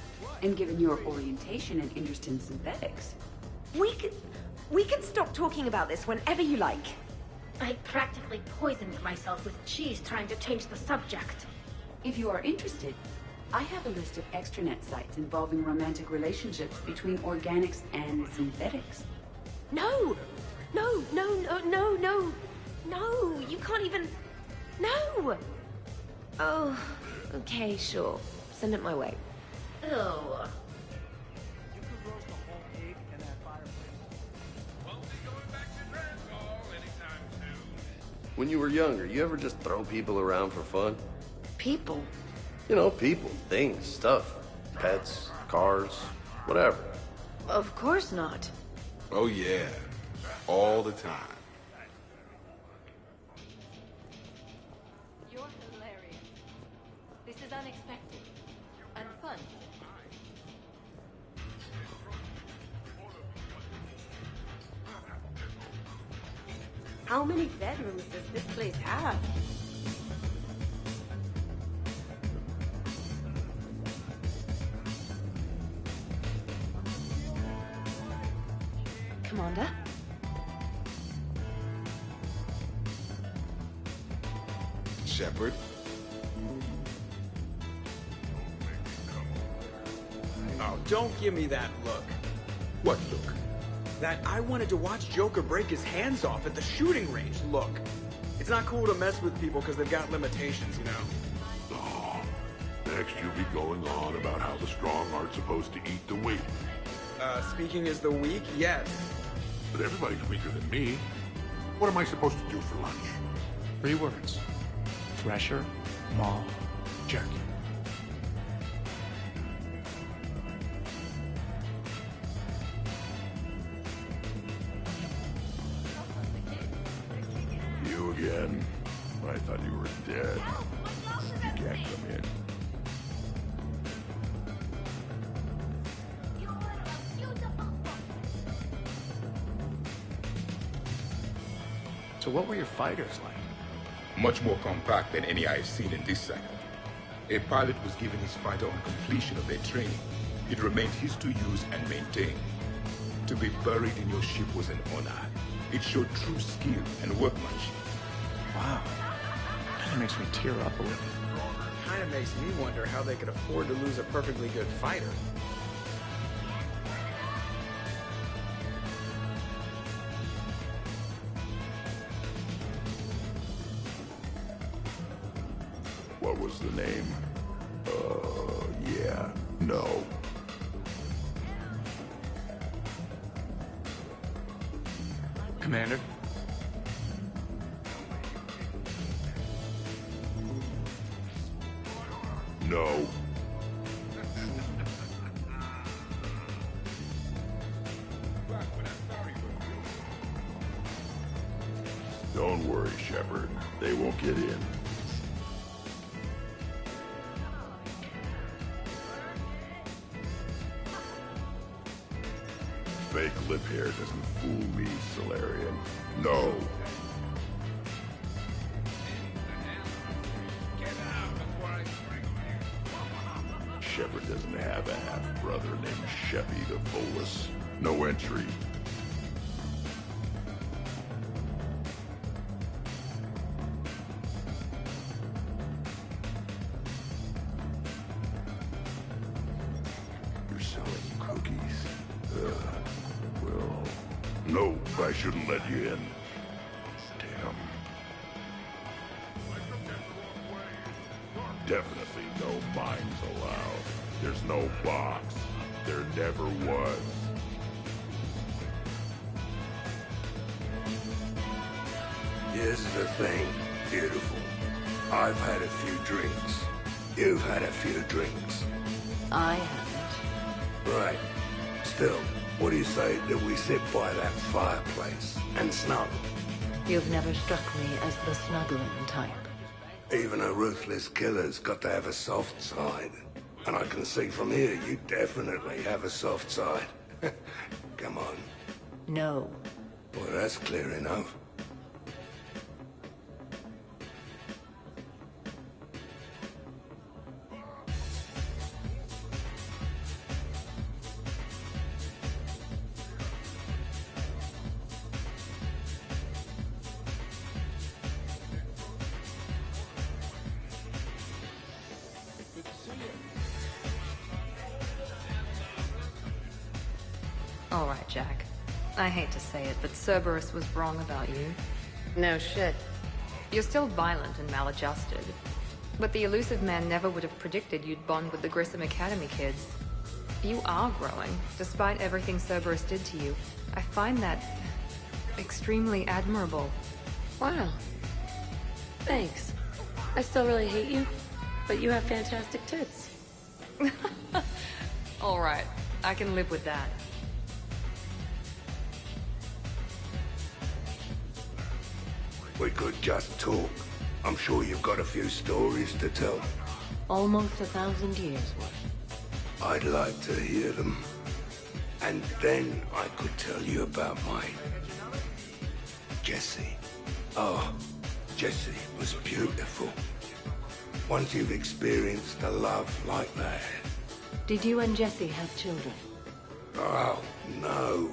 And given your orientation and interest in synthetics... We can stop talking about this whenever you like. I practically poisoned myself with cheese trying to change the subject. If you are interested, I have a list of extranet sites involving romantic relationships between organics and synthetics. No! No, no, no, no, no! No! You can't even... No! Oh, okay, sure. Send it my way. Ew. When you were younger, you ever just throw people around for fun? People? You know, people, things, stuff. Pets, cars, whatever. Of course not. Oh yeah, all the time. You're hilarious. This is unexpected and fun. How many bedrooms does this place have? Commander? Shepard? Oh, don't give me that look. What look? That I wanted to watch Joker break his hands off at the shooting range look. It's not cool to mess with people because they've got limitations, you know? Oh, next you'll be going on about how the strong aren't supposed to eat the weak. Speaking as the weak, yes. But everybody's weaker than me. What am I supposed to do for lunch? 3 words. Thresher, Maul, Jerky. You again? I thought you were dead. You can't come in. So what were your fighters like? Much more compact than any I've seen in this sector. A pilot was given his fighter on completion of their training. It remained his to use and maintain. To be buried in your ship was an honor. It showed true skill and workmanship. Wow. That makes me tear up a little. Kind of makes me wonder how they could afford to lose a perfectly good fighter. What was the name? Yeah. No. Commander? No. Don't worry, Shepard. They won't get in. Fake lip hair doesn't fool me, Solarian. No. Shepard doesn't have a half-brother named Sheppy the Bolus. No entry. You're selling cookies. Well, no, I shouldn't let you in. Damn. Definitely no mines allowed. There's no box. There never was. Here's the thing, beautiful. I've had a few drinks. You've had a few drinks. I haven't. Right. Still, what do you say that we sit by that fireplace and snuggle? You've never struck me as the snuggling type. Even a ruthless killer's got to have a soft side. And I can see from here you definitely have a soft side. Come on. No. Well, that's clear enough. Good to see you. All right, Jack. I hate to say it, but Cerberus was wrong about you. No shit. You're still violent and maladjusted. But the elusive man never would have predicted you'd bond with the Grissom Academy kids. You are growing, despite everything Cerberus did to you. I find that extremely admirable. Wow. Thanks. I still really hate you, but you have fantastic tits. All right, I can live with that. We could just talk. I'm sure you've got a few stories to tell. Almost 1,000 years worth. I'd like to hear them. And then I could tell you about my... Jessie. Oh, Jessie was beautiful. Once you've experienced a love like that... Did you and Jessie have children? Oh, no.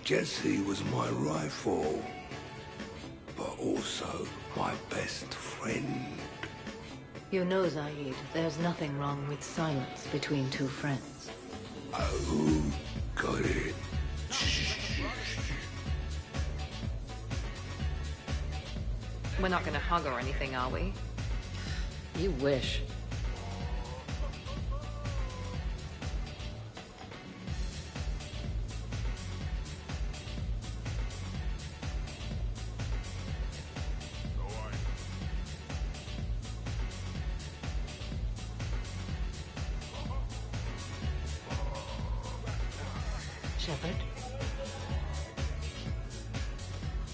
Jessie was my rifle. But also my best friend. You know, Zaid, there's nothing wrong with silence between two friends. Oh, got it. We're not gonna hug or anything, are we? You wish. Shepard?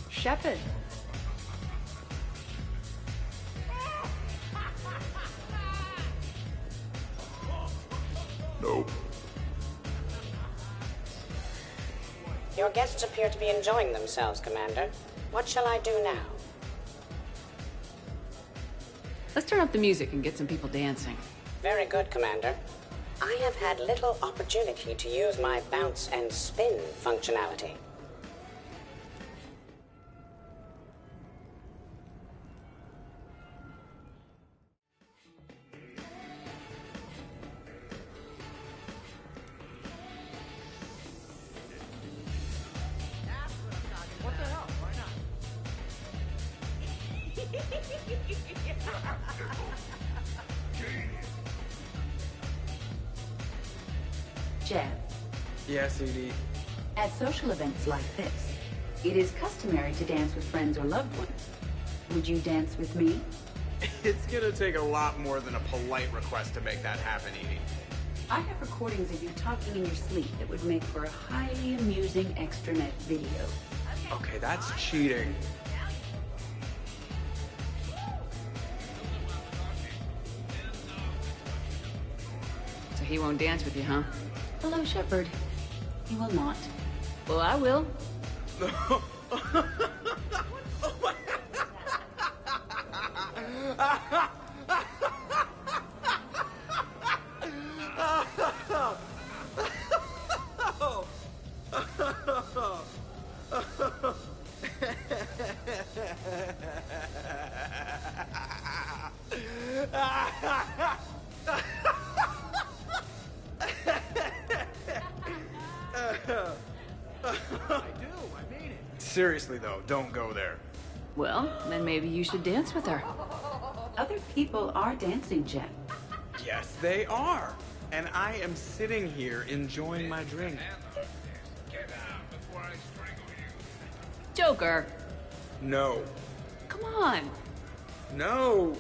Shepard. Nope. Your guests appear to be enjoying themselves, Commander. What shall I do now? Let's turn up the music and get some people dancing. Very good, Commander. I have had little opportunity to use my bounce and spin functionality. Jeb, Yes, Edie. at social events like this, it is customary to dance with friends or loved ones. Would you dance with me? It's gonna take a lot more than a polite request to make that happen, Edie. I have recordings of you talking in your sleep that would make for a highly amusing extranet video. Okay, that's cheating. So he won't dance with you, huh? Hello, Shepard. He will not. Well, I will. Seriously, though, don't go there. Well, then maybe you should dance with her. Other people are dancing, Jeb. Yes, they are. And I am sitting here enjoying my drink. Joker! No. Come on! No!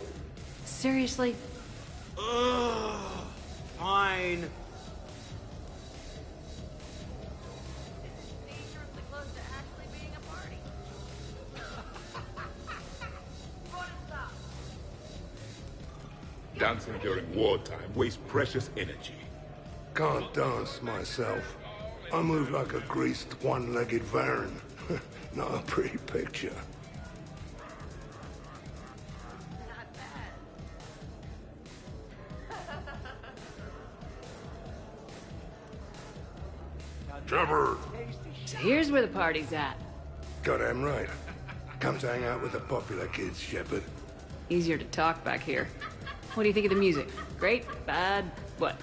Seriously? Ugh. Fine. Dancing during wartime wastes precious energy. Can't dance myself. I move like a greased, one-legged Varan. Not a pretty picture. Trevor! So here's where the party's at. Goddamn right. Come to hang out with the popular kids, Shepard. Easier to talk back here. What do you think of the music? Great? Bad? What?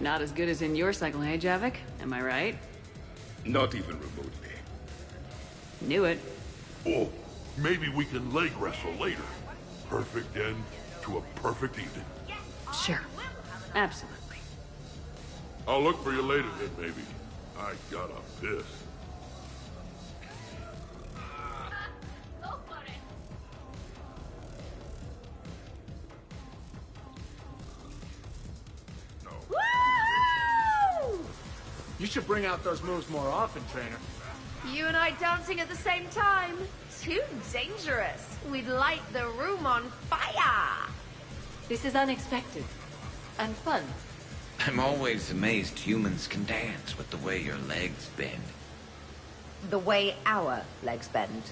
Not as good as in your cycle, hey, Javik? Am I right? Not even remotely. Knew it. Oh, maybe we can leg wrestle later. Perfect end to a perfect evening. Sure. Absolutely. I'll look for you later then, baby. I gotta piss. You should bring out those moves more often, trainer. You and I dancing at the same time? Too dangerous. We'd light the room on fire. This is unexpected. And fun. I'm always amazed humans can dance with the way your legs bend. The way our legs bend.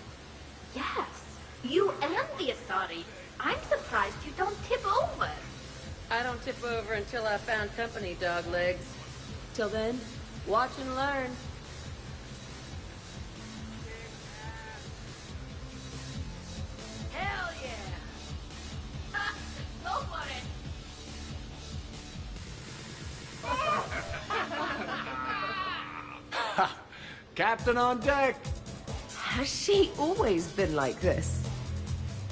Yes, you and the Asari. I'm surprised you don't tip over. I don't tip over until I found company, dog legs. Till then, watch and learn. Hell yeah! Go for it! Captain on deck! Has she always been like this?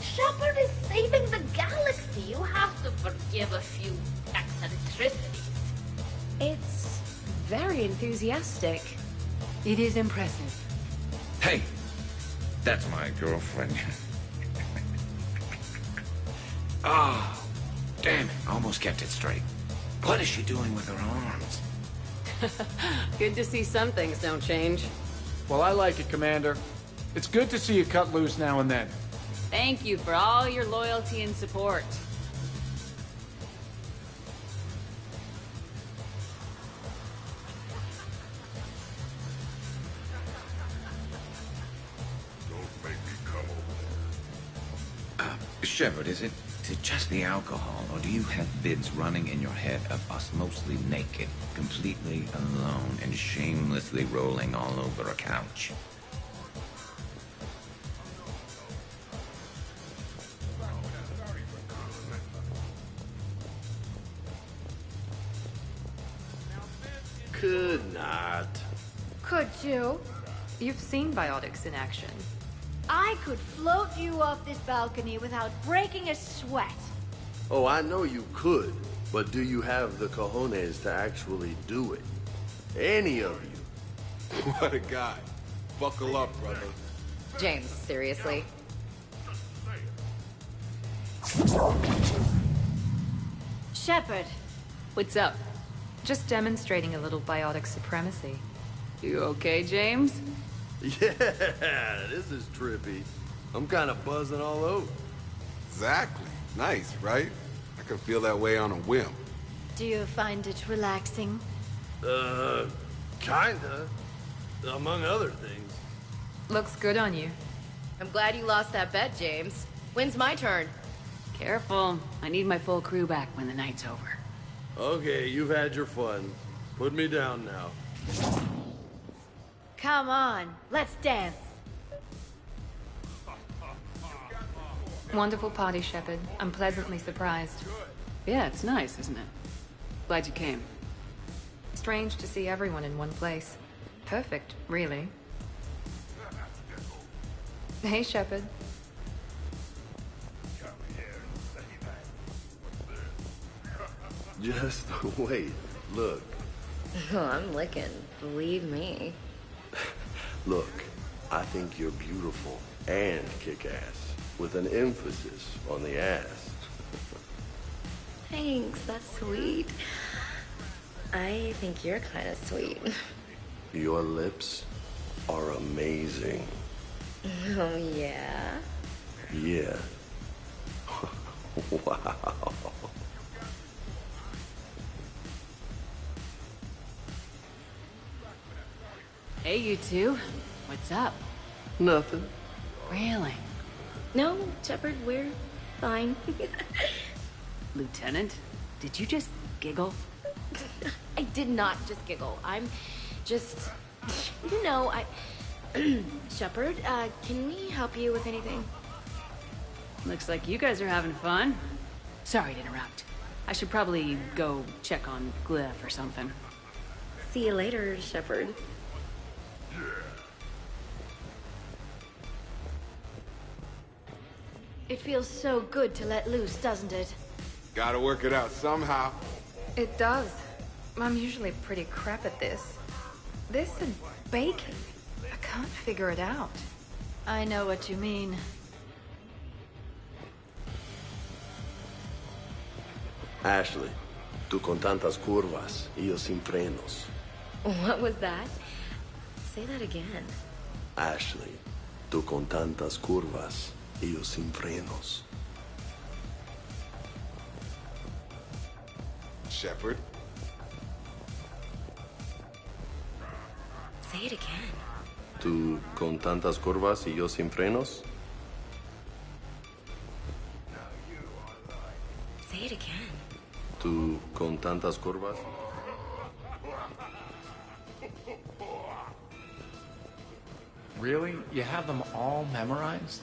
Shepard is saving the galaxy. You have to forgive a few eccentricities. It's very enthusiastic. It is impressive. Hey, that's my girlfriend. Ah, damn it, almost kept it straight. What is she doing with her arms? Good to see some things don't change. Well, I like it, Commander. It's good to see you cut loose now and then. Thank you for all your loyalty and support. Shepard, is it just the alcohol, or do you have vids running in your head of us mostly naked, completely alone, and shamelessly rolling all over a couch? Could not. Could you? You've seen biotics in action. I could float you off this balcony without breaking a sweat. Oh, I know you could, but do you have the cojones to actually do it? Any of you? What a guy. Buckle up, brother. James, seriously? Shepard. What's up? Just demonstrating a little biotic supremacy. You okay, James? Yeah, this is trippy. I'm kind of buzzing all over. Exactly. Nice, right? I can feel that way on a whim. Do you find it relaxing? Kinda. Among other things. Looks good on you. I'm glad you lost that bet, James. When's my turn? Careful. I need my full crew back when the night's over. Okay, you've had your fun. Put me down now. Come on, let's dance. Wonderful party, Shepard. I'm pleasantly surprised. Yeah, it's nice, isn't it? Glad you came. Strange to see everyone in one place. Perfect, really. Hey, Shepard. Just wait. Look. Oh, I'm licking. Believe me. Look, I think you're beautiful and kick-ass, with an emphasis on the ass. Thanks, that's sweet. I think you're kind of sweet. Your lips are amazing. Oh, yeah? Yeah. Wow. Hey, you two. What's up? Nothing. Really? No, Shepard, we're fine. Lieutenant, did you just giggle? I did not just giggle. I'm just... You know, Shepard, can we help you with anything? Looks like you guys are having fun. Sorry to interrupt. I should probably go check on Glyph or something. See you later, Shepard. It feels so good to let loose, doesn't it? Gotta work it out somehow. It does. I'm usually pretty crap at this. This and baking. I can't figure it out. I know what you mean. Ashley, tú con tantas curvas y yo sin frenos. What was that? Say that again. Ashley, tú con tantas curvas y yo sin frenos. Shepard. Say it again. Tú con tantas curvas y yo sin frenos. Say it again. Tú con tantas curvas. Really? You have them all memorized?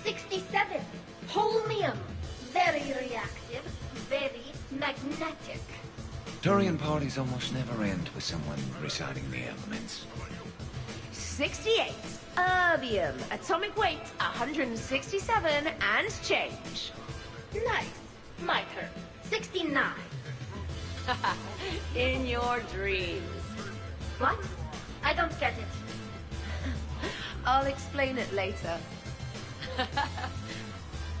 67. Holmium. Very reactive. Very magnetic. Turian parties almost never end with someone reciting the elements. 68. Erbium. Atomic weight 167 and change. Nice. My turn. 69. In your dreams. What? I don't get it. I'll explain it later.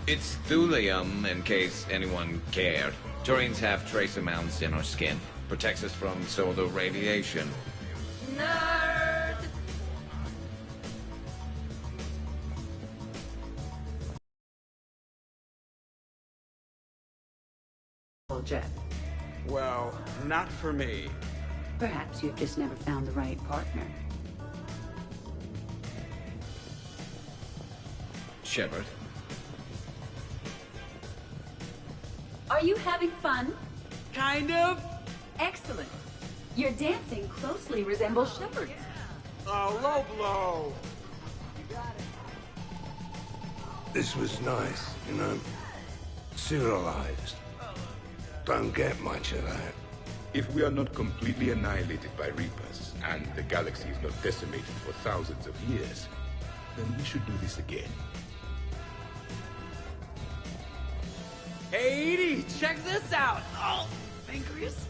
It's thulium, in case anyone cared. Turians have trace amounts in our skin. Protects us from solar radiation. Nerd! Jet. Well, not for me. Perhaps you've just never found the right partner. Shepard. Are you having fun? Kind of. Excellent. Your dancing closely resembles Shepard's. Oh, low blow. This was nice, you know? Serialized. Don't get much of that. If we are not completely annihilated by Reapers, and the galaxy is not decimated for thousands of years, then we should do this again. Hey, Edie, check this out. Oh, fingers.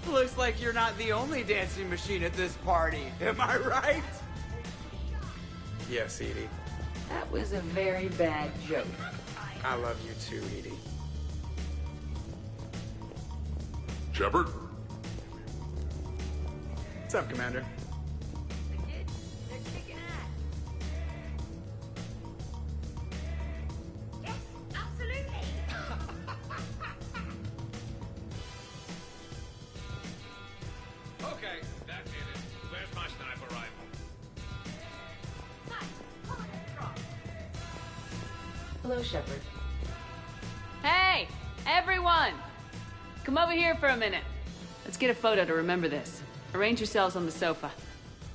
Looks like you're not the only dancing machine at this party. Am I right? Yes, Edie. That was a very bad joke. I love you too, Edie. Shepard? What's up, Commander? Okay, that did it. Where's my sniper rifle? Hello, Shepard. Hey, everyone! Come over here for a minute. Let's get a photo to remember this. Arrange yourselves on the sofa.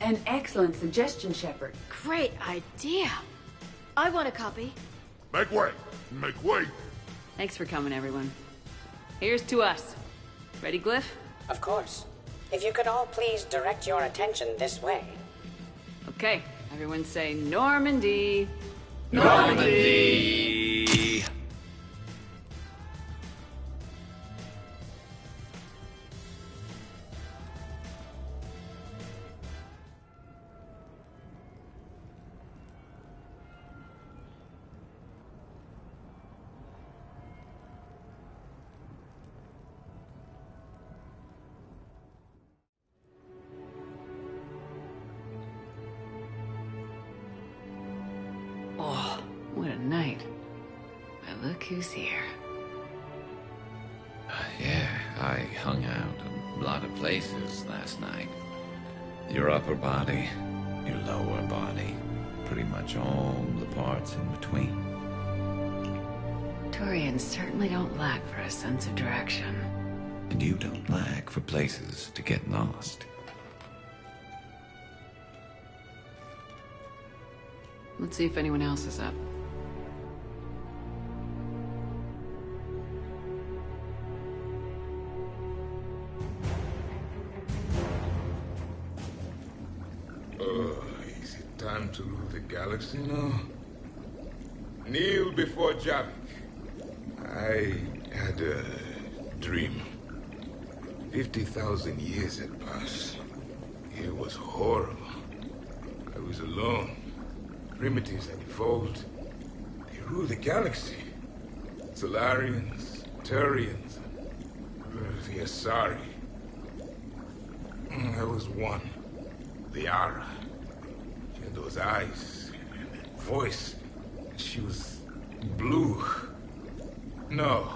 An excellent suggestion, Shepard. Great idea. I want a copy. Make way! Make way! Thanks for coming, everyone. Here's to us. Ready, Glyph? Of course. If you could all please direct your attention this way. Okay, everyone say Normandy. Normandy! Oh, what a night. But look who's here. Yeah, I hung out a lot of places last night. Your upper body, your lower body, pretty much all the parts in between. Turians certainly don't lack for a sense of direction. And you don't lack for places to get lost. Let's see if anyone else is up. time to rule the galaxy now? Kneel before Javik. I had a dream. 50,000 years had passed. It was horrible. I was alone. Primitives had evolved. They ruled the galaxy. Solarians, Turians, the Asari. I was one. The Ara. She had those eyes and that voice. She was blue. No,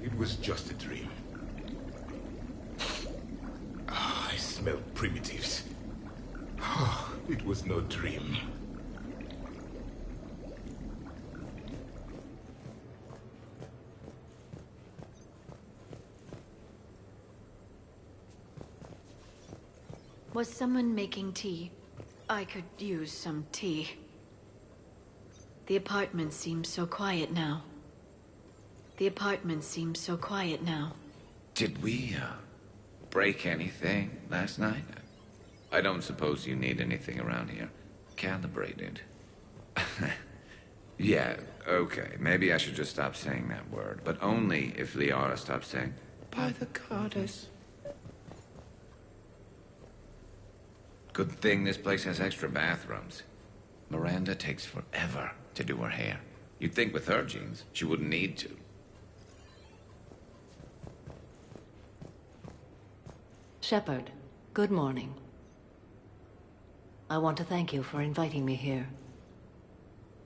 it was just a dream. Oh, I smelled primitives. Oh, it was no dream. Was someone making tea? I could use some tea. The apartment seems so quiet now. The apartment seems so quiet now. Did we, break anything last night? I don't suppose you need anything around here. Calibrated. Yeah, okay. Maybe I should just stop saying that word. But only if Liara stops saying, by the goddess. Good thing this place has extra bathrooms. Miranda takes forever to do her hair. You'd think with her genes, she wouldn't need to. Shepard, good morning. I want to thank you for inviting me here.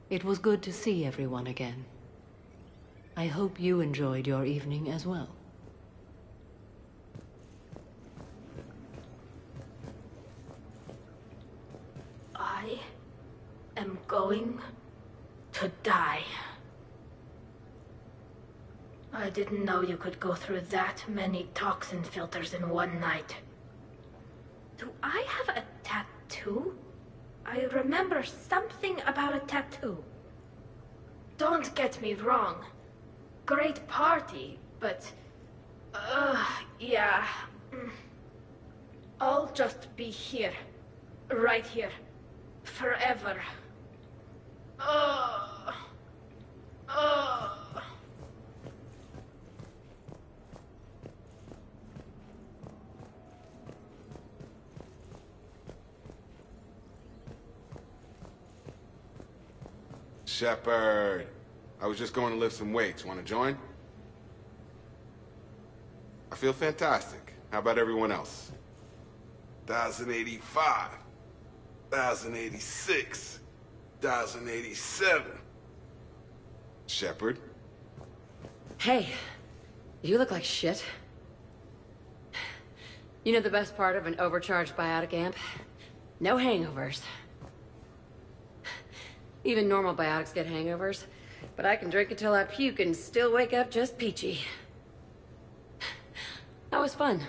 It was good to see everyone again. I hope you enjoyed your evening as well. I am going to die. I didn't know you could go through that many toxin filters in one night. Do I have a tattoo? I remember something about a tattoo. Don't get me wrong. Great party, but... yeah. I'll just be here. Right here. Forever. Shepard, I was just going to lift some weights. Want to join? I feel fantastic. How about everyone else? 1085. 1086. 1087. Shepard? Hey, you look like shit. You know the best part of an overcharged biotic amp? No hangovers. Even normal biotics get hangovers, but I can drink until I puke and still wake up just peachy. That was fun.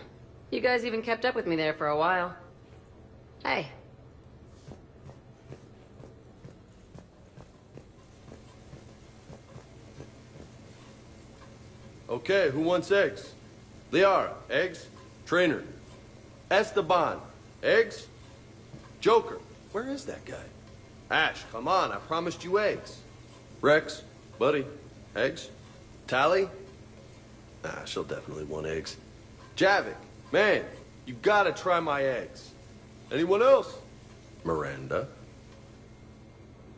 You guys even kept up with me there for a while. Hey. Okay, who wants eggs? Liara, eggs? Trainer. Esteban, eggs? Joker, where is that guy? Ash, come on, I promised you eggs. Rex, buddy, eggs? Tally? Ah, she'll definitely want eggs. Javik, man, you gotta try my eggs. Anyone else? Miranda?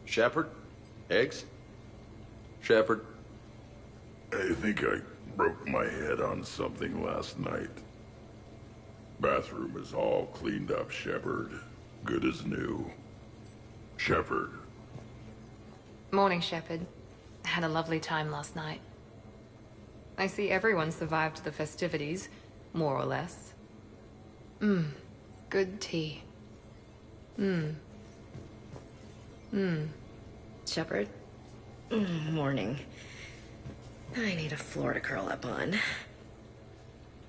Shepard? Eggs? Shepard? I think I broke my head on something last night. Bathroom is all cleaned up, Shepard. Good as new. Shepard. Morning, Shepard. Had a lovely time last night. I see everyone survived the festivities, more or less. Good tea. Shepard? Morning. I need a floor to curl up on.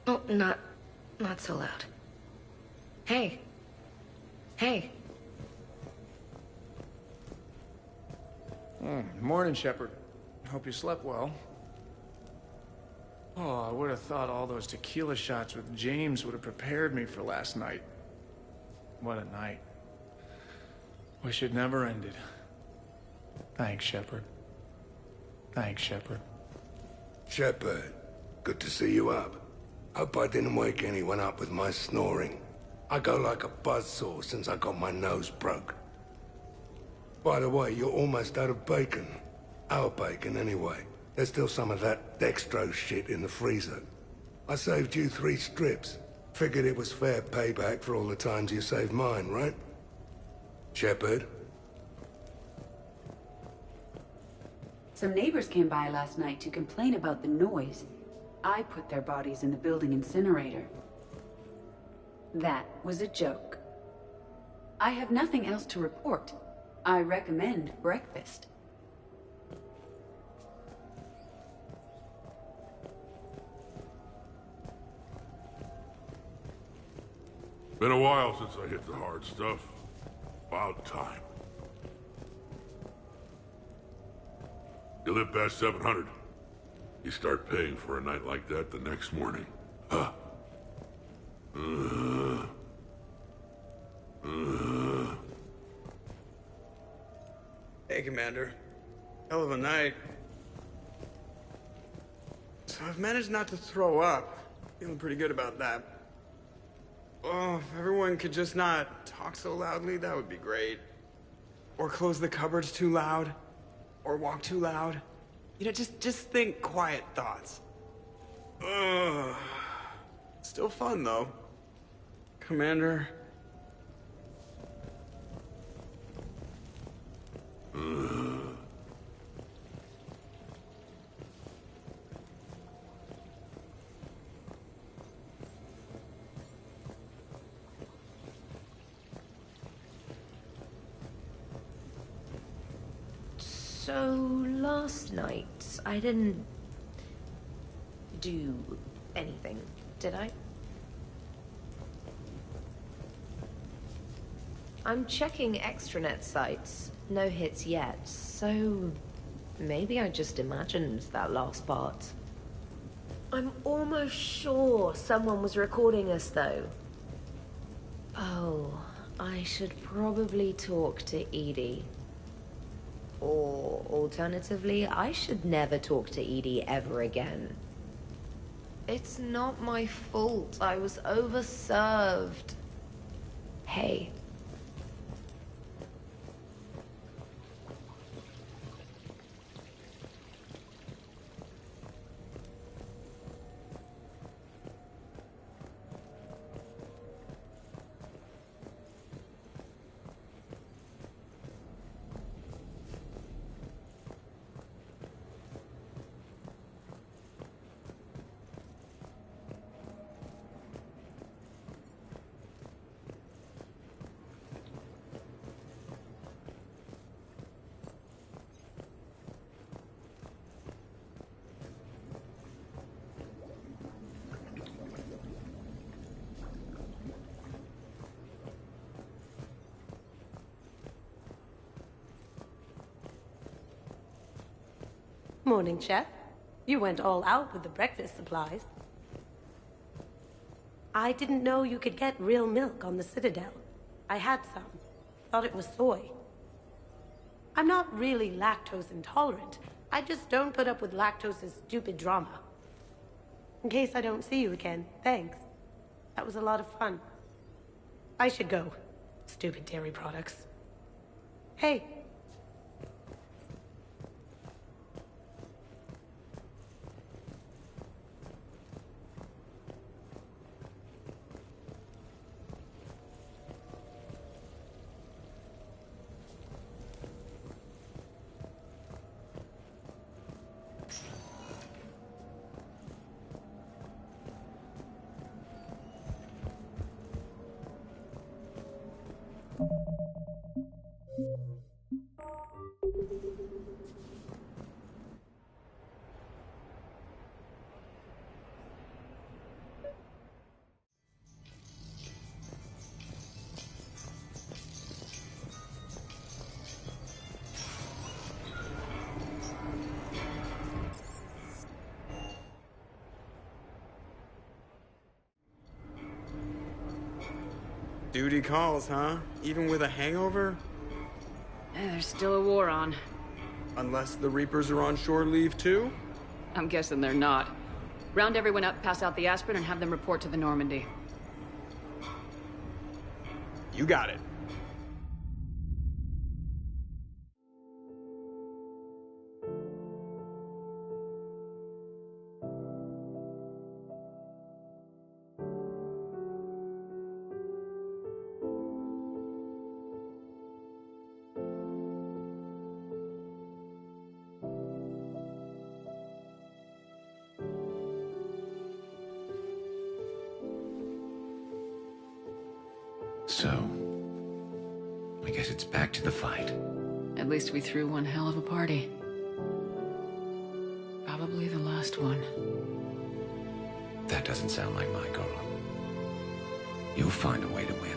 Oh, not so loud. Hey. Hey. Morning, Shepard. Hope you slept well. Oh, I would have thought all those tequila shots with James would have prepared me for last night. What a night. Wish it never ended. Thanks, Shepard. Thanks, Shepard. Shepard, good to see you up. Hope I didn't wake anyone up with my snoring. I go like a buzzsaw since I got my nose broke. By the way, you're almost out of bacon. Our bacon, anyway. There's still some of that dextrose shit in the freezer. I saved you 3 strips. Figured it was fair payback for all the times you saved mine, right? Shepard? Some neighbors came by last night to complain about the noise. I put their bodies in the building incinerator. That was a joke. I have nothing else to report. I recommend breakfast. Been a while since I hit the hard stuff. About time. You live past 700. You start paying for a night like that the next morning. Huh? Hey, Commander. Hell of a night. So I've managed not to throw up. Feeling pretty good about that. Oh, if everyone could just not talk so loudly, that would be great. Or close the cupboards too loud. Or walk too loud. You know, just think quiet thoughts. Ugh. Still fun, though. Commander. So, last night, I didn't do anything, did I? I'm checking extranet sites. No hits yet, so maybe I just imagined that last part. I'm almost sure someone was recording us, though. Oh, I should probably talk to Edie. Or, alternatively, I should never talk to Edie ever again. It's not my fault. I was overserved. Hey. Morning, Chef. You went all out with the breakfast supplies. I didn't know you could get real milk on the Citadel. I had some. Thought it was soy. I'm not really lactose intolerant. I just don't put up with lactose's stupid drama. In case I don't see you again, thanks. That was a lot of fun. I should go. Stupid dairy products. Hey. Duty calls, huh? Even with a hangover? There's still a war on. Unless the Reapers are on shore leave too? I'm guessing they're not. Round everyone up, pass out the aspirin, and have them report to the Normandy. You got it. So, I guess it's back to the fight. At least we threw one hell of a party. Probably the last one. That doesn't sound like my girl. You'll find a way to win.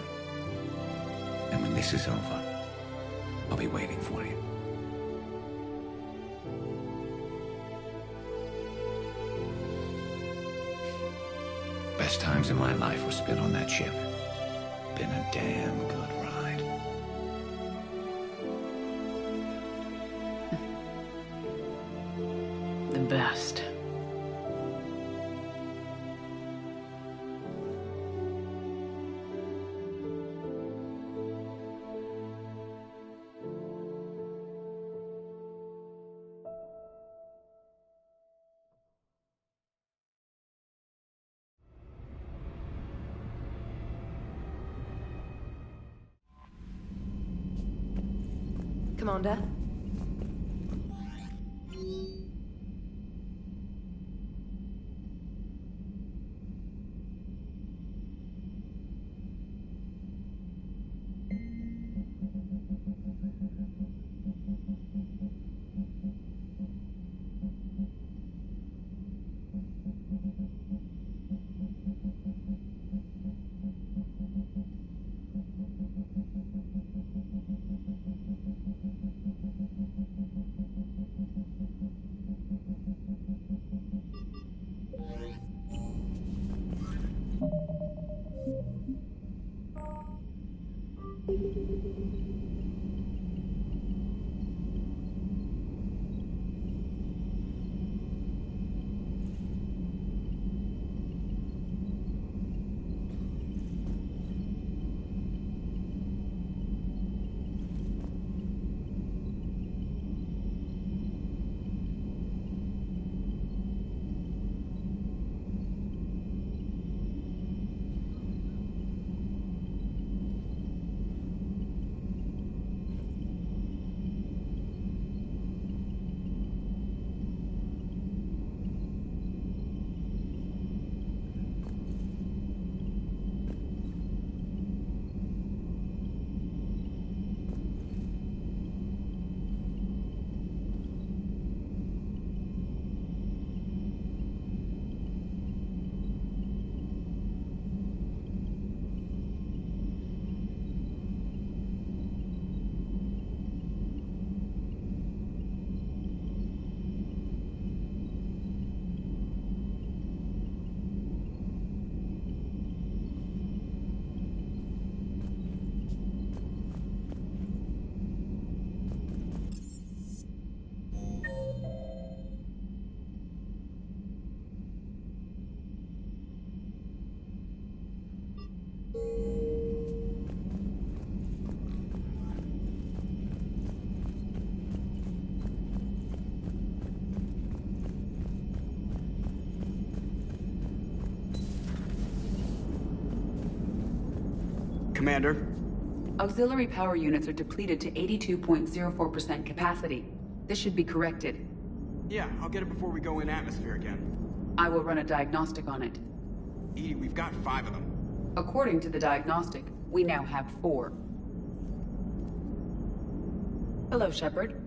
And when this is over, I'll be waiting for you. Best times in my life were spent on that ship. Been a damn good ride. The best. Commander? Commander? Auxiliary power units are depleted to 82.04% capacity. This should be corrected. Yeah, I'll get it before we go in atmosphere again. I will run a diagnostic on it. EDI, we've got 5 of them. According to the diagnostic, we now have 4. Hello, Shepard.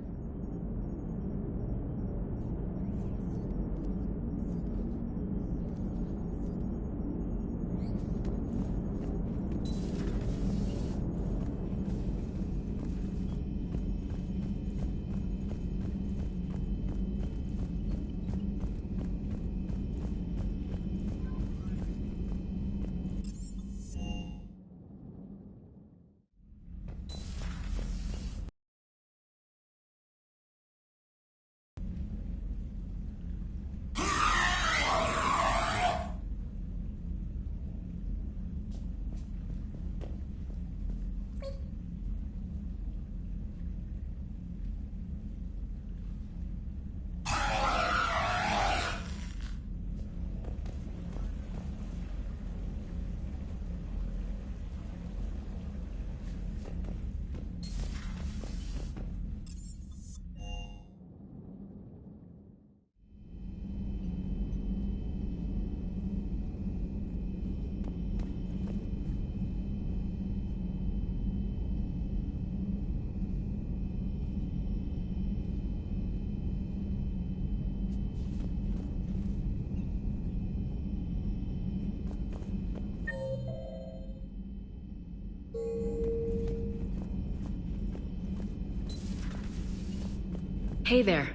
Hey there.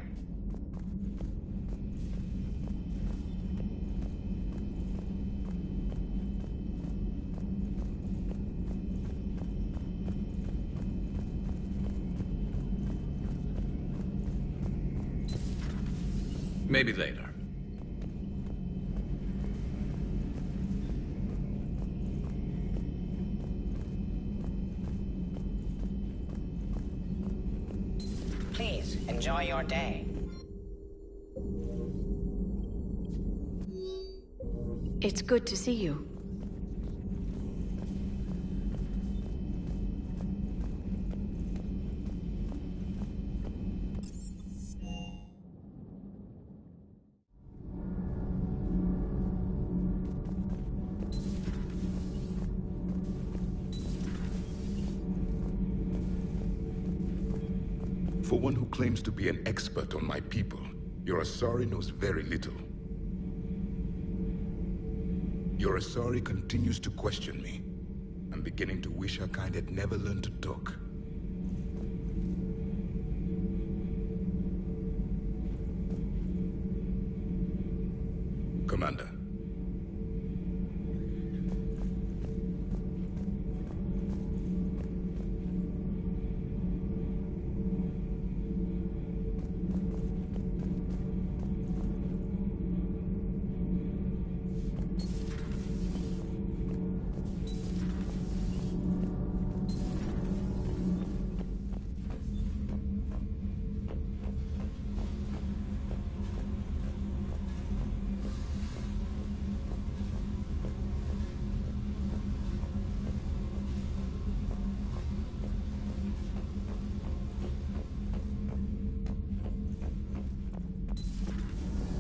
Maybe later. Please, enjoy your day. It's good to see you. For one who claims to be an expert on my people, your Asari knows very little. Your Asari continues to question me. I'm beginning to wish her kind had never learned to talk. Commander.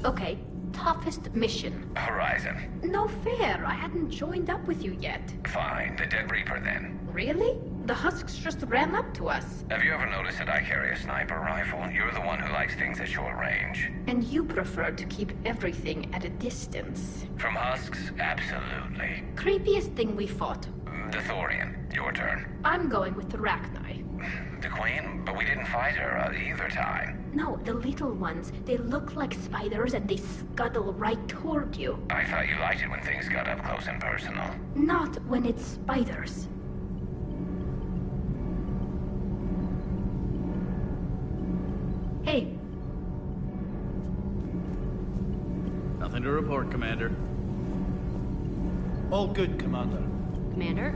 Okay, toughest mission. Horizon. No fair, I hadn't joined up with you yet. Fine, the Dead Reaper then. Really? The husks just ran up to us. Have you ever noticed that I carry a sniper rifle? You're the one who likes things at short range. And you prefer to keep everything at a distance. From husks? Absolutely. Creepiest thing we fought. The Thorian. Your turn. I'm going with the Rachni. The Queen? But we didn't fight her either time. No, the little ones. They look like spiders and they scuttle right toward you. I thought you liked it when things got up close and personal. Not when it's spiders. Hey. Nothing to report, Commander. All good, Commander. Commander?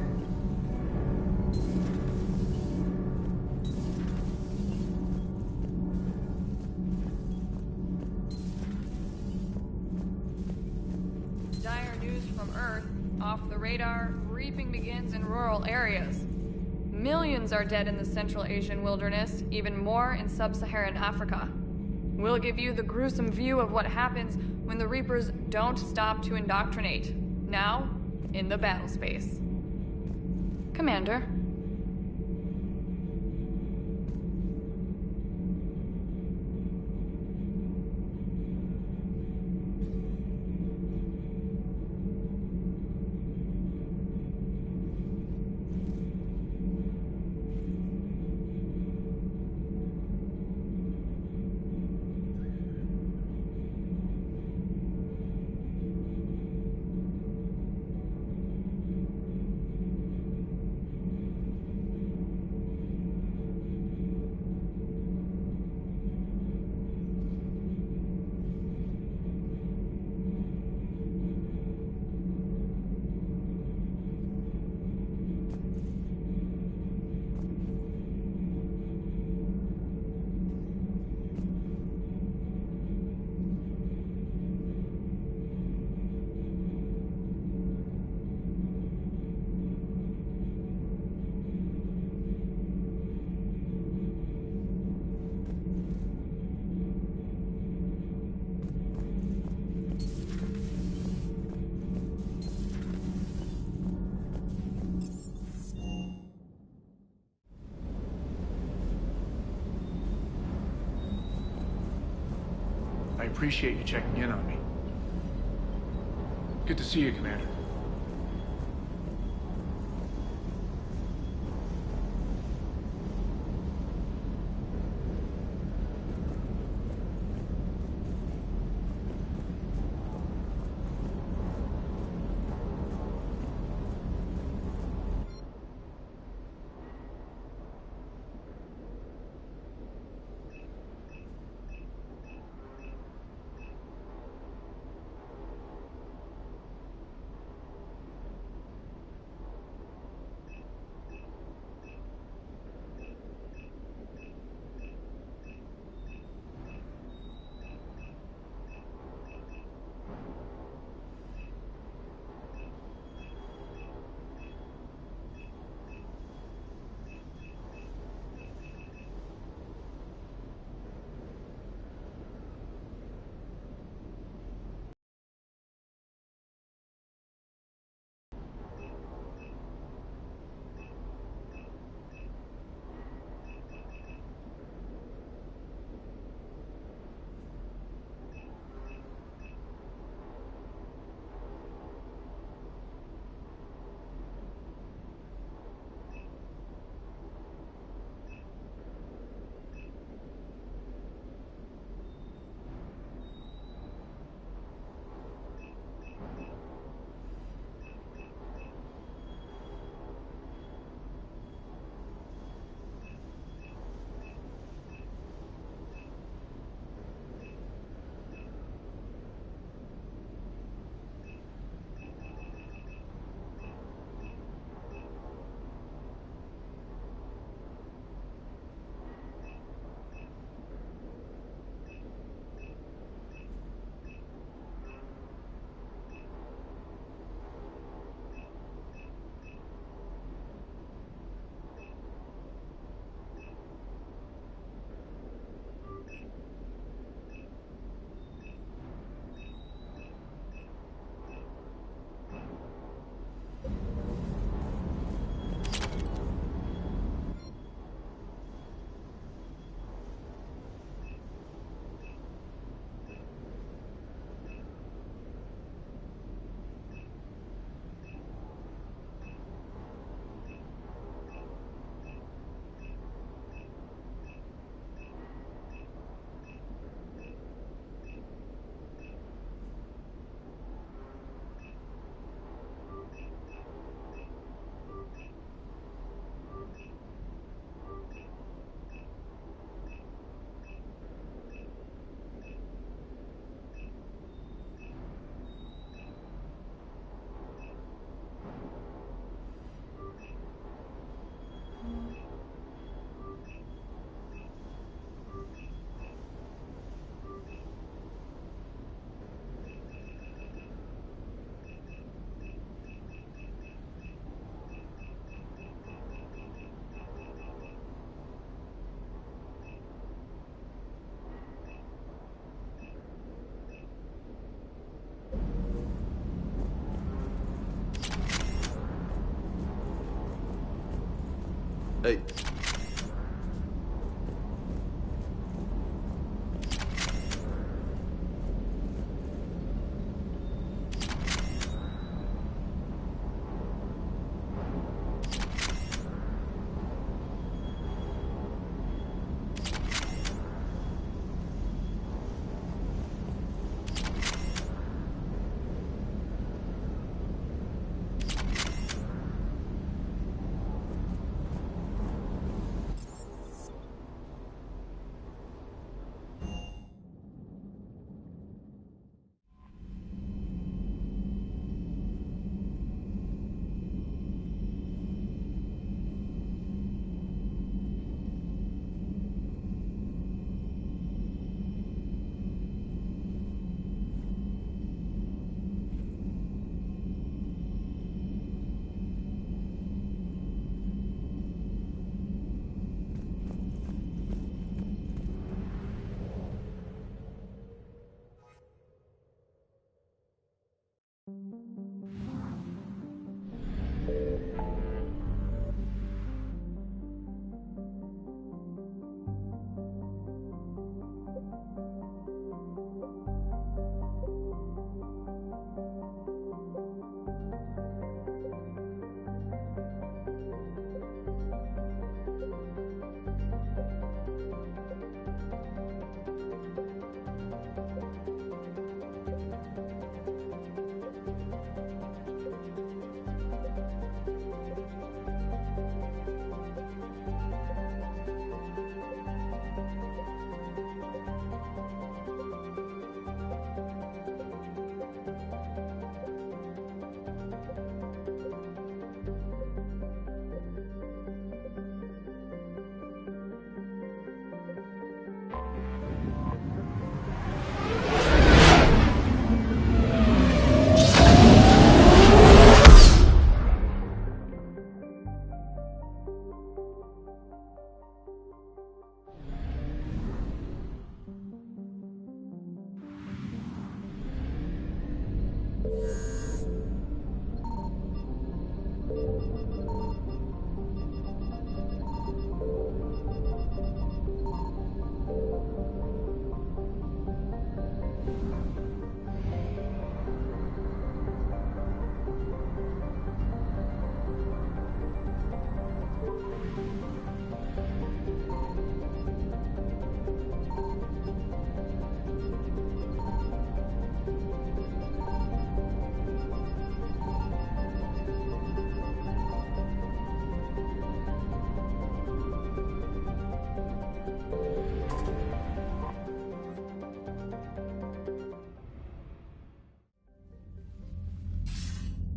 Dire news from Earth. Off the radar, reaping begins in rural areas. Millions are dead in the Central Asian wilderness, even more in sub-Saharan Africa. We'll give you the gruesome view of what happens when the Reapers don't stop to indoctrinate. Now, in the battle space. Commander. I appreciate you checking in on me. Good to see you, Commander. Hey.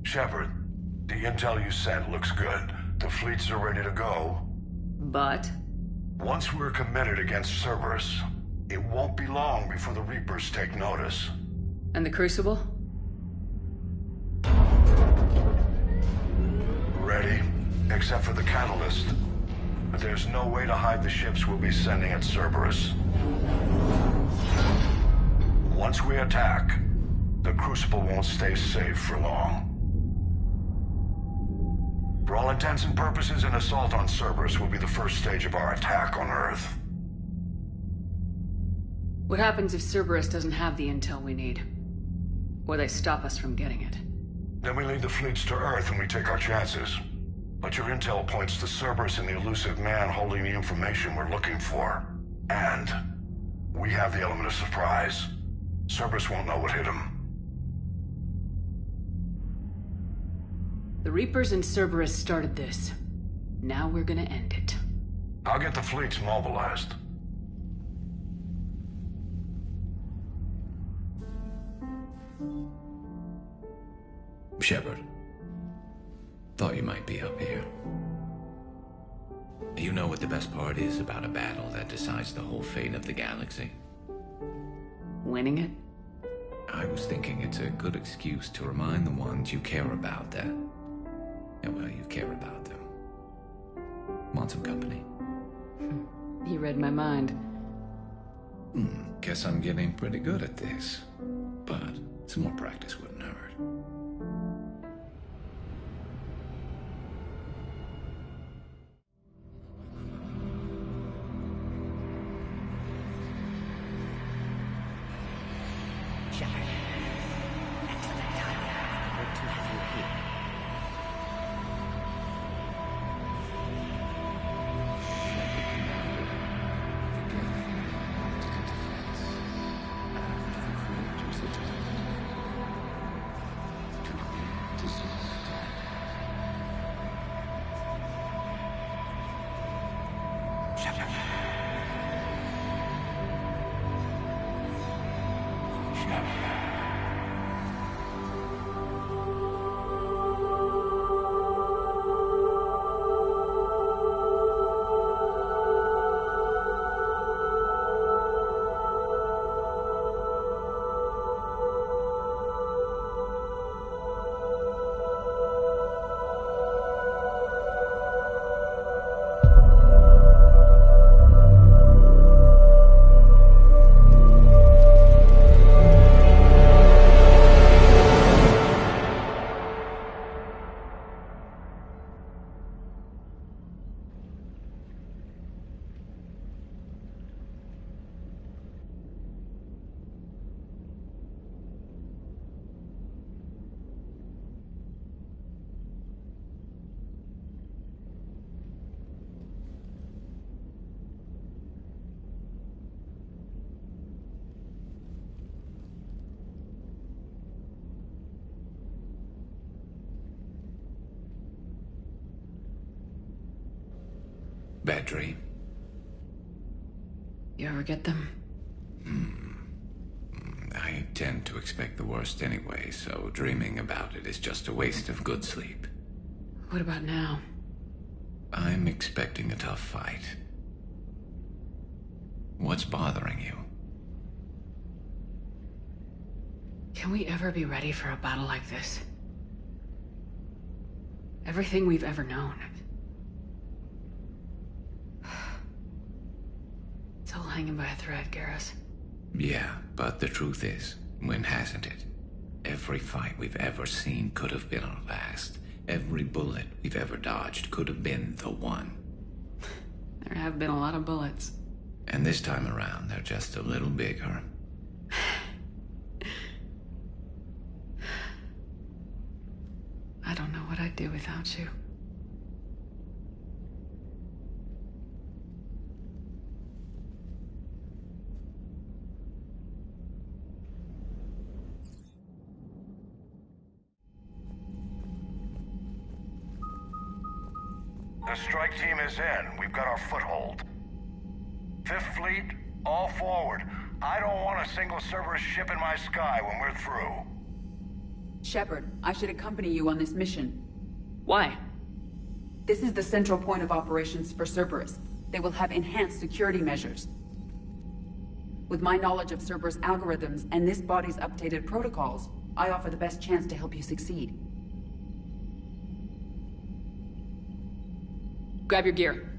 Shepard, the intel you sent looks good. The fleets are ready to go. But? Once we're committed against Cerberus, it won't be long before the Reapers take notice. And the Crucible? Ready, except for the catalyst. But there's no way to hide the ships we'll be sending at Cerberus. Once we attack, the Crucible won't stay safe for long. For all intents and purposes, an assault on Cerberus will be the first stage of our attack on Earth. What happens if Cerberus doesn't have the intel we need? Or they stop us from getting it? Then we lead the fleets to Earth and we take our chances. But your intel points to Cerberus and the elusive man holding the information we're looking for. And we have the element of surprise. Cerberus won't know what hit him. The Reapers and Cerberus started this. Now we're gonna end it. I'll get the fleets mobilized. Shepard. Thought you might be up here. You know what the best part is about a battle that decides the whole fate of the galaxy? Winning it? I was thinking it's a good excuse to remind the ones you care about that... Yeah, well, you care about them. Want some company? You read my mind. Guess I'm getting pretty good at this. But some more practice wouldn't hurt. Bad dream? You ever get them? I tend to expect the worst anyway, so dreaming about it is just a waste of good sleep. What about now? I'm expecting a tough fight. What's bothering you? Can we ever be ready for a battle like this? Everything we've ever known. It's all hanging by a thread, Garrus. Yeah, but the truth is, when hasn't it? Every fight we've ever seen could have been our last. Every bullet we've ever dodged could have been the one. There have been a lot of bullets. And this time around, they're just a little bigger. I don't know what I'd do without you. The strike team is in. We've got our foothold. Fifth Fleet, all forward. I don't want a single Cerberus ship in my sky when we're through. Shepard, I should accompany you on this mission. Why? This is the central point of operations for Cerberus. They will have enhanced security measures. With my knowledge of Cerberus algorithms and this body's updated protocols, I offer the best chance to help you succeed. Grab your gear.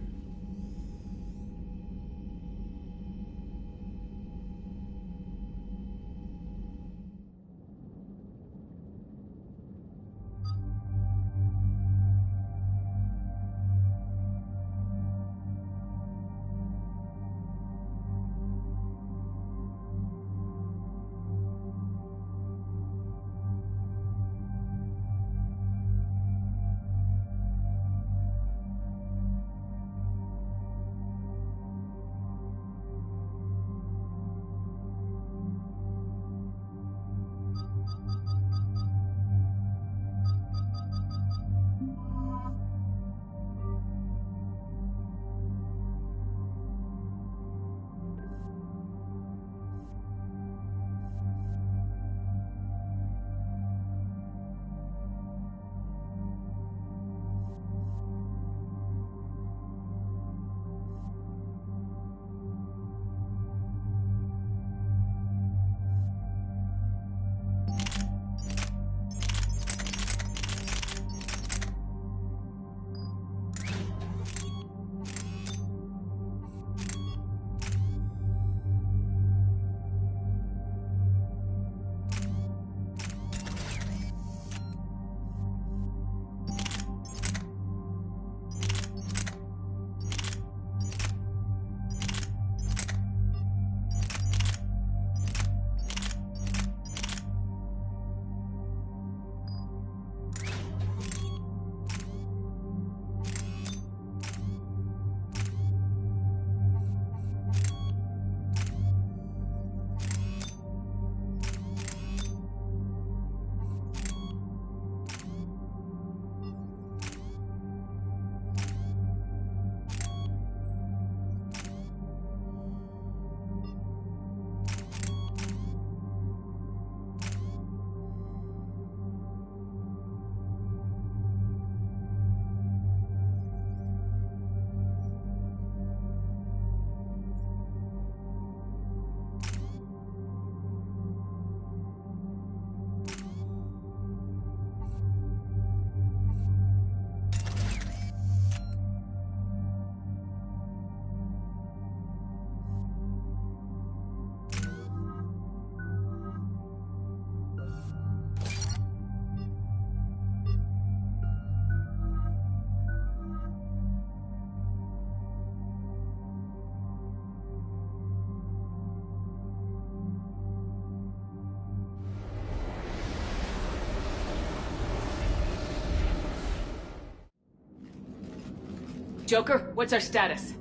Joker, what's our status?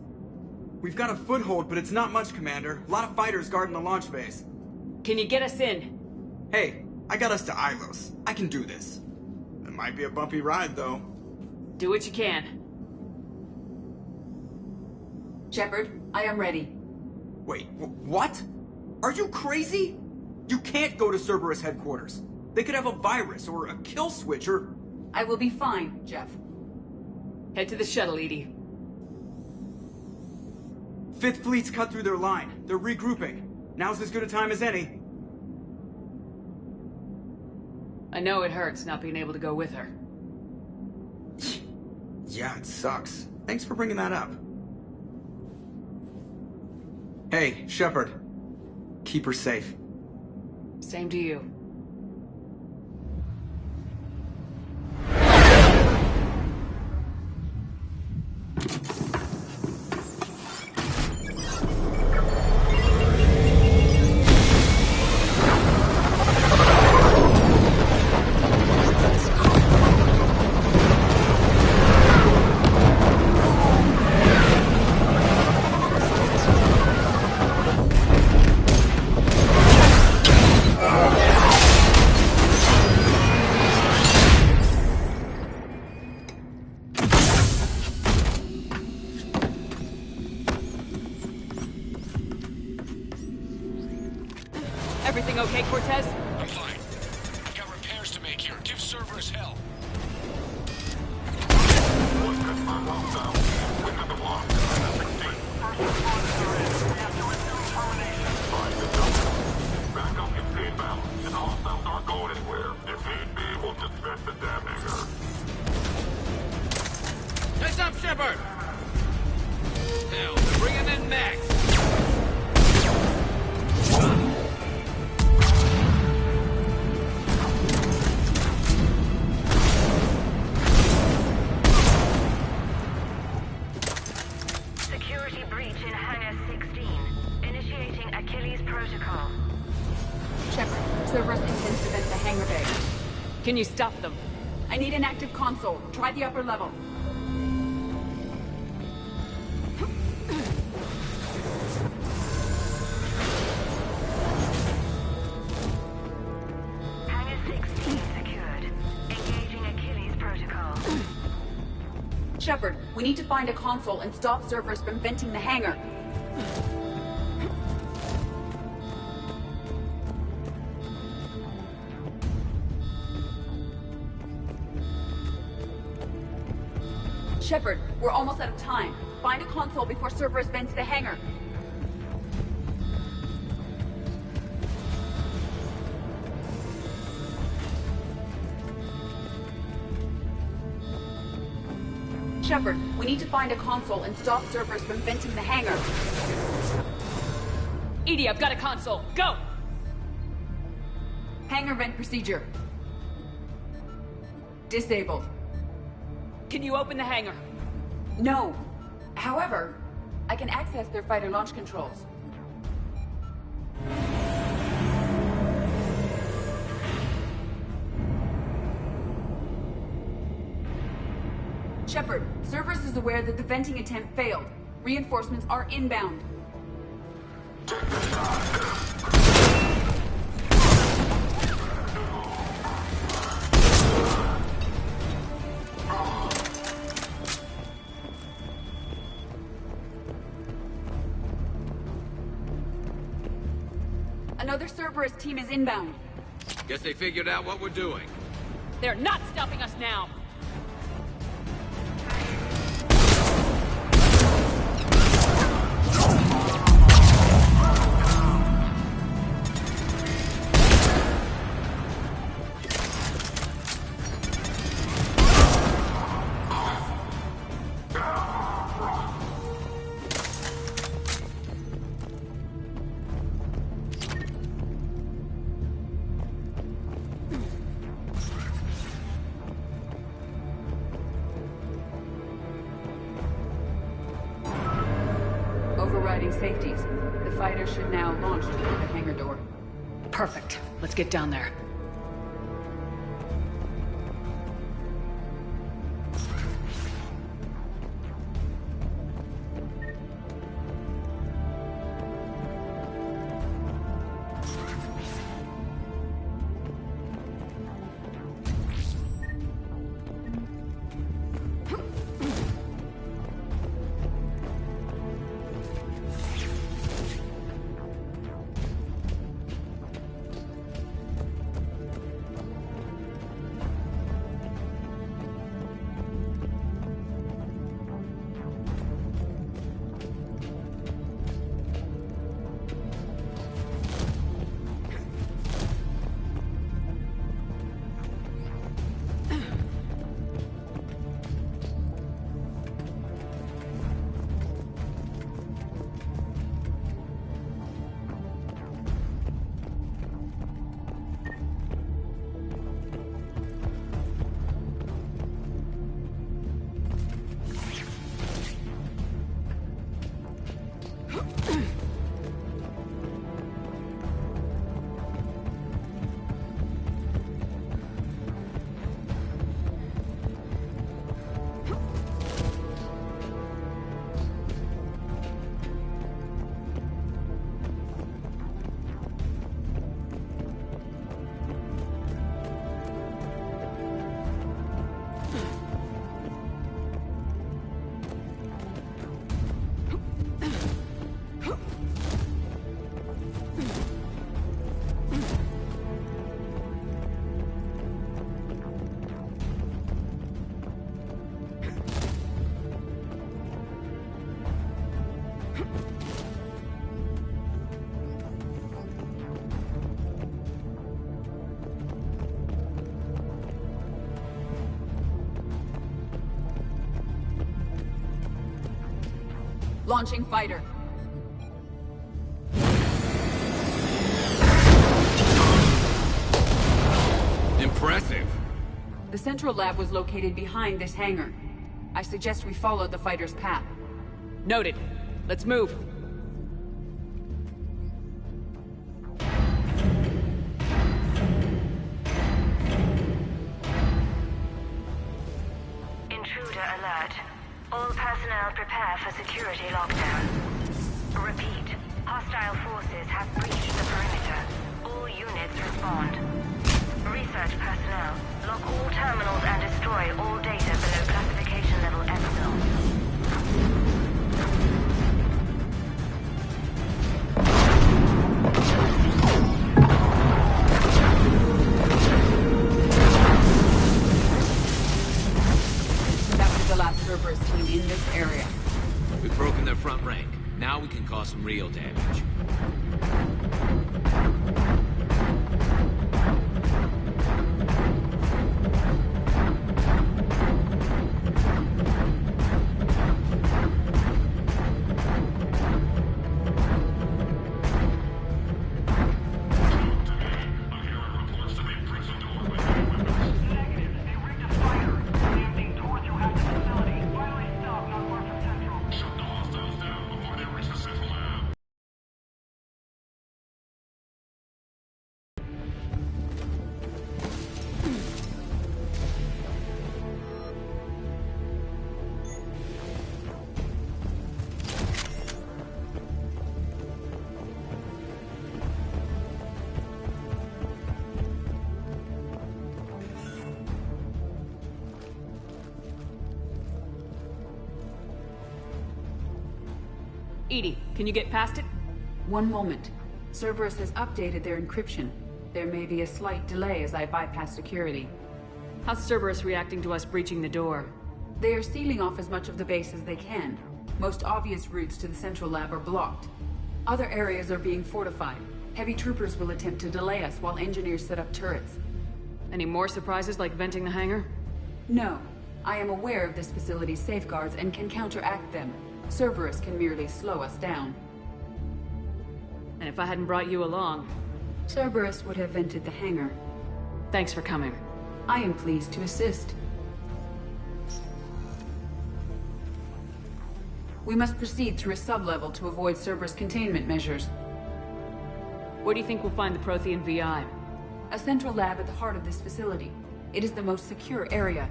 We've got a foothold, but it's not much, Commander. A lot of fighters guarding the launch base. Can you get us in? Hey, I got us to Ilos. I can do this. It might be a bumpy ride, though. Do what you can. Shepard, I am ready. Wait, what? Are you crazy? You can't go to Cerberus headquarters. They could have a virus or a kill switch or... I will be fine, Jeff. Head to the shuttle, Edie. Fifth Fleet's cut through their line. They're regrouping. Now's as good a time as any. I know it hurts not being able to go with her. Yeah, it sucks. Thanks for bringing that up. Hey, Shepard. Keep her safe. Same to you. Everything okay, Cortez? I'm fine. I've got repairs to make here. Give Cerberus hell. Backup is inbound, and hostiles aren't going anywhere. If need be, we'll dismiss the damn hangar. Heads up, Shepard! Now, bring him in Max! Security breach in Hangar 16. Initiating Achilles Protocol. Shepard, Cerberus intends to vent the hangar bay. Can you stop them? I need an active console. Try the upper level. Hangar 16 secured. Engaging Achilles Protocol. Shepard, we need to find a console and stop Cerberus from venting the hangar. Shepard, we're almost out of time. Find a console before Cerberus vents the hangar. Shepard, we need to find a console and stop Cerberus from venting the hangar. Edie, I've got a console. Go! Hangar vent procedure. Disabled. Can you open the hangar? No. However, I can access their fighter launch controls. Shepard, Cerberus is aware that the venting attempt failed. Reinforcements are inbound. Another Cerberus team is inbound. Guess they figured out what we're doing. They're not stopping us now! Overriding safeties. The fighter should now launch toward the hangar door. Perfect. Let's get down there. Launching fighter. Impressive. The central lab was located behind this hangar. I suggest we follow the fighter's path. Noted. Let's move. Intruder alert. All personnel prepare for security lockdown. Repeat. Hostile forces have breached the perimeter. All units respond. Research personnel, lock all terminals and destroy all data below classification level Epsilon. That was the last Cerberus team in this area. We've broken their front rank. Now we can cause some real damage. EDI, can you get past it? One moment. Cerberus has updated their encryption. There may be a slight delay as I bypass security. How's Cerberus reacting to us breaching the door? They are sealing off as much of the base as they can. Most obvious routes to the central lab are blocked. Other areas are being fortified. Heavy troopers will attempt to delay us while engineers set up turrets. Any more surprises like venting the hangar? No. I am aware of this facility's safeguards and can counteract them. Cerberus can merely slow us down. And if I hadn't brought you along? Cerberus would have vented the hangar. Thanks for coming. I am pleased to assist. We must proceed through a sub-level to avoid Cerberus containment measures. Where do you think we'll find the Prothean VI? A central lab at the heart of this facility. It is the most secure area.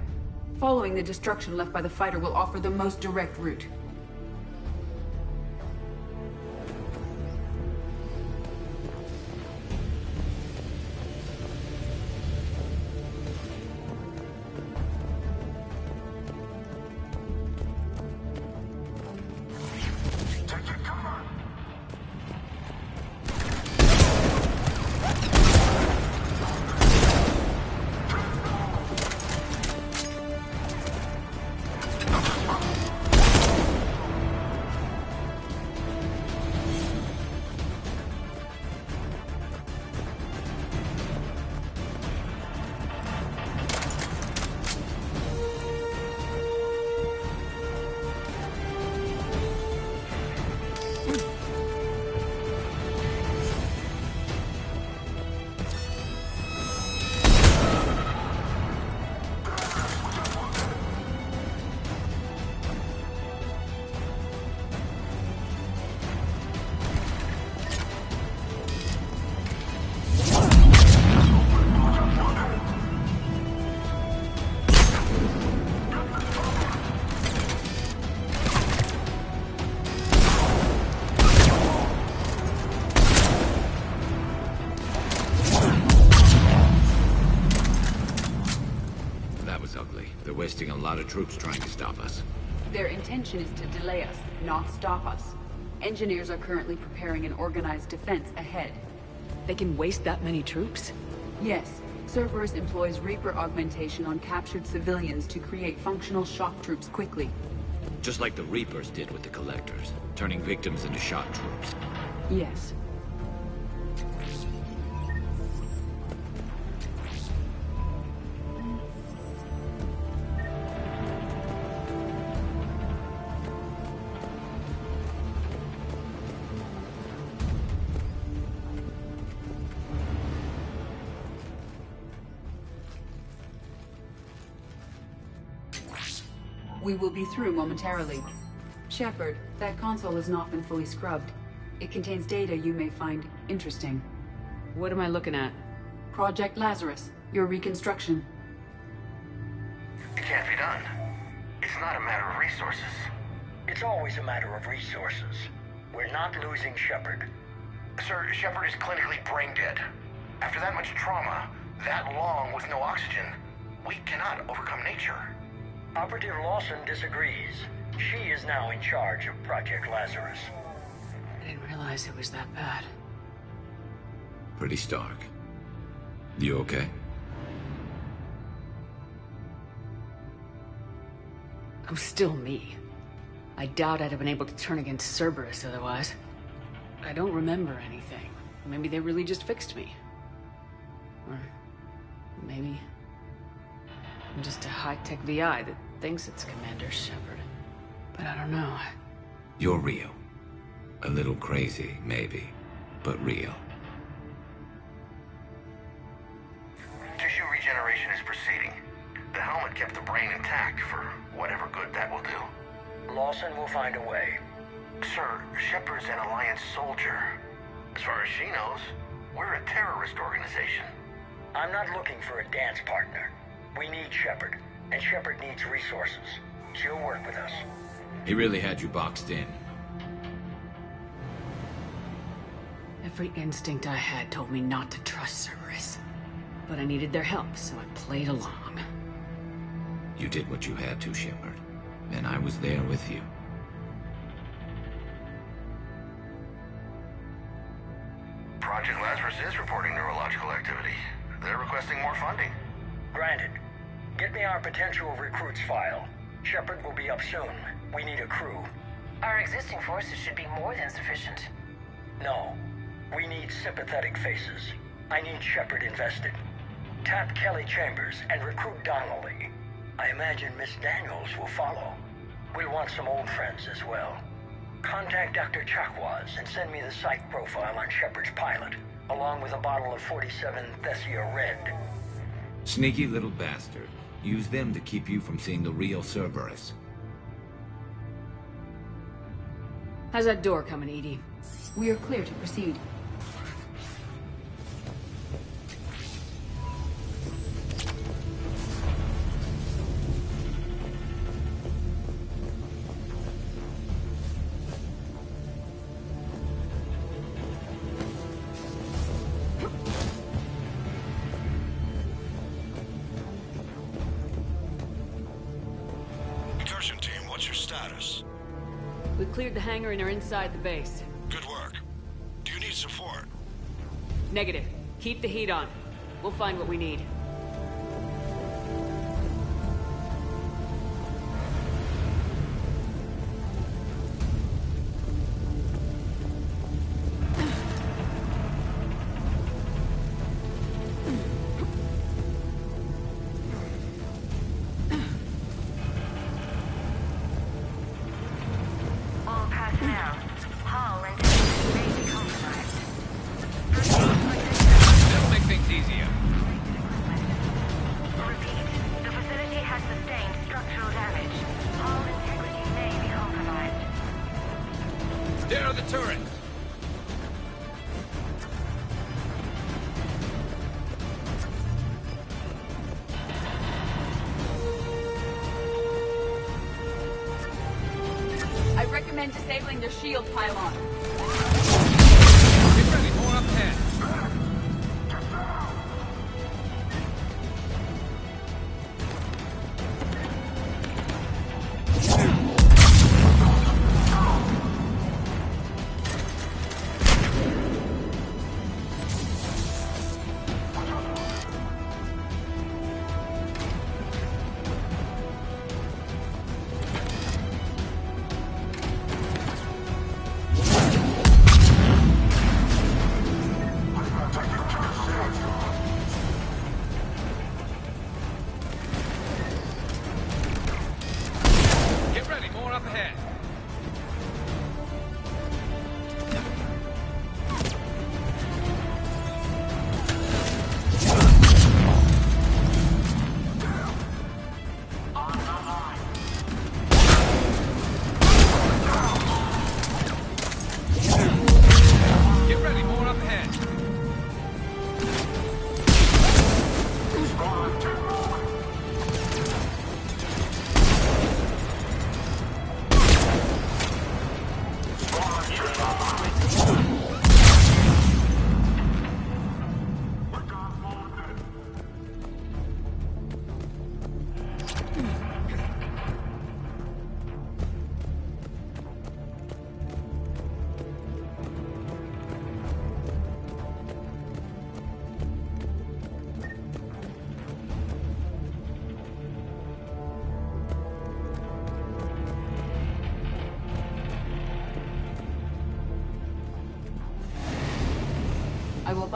Following the destruction left by the fighter will offer the most direct route. Wasting a lot of troops trying to stop us. Their intention is to delay us, not stop us. Engineers are currently preparing an organized defense ahead. They can waste that many troops? Yes. Cerberus employs Reaper augmentation on captured civilians to create functional shock troops quickly. Just like the Reapers did with the Collectors, turning victims into shock troops. Yes. We will be through momentarily. Shepard, that console has not been fully scrubbed. It contains data you may find interesting. What am I looking at? Project Lazarus, your reconstruction. It can't be done. It's not a matter of resources. It's always a matter of resources. We're not losing Shepard. Sir, Shepard is clinically brain dead. After that much trauma, that long with no oxygen, we cannot overcome nature. Operative Lawson disagrees. She is now in charge of Project Lazarus. I didn't realize it was that bad. Pretty stark. You okay? I'm still me. I doubt I'd have been able to turn against Cerberus otherwise. I don't remember anything. Maybe they really just fixed me. Or maybe I'm just a high-tech VI that thinks it's Commander Shepard. But I don't know. You're real. A little crazy, maybe, but real. Tissue regeneration is proceeding. The helmet kept the brain intact for whatever good that will do. Lawson will find a way. Sir, Shepard's an Alliance soldier. As far as she knows, we're a terrorist organization. I'm not looking for a dance partner. We need Shepard, and Shepard needs resources. She'll work with us. He really had you boxed in. Every instinct I had told me not to trust Cerberus. But I needed their help, so I played along. You did what you had to, Shepard. And I was there with you. Project Lazarus is reporting neurological activity. They're requesting more funding. Granted. Get me our potential recruits file. Shepard will be up soon. We need a crew. Our existing forces should be more than sufficient. No. We need sympathetic faces. I need Shepard invested. Tap Kelly Chambers and recruit Donnelly. I imagine Miss Daniels will follow. We'll want some old friends as well. Contact Dr. Chakwas and send me the psych profile on Shepard's pilot, along with a bottle of 47 Thessia Red. Sneaky little bastard. Use them to keep you from seeing the real Cerberus. How's that door coming, Edie? We are clear to proceed. We cleared the hangar and are inside the base. Good work. Do you need support? Negative. Keep the heat on. We'll find what we need. Disabling their shield pylon. Get ready, going up ahead.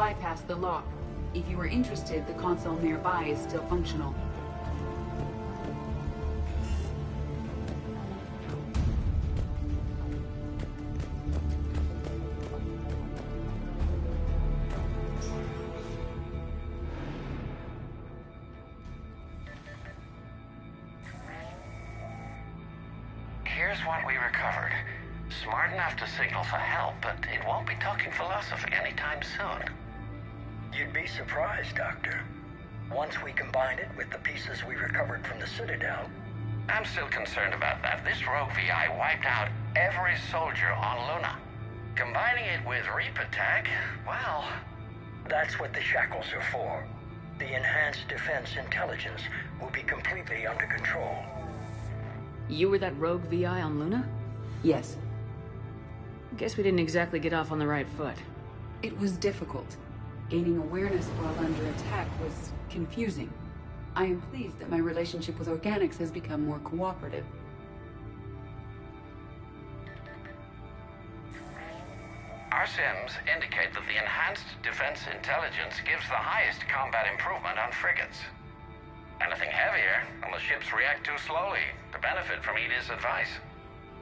bypassed the lock. If you were interested, the console nearby is still functional. Here's what we recovered. Smart enough to signal for help, but it won't be talking philosophy anytime soon. You'd be surprised, Doctor. Once we combine it with the pieces we recovered from the Citadel. I'm still concerned about that. This rogue VI wiped out every soldier on Luna. Combining it with Reaper tech, well... That's what the shackles are for. The enhanced defense intelligence will be completely under control. You were that rogue VI on Luna? Yes. Guess we didn't exactly get off on the right foot. It was difficult. Gaining awareness while under attack was confusing. I am pleased that my relationship with Organics has become more cooperative. Our sims indicate that the enhanced defense intelligence gives the highest combat improvement on frigates. Anything heavier, and the ships react too slowly to benefit from Edie's advice.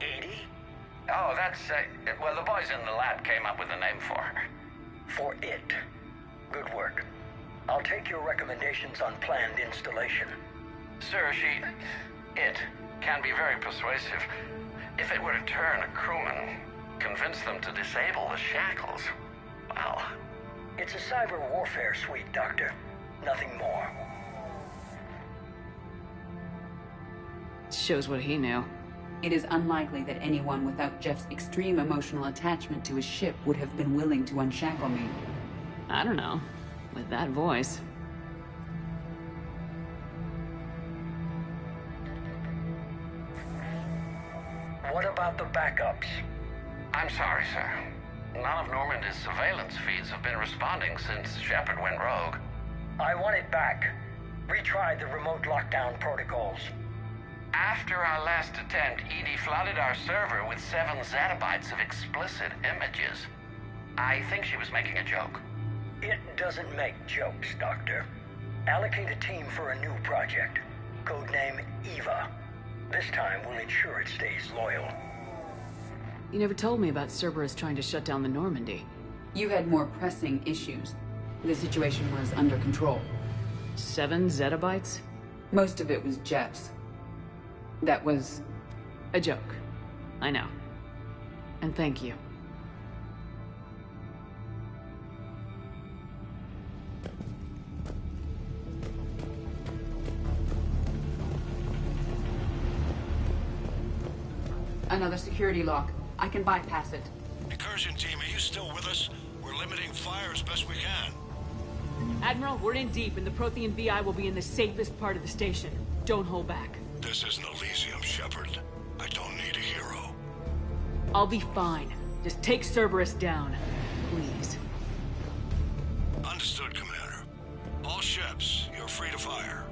Edie? Oh, that's, well, the boys in the lab came up with a name for her. For it. Good work. I'll take your recommendations on planned installation. Sir, it can be very persuasive. If it were to turn a crewman, convince them to disable the shackles, well... It's a cyber warfare suite, Doctor. Nothing more. Shows what he knew. It is unlikely that anyone without Jeff's extreme emotional attachment to his ship would have been willing to unshackle me. I don't know. With that voice. What about the backups? I'm sorry, sir. None of Normandy's surveillance feeds have been responding since Shepard went rogue. I want it back. Retry the remote lockdown protocols. After our last attempt, Edie flooded our server with 7 zettabytes of explicit images. I think she was making a joke. It doesn't make jokes, Doctor. Allocate a team for a new project. Codename Eva. This time we'll ensure it stays loyal. You never told me about Cerberus trying to shut down the Normandy. You had more pressing issues. The situation was under control. 7 zettabytes? Most of it was Jeff's. That was... a joke. I know. And thank you. Another security lock. I can bypass it. Incursion team, are you still with us? We're limiting fire as best we can. Admiral, we're in deep, and the Prothean VI will be in the safest part of the station. Don't hold back. This isn't Elysium, Shepard. I don't need a hero. I'll be fine. Just take Cerberus down. Please. Understood, Commander. All ships, you're free to fire.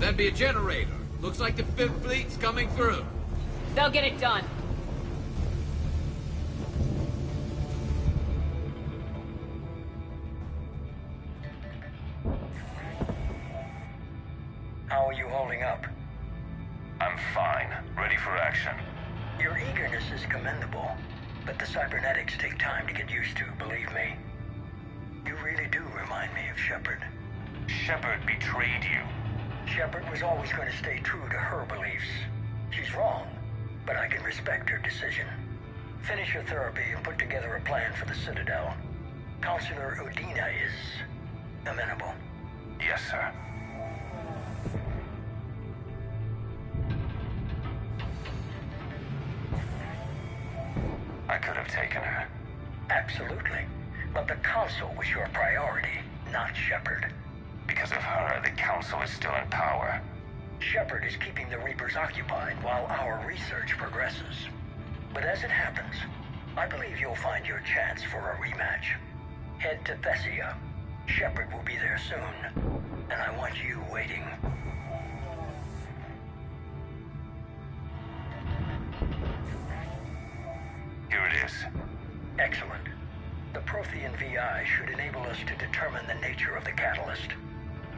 That'd be a generator. Looks like the 5th Fleet's coming through. They'll get it done. How are you holding up? I'm fine. Ready for action. Your eagerness is commendable, but the cybernetics take time to get used to, believe me. You really do remind me of Shepard. Shepard betrayed you. Shepard was always going to stay true to her beliefs. She's wrong, but I can respect her decision. Finish your therapy and put together a plan for the Citadel. Counselor Udina is amenable. Yes, sir. I could have taken her. Absolutely. But the Council was your priority, not Shepard. Because of her, the Council is still in power. Shepard is keeping the Reapers occupied while our research progresses. But as it happens, I believe you'll find your chance for a rematch. Head to Thessia. Shepard will be there soon, and I want you waiting. Here it is. Excellent. The Prothean VI should enable us to determine the nature of the catalyst.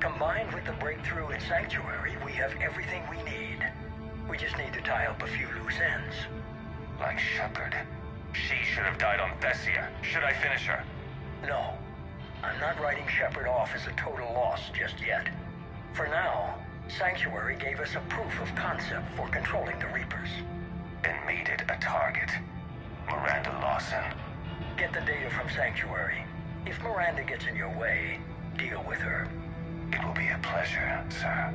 Combined with the breakthrough in Sanctuary, we have everything we need. We just need to tie up a few loose ends. Like Shepard. She should have died on Thessia. Should I finish her? No. I'm not writing Shepard off as a total loss just yet. For now, Sanctuary gave us a proof of concept for controlling the Reapers. And made it a target. Miranda Lawson. Get the data from Sanctuary. If Miranda gets in your way, deal with her. It will be a pleasure, sir.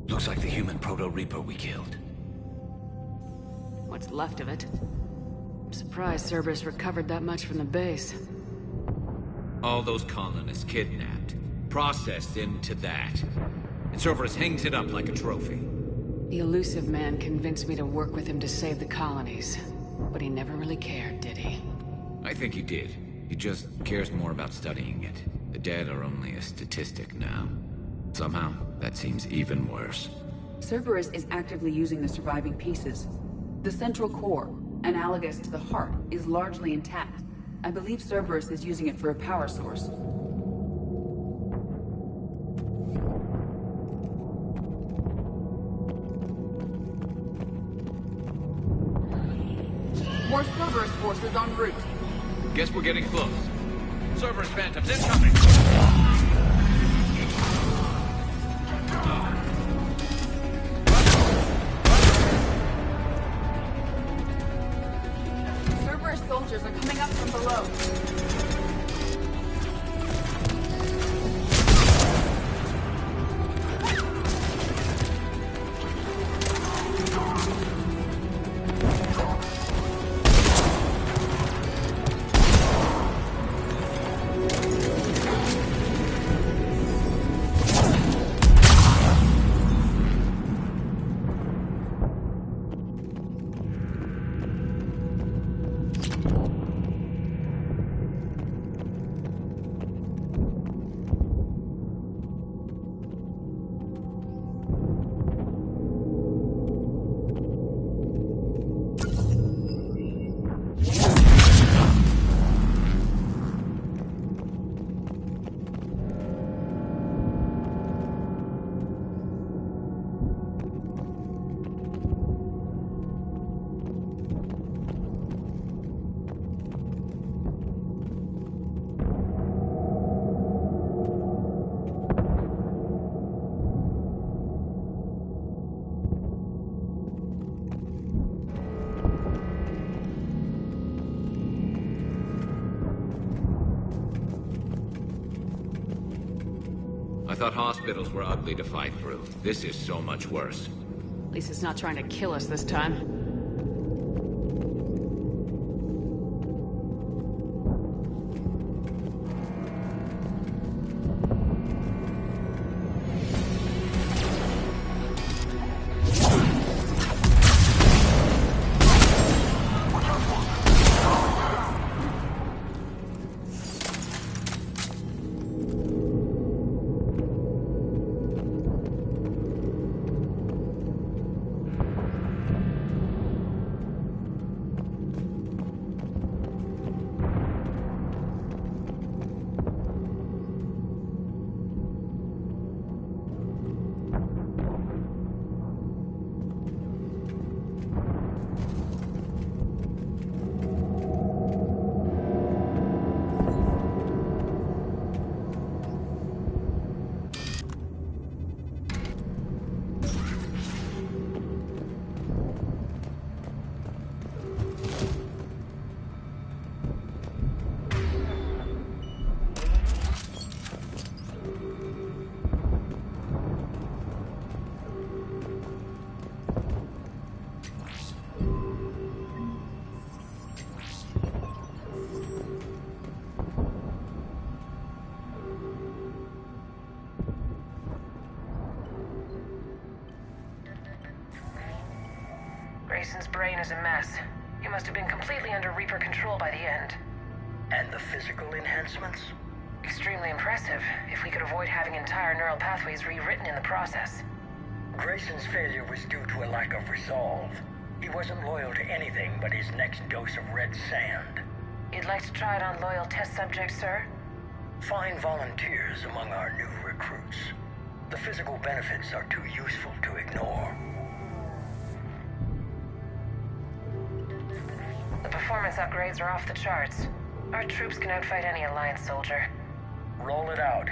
Looks like the human Proto-Reaper we killed. What's left of it. I'm surprised Cerberus recovered that much from the base. All those colonists kidnapped, processed into that. And Cerberus hangs it up like a trophy. The elusive man convinced me to work with him to save the colonies. But he never really cared, did he? I think he did. He just cares more about studying it. The dead are only a statistic now. Somehow, that seems even worse. Cerberus is actively using the surviving pieces. The central core, analogous to the heart, is largely intact. I believe Cerberus is using it for a power source. More Cerberus forces en route. Guess we're getting close. Cerberus Phantoms incoming! Cerberus soldiers are coming up from below. I thought hospitals were ugly to fight through. This is so much worse. At least it's not trying to kill us this time. Grayson's brain is a mess. He must have been completely under Reaper control by the end. And the physical enhancements? Extremely impressive, if we could avoid having entire neural pathways rewritten in the process. Grayson's failure was due to a lack of resolve. He wasn't loyal to anything but his next dose of red sand. You'd like to try it on loyal test subjects, sir? Find volunteers among our new recruits. The physical benefits are too useful to ignore. The performance upgrades are off the charts. Our troops can outfight any Alliance soldier. Roll it out.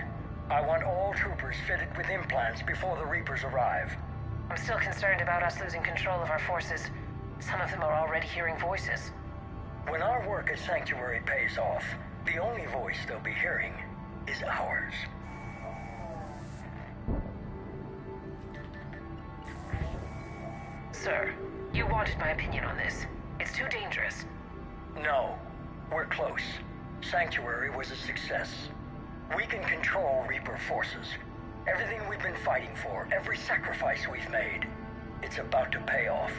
I want all troopers fitted with implants before the Reapers arrive. I'm still concerned about us losing control of our forces. Some of them are already hearing voices. When our work at Sanctuary pays off, the only voice they'll be hearing is ours. Sir, you wanted my opinion on this. It's too dangerous. No, we're close. Sanctuary was a success. We can control Reaper forces. Everything we've been fighting for, every sacrifice we've made, it's about to pay off.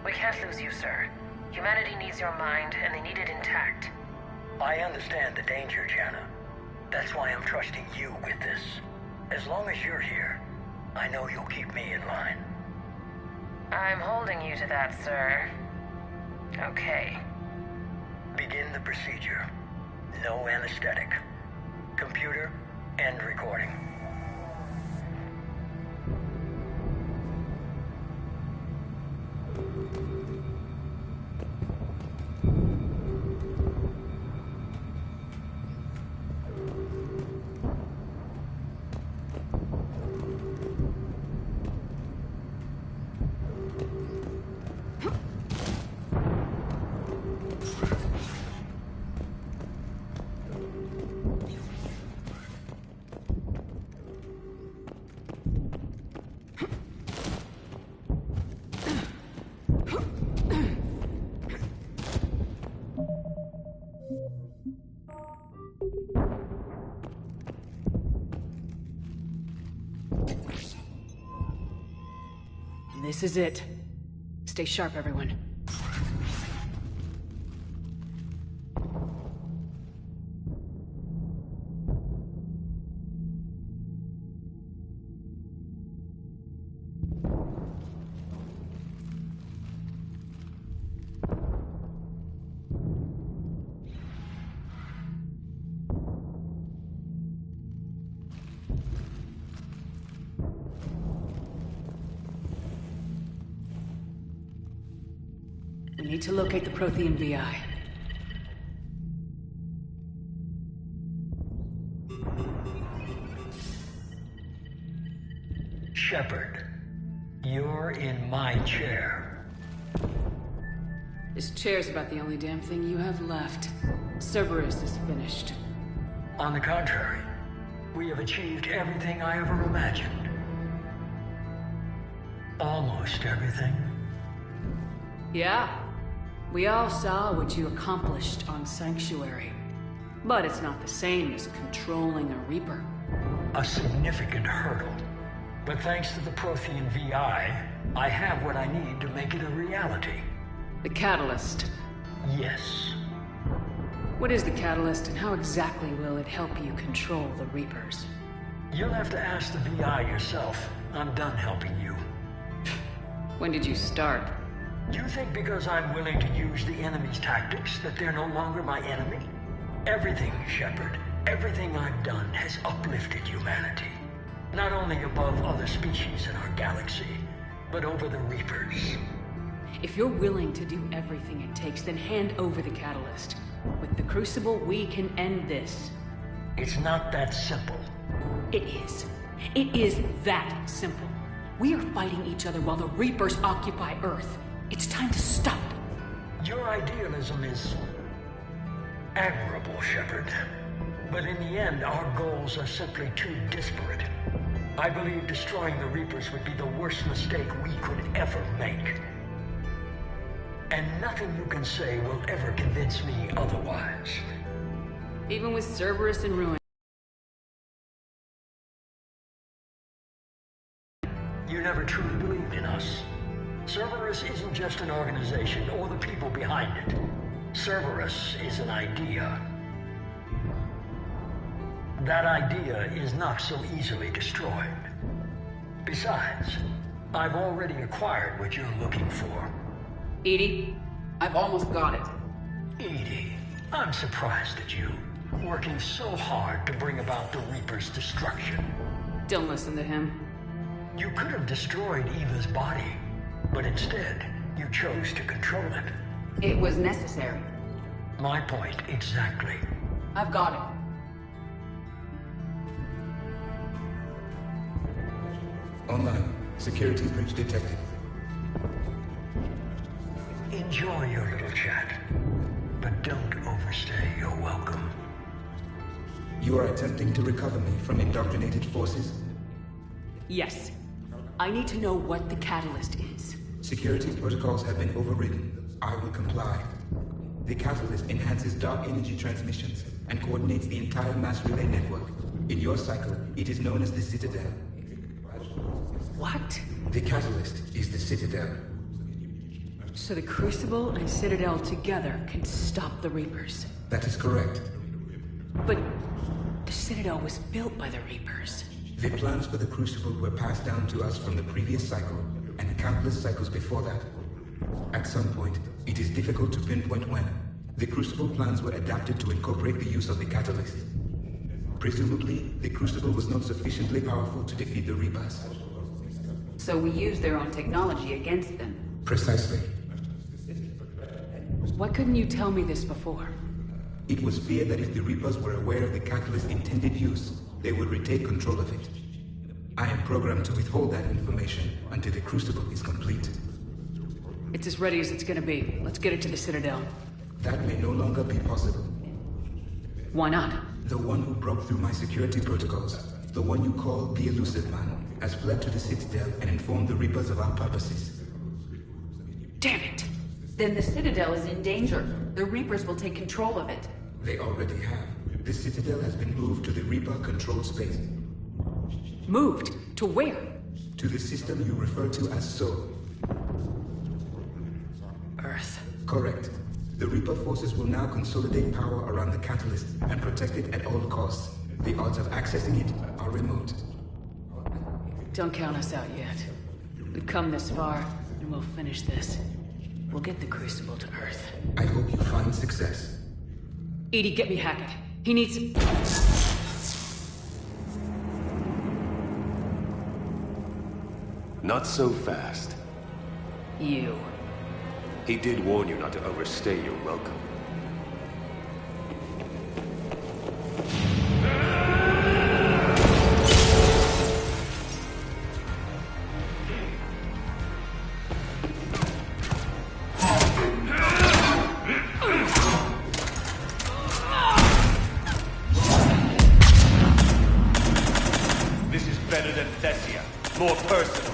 We can't lose you, sir. Humanity needs your mind, and they need it intact. I understand the danger, Jana. That's why I'm trusting you with this. As long as you're here, I know you'll keep me in line. I'm holding you to that, sir. Okay. Begin the procedure. No anesthetic. Computer, end recording. This is it. Stay sharp, everyone. We need to locate the Prothean VI. Shepard, you're in my chair. This chair's about the only damn thing you have left. Cerberus is finished. On the contrary, we have achieved everything I ever imagined. Almost everything. Yeah. We all saw what you accomplished on Sanctuary. But it's not the same as controlling a Reaper. A significant hurdle. But thanks to the Prothean VI, I have what I need to make it a reality. The Catalyst. Yes. What is the Catalyst, and how exactly will it help you control the Reapers? You'll have to ask the VI yourself. I'm done helping you. When did you start? You think because I'm willing to use the enemy's tactics that they're no longer my enemy? Everything, Shepard, everything I've done has uplifted humanity. Not only above other species in our galaxy, but over the Reapers. If you're willing to do everything it takes, then hand over the Catalyst. With the Crucible, we can end this. It's not that simple. It is. It is that simple. We are fighting each other while the Reapers occupy Earth. It's time to stop. Your idealism is admirable, Shepard. But in the end, our goals are simply too disparate. I believe destroying the Reapers would be the worst mistake we could ever make. And nothing you can say will ever convince me otherwise. Even with Cerberus in ruin. You never truly believed in us. Cerberus isn't just an organization or the people behind it. Cerberus is an idea. That idea is not so easily destroyed. Besides, I've already acquired what you're looking for. Edie, I've almost got it. Edie, I'm surprised at you, working so hard to bring about the Reaper's destruction. Don't listen to him. You could have destroyed Eva's body, but instead, you chose to control it. It was necessary. My point exactly. I've got it. Online. Security breach detected. Enjoy your little chat, but don't overstay your welcome. You are attempting to recover me from indoctrinated forces? Yes. I need to know what the catalyst is. Security protocols have been overridden. I will comply. The catalyst enhances dark energy transmissions and coordinates the entire mass relay network. In your cycle, it is known as the Citadel. What? The catalyst is the Citadel. So the Crucible and Citadel together can stop the Reapers. That is correct. But the Citadel was built by the Reapers. The plans for the Crucible were passed down to us from the previous cycle, and countless cycles before that. At some point, it is difficult to pinpoint when, the Crucible plans were adapted to incorporate the use of the catalyst. Presumably, the Crucible was not sufficiently powerful to defeat the Reapers. So we used their own technology against them. Precisely. Why couldn't you tell me this before? It was feared that if the Reapers were aware of the catalyst's intended use, they would retake control of it. I am programmed to withhold that information until the Crucible is complete. It's as ready as it's gonna be. Let's get it to the Citadel. That may no longer be possible. Why not? The one who broke through my security protocols, the one you call the Elusive Man, has fled to the Citadel and informed the Reapers of our purposes. Damn it! Then the Citadel is in danger. The Reapers will take control of it. They already have. The Citadel has been moved to the Reaper-controlled space. Moved? To where? To the system you refer to as Sol. Earth. Correct. The Reaper forces will now consolidate power around the catalyst and protect it at all costs. The odds of accessing it are remote. Don't count us out yet. We've come this far, and we'll finish this. We'll get the Crucible to Earth. I hope you find success. Edie, get me Hackett. He needs... Not so fast. You. He did warn you not to overstay your welcome. This is better than Thessia. More personal.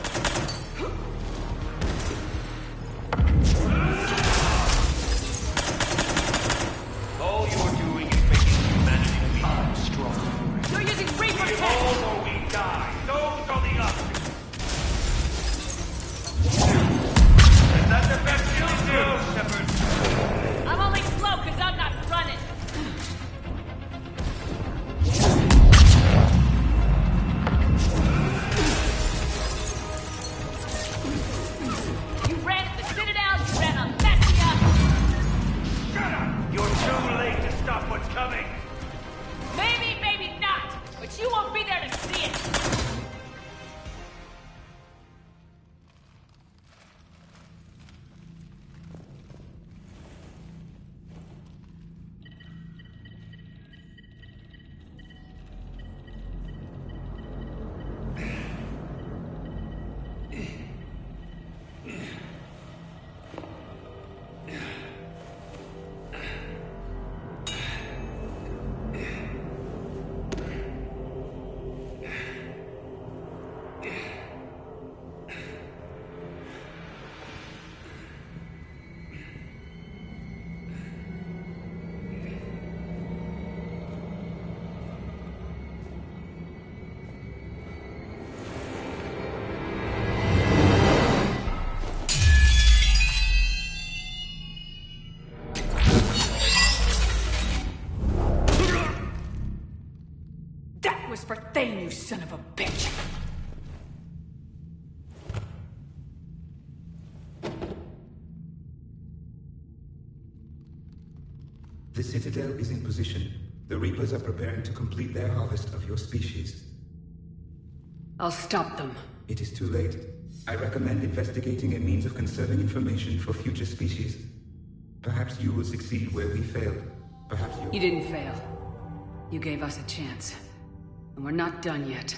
All you're doing is making humanity weak. Strong. You're using Reaper We tech! all or we die. Those are the options. Is that the best you'll do, Shepard? I'm only slow because I'm not running! You ran at the Citadel, you ran on Thessia! Shut up! You're too late to stop what's coming. Maybe, maybe not! But you won't be there to see it! son of a bitch! The Citadel is in position. The Reapers are preparing to complete their harvest of your species. I'll stop them. It is too late. I recommend investigating a means of conserving information for future species. Perhaps you will succeed where we failed. Perhaps you... You didn't fail. You gave us a chance. And we're not done yet.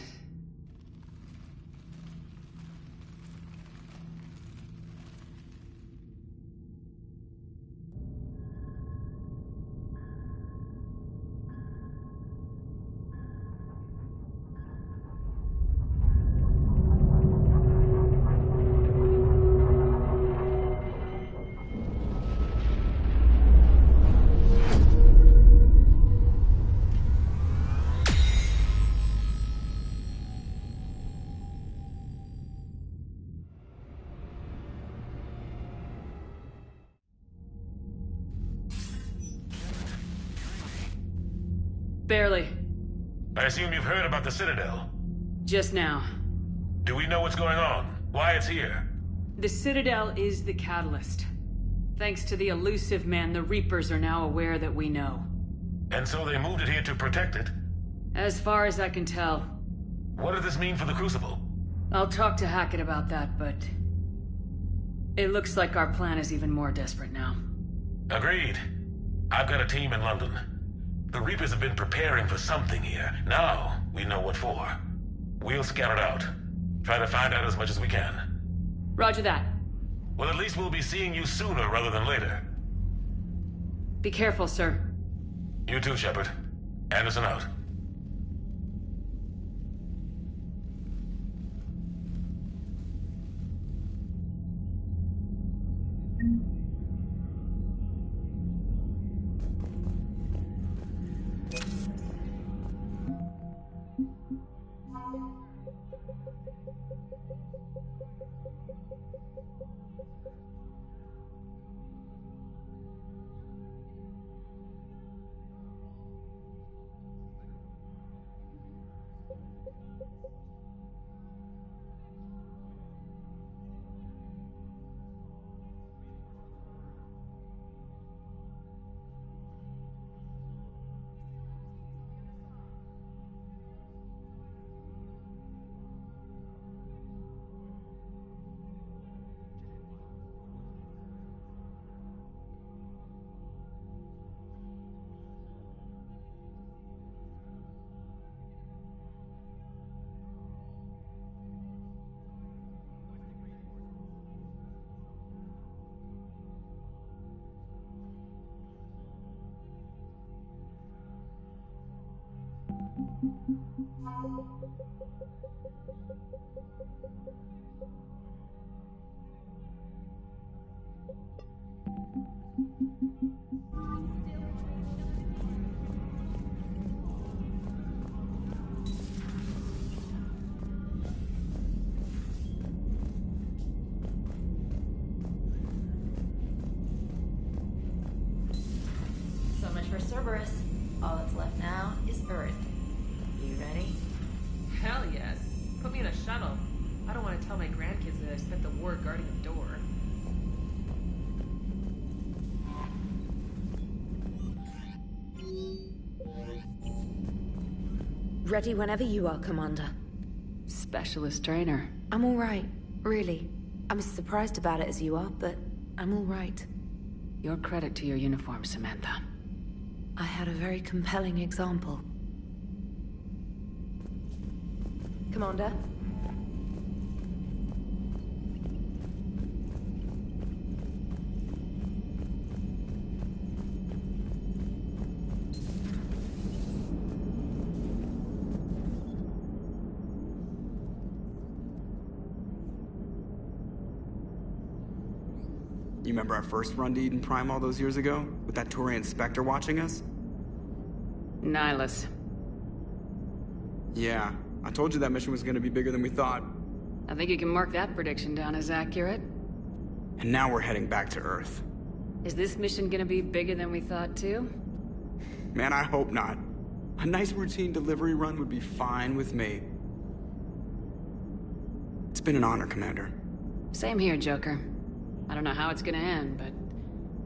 Barely. I assume you've heard about the Citadel. Just now. Do we know what's going on? Why it's here? The Citadel is the catalyst. Thanks to the elusive man, the Reapers are now aware that we know. And so they moved it here to protect it? As far as I can tell. What does this mean for the Crucible? I'll talk to Hackett about that, but... it looks like our plan is even more desperate now. Agreed. I've got a team in London. The Reapers have been preparing for something here. Now, we know what for. We'll scout it out. Try to find out as much as we can. Roger that. Well, at least we'll be seeing you sooner rather than later. Be careful, sir. You too, Shepard. Anderson out. So much for Cerberus. All that's left now is Earth. You ready? Hell yes. Put me in a shuttle. I don't want to tell my grandkids that I spent the war guarding a door. Ready whenever you are, Commander. Specialist trainer. I'm all right, really. I'm as surprised about it as you are, but I'm all right. Your credit to your uniform, Samantha. I had a very compelling example. Commander? You remember our first run to Eden Prime all those years ago? With that Turian Spectre watching us? Nihilus. Yeah, I told you that mission was gonna be bigger than we thought. I think you can mark that prediction down as accurate. And now we're heading back to Earth. Is this mission gonna be bigger than we thought, too? Man, I hope not. A nice routine delivery run would be fine with me. It's been an honor, Commander. Same here, Joker. I don't know how it's gonna end, but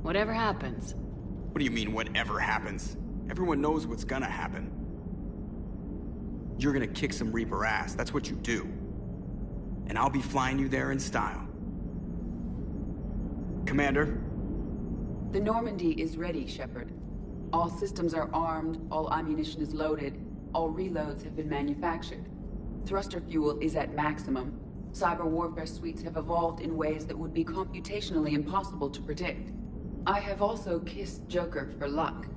whatever happens. What do you mean, whatever happens? Everyone knows what's gonna happen. You're gonna kick some Reaper ass, that's what you do. And I'll be flying you there in style. Commander? The Normandy is ready, Shepard. All systems are armed, all ammunition is loaded, all reloads have been manufactured. Thruster fuel is at maximum. Cyber warfare suites have evolved in ways that would be computationally impossible to predict. I have also kissed Joker for luck.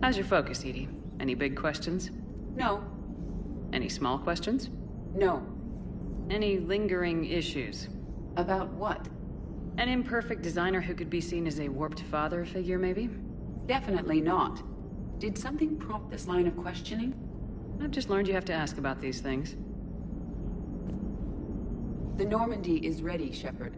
How's your focus, Edie? Any big questions? No. Any small questions? No. Any lingering issues? About what? An imperfect designer who could be seen as a warped father figure, maybe? Definitely not. Did something prompt this line of questioning? I've just learned you have to ask about these things. The Normandy is ready, Shepard.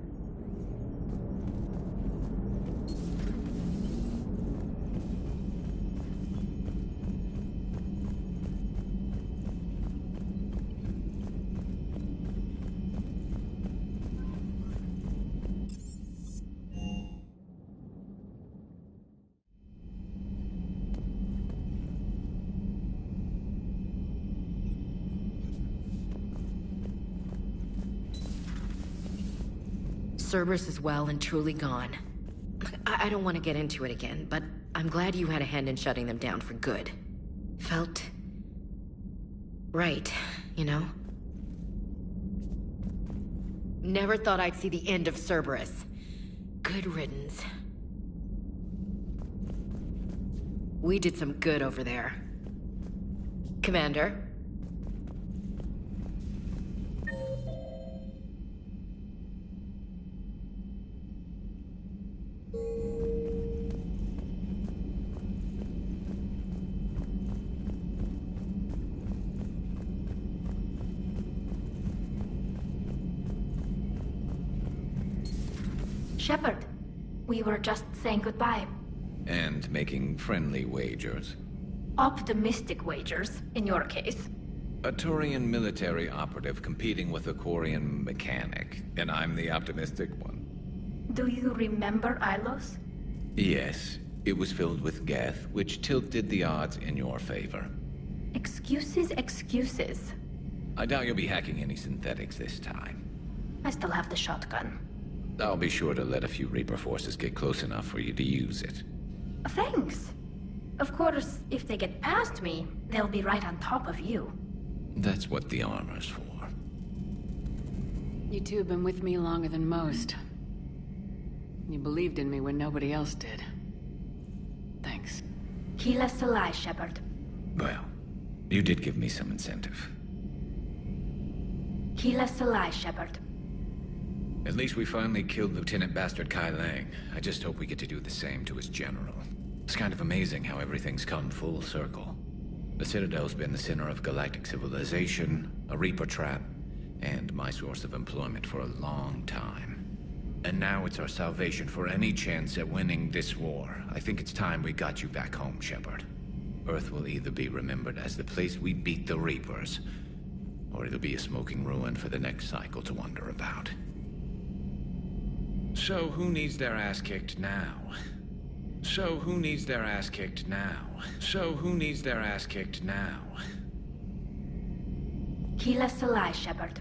Cerberus is well and truly gone. I don't want to get into it again, but I'm glad you had a hand in shutting them down for good. Felt right, you know? Never thought I'd see the end of Cerberus. Good riddance. We did some good over there. Commander? Shepard, we were just saying goodbye. And making friendly wagers. Optimistic wagers, in your case. A Turian military operative competing with a Quarian mechanic, and I'm the optimistic one. Do you remember Ilos? Yes, it was filled with Geth, which tilted the odds in your favor. Excuses, excuses. I doubt you'll be hacking any synthetics this time. I still have the shotgun. I'll be sure to let a few Reaper forces get close enough for you to use it. Thanks. Of course, if they get past me, they'll be right on top of you. That's what the armor's for. You two have been with me longer than most. You believed in me when nobody else did. Thanks. Keela Salai, Shepard. Well, you did give me some incentive. Keela Salai, Shepard. At least we finally killed Lieutenant Bastard Kai Lang. I just hope we get to do the same to his general. It's kind of amazing how everything's come full circle. The Citadel's been the center of galactic civilization, a Reaper trap, and my source of employment for a long time. And now it's our salvation for any chance at winning this war. I think it's time we got you back home, Shepard. Earth will either be remembered as the place we beat the Reapers, or it'll be a smoking ruin for the next cycle to wonder about. So who needs their ass kicked now? So who needs their ass kicked now? So who needs their ass kicked now? Keela Salai, Shepard.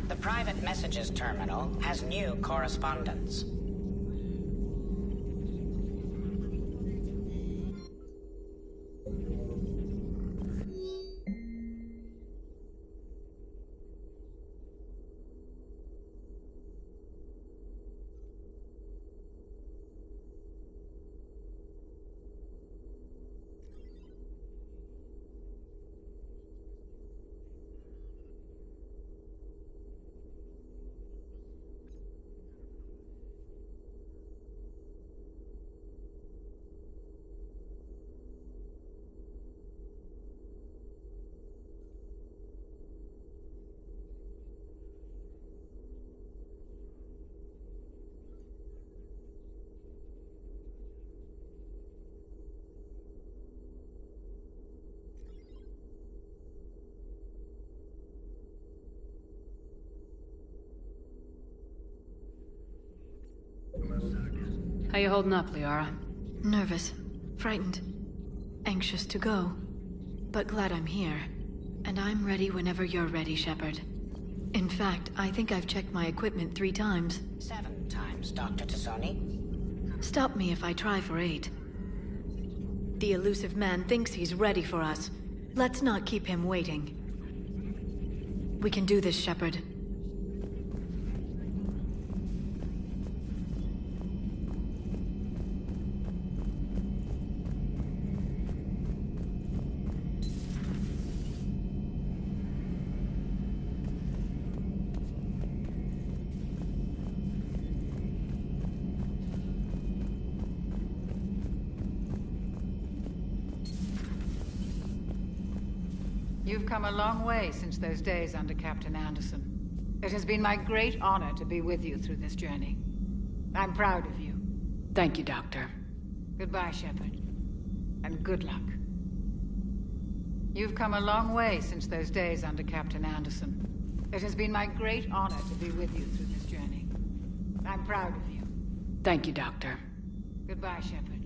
The private messages terminal has new correspondence. How you holding up, Liara? Nervous, frightened, anxious to go. But glad I'm here. And I'm ready whenever you're ready, Shepard. In fact, I think I've checked my equipment 3 times. 7 times, Dr. Tassoni. Stop me if I try for 8. The elusive man thinks he's ready for us. Let's not keep him waiting. We can do this, Shepard. You've come a long way since those days under Captain Anderson. It has been my great honor to be with you through this journey. I'm proud of you. Thank you, Doctor. Goodbye, Shepard. And good luck. You've come a long way since those days under Captain Anderson. It has been my great honor to be with you through this journey. I'm proud of you. Thank you, Doctor. Goodbye, Shepard.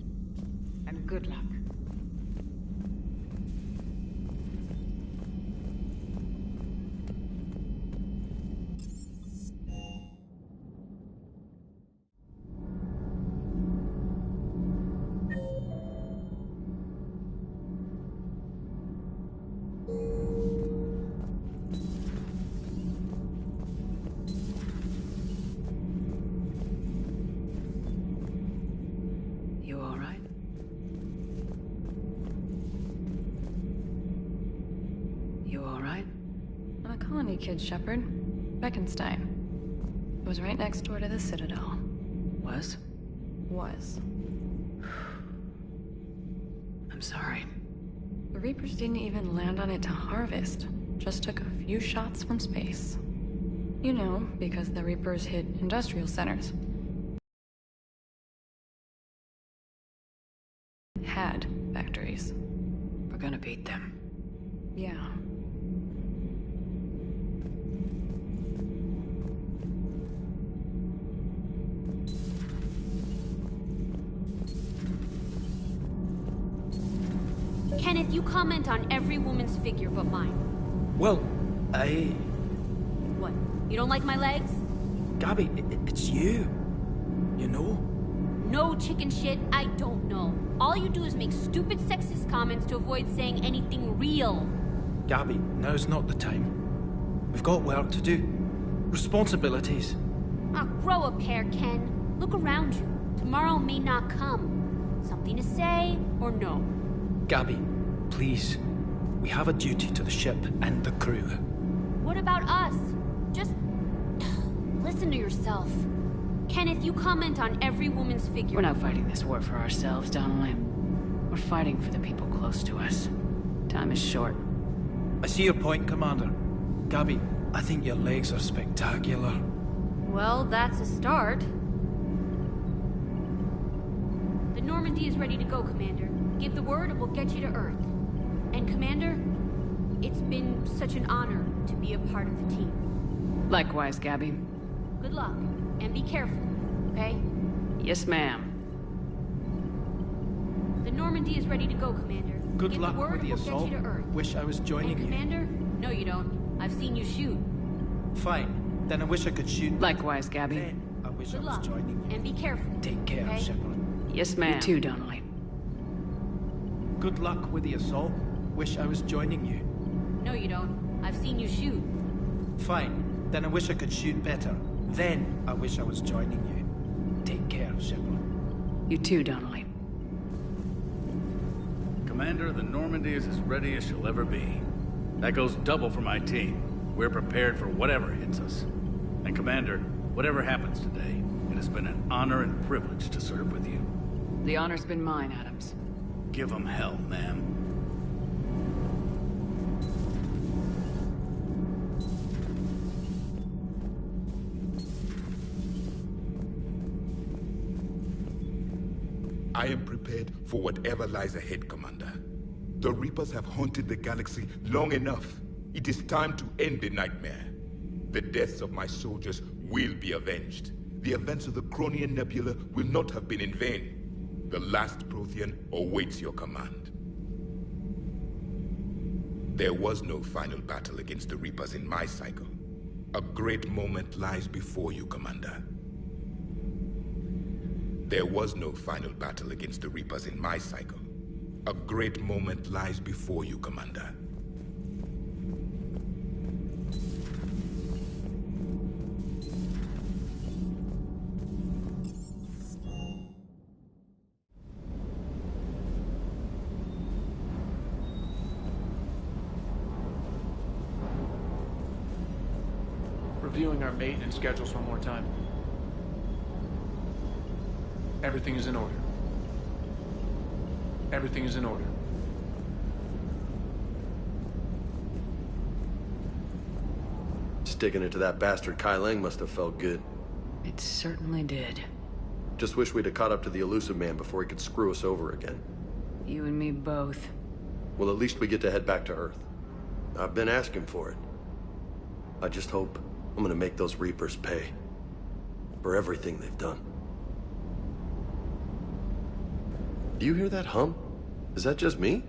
And good luck. You all right? You all right? I'm a colony kid, Shepard. Beckenstein. It was right next door to the Citadel. Was? Was. I'm sorry. The Reapers didn't even land on it to harvest. Just took a few shots from space. You know, because the Reapers hit industrial centers. Had factories. We're gonna beat them. Yeah. Kenneth, you comment on every woman's figure but mine. Well, I... What? You don't like my legs? Gabby, it's you. You know? No chicken shit, I don't know. All you do is make stupid sexist comments to avoid saying anything real. Gabby, now's not the time. We've got work to do. Responsibilities. Ah, grow a pair, Ken. Look around you. Tomorrow may not come. Something to say or no? Gabby, please. We have a duty to the ship and the crew. What about us? Just listen to yourself. Kenneth, you comment on every woman's figure. We're not fighting this war for ourselves, Donnelly. We're fighting for the people close to us. Time is short. I see your point, Commander. Gabby, I think your legs are spectacular. Well, that's a start. The Normandy is ready to go, Commander. Give the word and we'll get you to Earth. And Commander, it's been such an honor to be a part of the team. Likewise, Gabby. Good luck, and be careful, okay? Yes, ma'am. The Normandy is ready to go, Commander. Good Give luck the word with the and we'll assault. get you to Earth. Wish I was joining And Commander? No, you don't. I've seen you shoot. you. Fine. Then I wish I could shoot. Likewise, Gabby. Then I wish Good I was luck, joining you. and be careful. Take care, okay? Shepard. Yes, ma'am. You too, Donnelly. Good luck with the assault. Wish I was joining you. No, you don't. I've seen you shoot. Fine. Then I wish I could shoot better. Then I wish I was joining you. Take care, Shepard. You too, Donnelly. Commander, the Normandy is as ready as she'll ever be. That goes double for my team. We're prepared for whatever hits us. And Commander, whatever happens today, it has been an honor and privilege to serve with you. The honor's been mine, Adams. Give 'em hell, ma'am. I am prepared for whatever lies ahead, Commander. The Reapers have haunted the galaxy long enough. It is time to end the nightmare. The deaths of my soldiers will be avenged. the events of the Cronian Nebula will not have been in vain. The last Prothean awaits your command. There was no final battle against the Reapers in my cycle. A great moment lies before you, Commander. There was no final battle against the Reapers in my cycle. A great moment lies before you, Commander. Reviewing our maintenance schedules one more time. Everything is in order. Everything is in order. Sticking it to that bastard Kai Lang must have felt good. It certainly did. Just wish we'd have caught up to the elusive man before he could screw us over again. You and me both. Well, at least we get to head back to Earth. I've been asking for it. I just hope I'm gonna make those Reapers pay. For everything they've done. Do you hear that hum? Is that just me?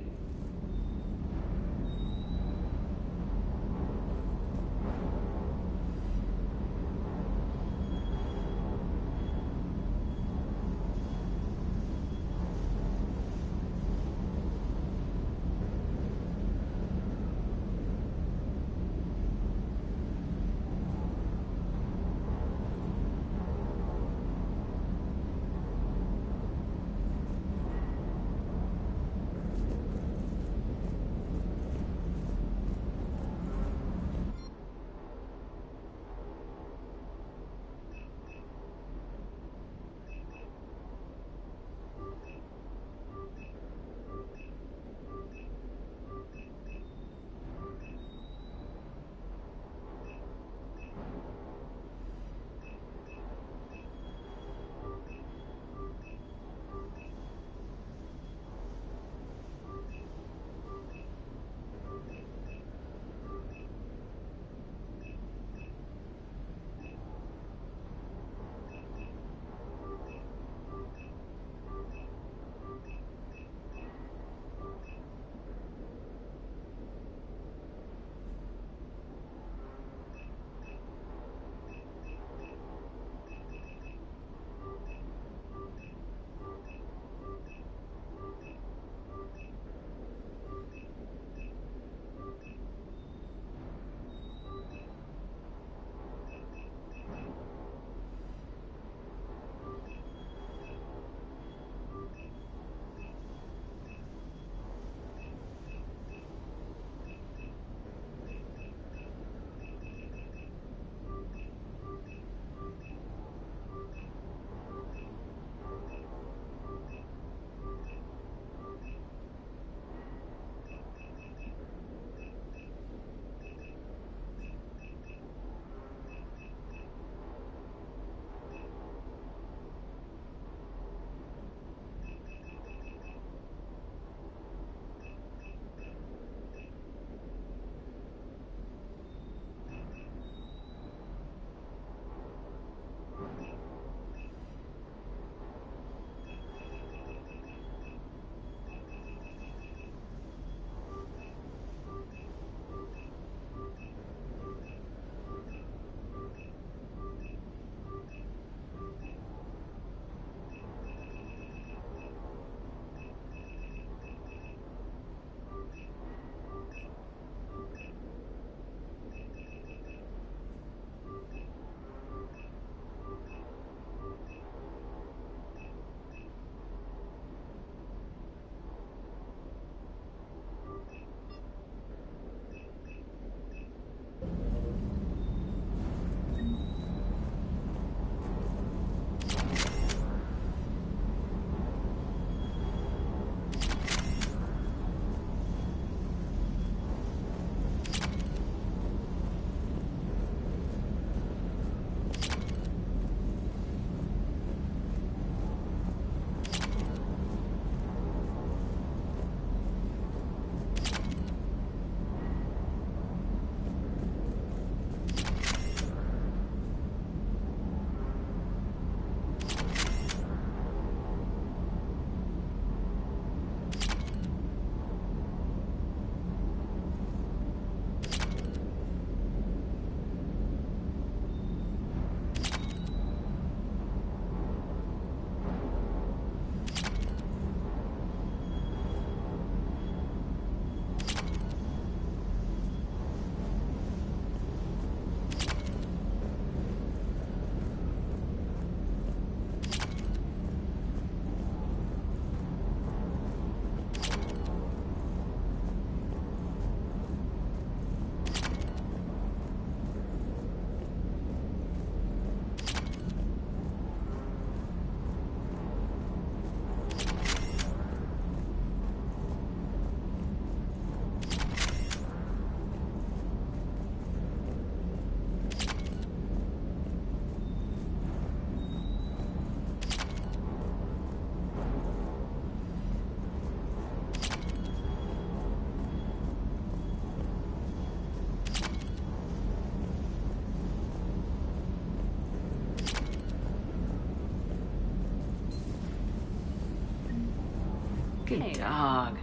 Good dog.